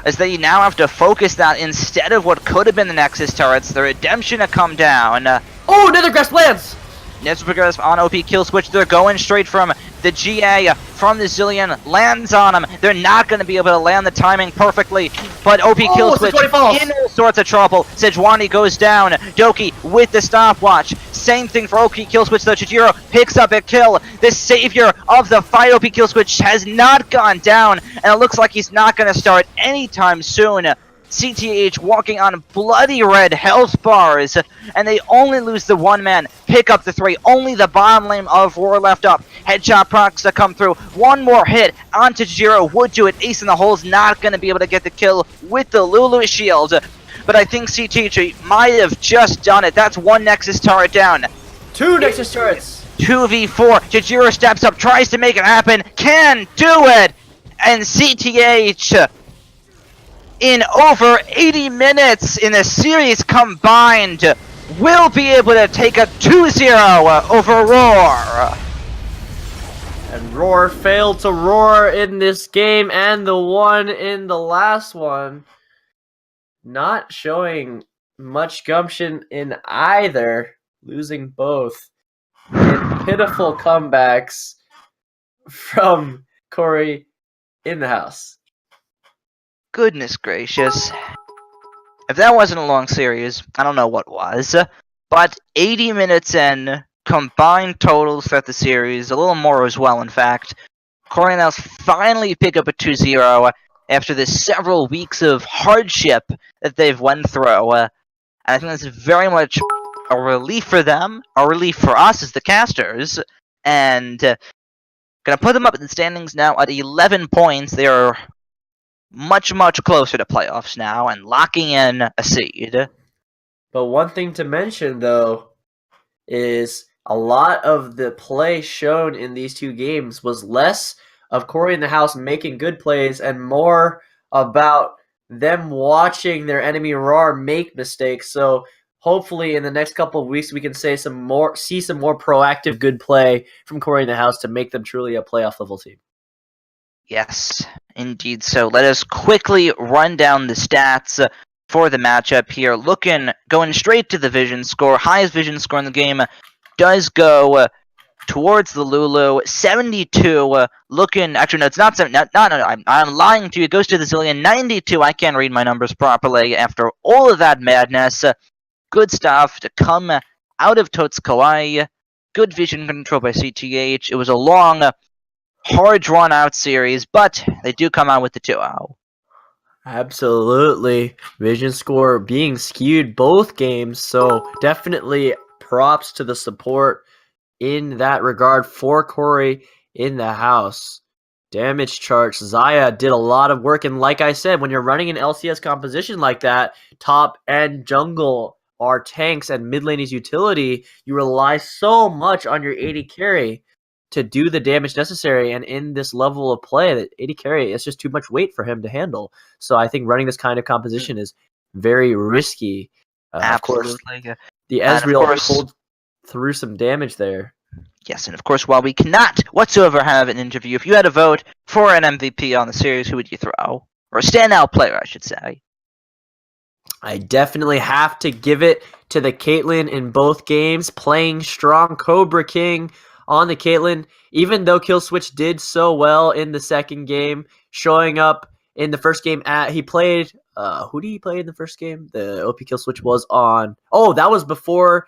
as they now have to focus that instead of what could have been the Nexus turrets. The Redemption to come down. Oh, Nether Grasp lands! Nether on OP kill switch. They're going straight from the GA, from the Zillion, lands on them. They're not going to be able to land the timing perfectly, but OP kill switch in all sorts of trouble. Sejuani goes down. Doki with the stopwatch. Same thing for OP kill switch though. Chijiro picks up a kill. The savior of the fight, OP kill switch, has not gone down, and it looks like he's not going to start anytime soon. CTH walking on bloody red health bars, and they only lose the one man, pick up the 3, only the bottom lane of Rawr left up. Headshot procs to come through, one more hit onto Jiro, would do it, ace in the hole's not going to be able to get the kill with the Lulu shield, but I think CTH might have just done it. That's one Nexus turret down. 2 Nexus turrets! 2v4, Jiro steps up, tries to make it happen, can do it, and CTH in over 80 minutes in the series combined, will be able to take a 2-0 over Rawr. And Rawr failed to roar in this game, and the one in the last one. Not showing much gumption in either, losing both in pitiful comebacks from CoryInTheHouse. Goodness gracious. If that wasn't a long series, I don't know what was. But 80 minutes in, combined totals throughout the series, a little more as well in fact. CoryInTheHouse finally pick up a 2-0 after the several weeks of hardship that they've went through. And I think that's very much a relief for them, a relief for us as the casters. And gonna put them up in the standings now at 11 points. They are much closer to playoffs now and locking in a seed. But one thing to mention though is a lot of the play shown in these two games was less of CoryInTheHouse making good plays and more about them watching their enemy Rawr make mistakes. So hopefully in the next couple of weeks we can see some more proactive good play from CoryInTheHouse to make them truly a playoff level team. Yes, indeed. So let us quickly run down the stats for the matchup here. Going straight to the vision score. Highest vision score in the game does go towards the Lulu. 72. Actually, no, it's not 7. No, I'm lying to you. It goes to the Zillion. 92. I can't read my numbers properly after all of that madness. Good stuff to come out of Totsukawa. Good vision control by CTH. It was a long, hard drawn out series, but they do come out with the 2-0. Absolutely. Vision score being skewed both games, so definitely props to the support in that regard for CoryInTheHouse. Damage charts. Zaya did a lot of work, and like I said, when you're running an LCS composition like that, top and jungle are tanks and mid lane is utility, you rely so much on your AD carry to do the damage necessary, and in this level of play, that AD carry is just too much weight for him to handle. So I think running this kind of composition is very risky. Of course, the Ezreal pulled through some damage there. Yes, and of course, while we cannot whatsoever have an interview, if you had a vote for an MVP on the series, who would you throw? Or a standout player, I should say. I definitely have to give it to the Caitlyn in both games, playing strong. Cobra King on the Caitlyn, even though Killswitch did so well in the second game, showing up in the first game he played, who did he play in the first game? The OP Killswitch was on, that was before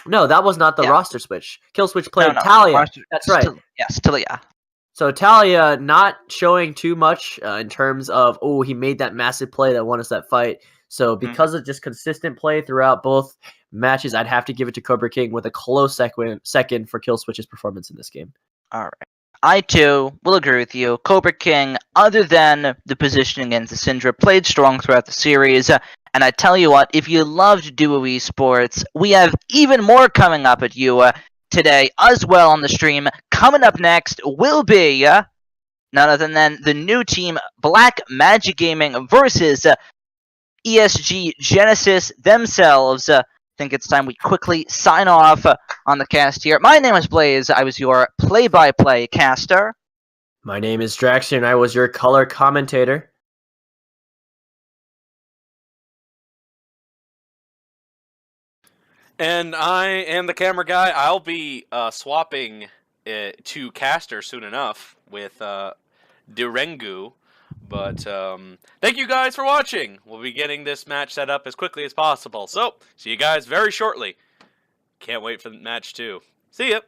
no, that was not the roster switch. Killswitch played Talia. That's right. Yes, Talia. So Talia not showing too much in terms of, he made that massive play that won us that fight. So because of just consistent play throughout both matches, I'd have to give it to Cobra King with a close second for Killswitch's performance in this game. All right. I, too, will agree with you. Cobra King, other than the positioning against the Syndra, played strong throughout the series. And I tell you what, if you loved Duo Esports, we have even more coming up at you today as well on the stream. Coming up next will be none other than the new team, Black Magic Gaming versus ESG Genesis themselves. I think it's time we quickly sign off on the cast here. My name is Blaze. I was your play-by-play caster. My name is Draxion. I was your color commentator. And I am the camera guy. I'll be swapping to caster soon enough with Durengu. But thank you guys for watching. We'll be getting this match set up as quickly as possible. So, see you guys very shortly. Can't wait for match 2. See ya!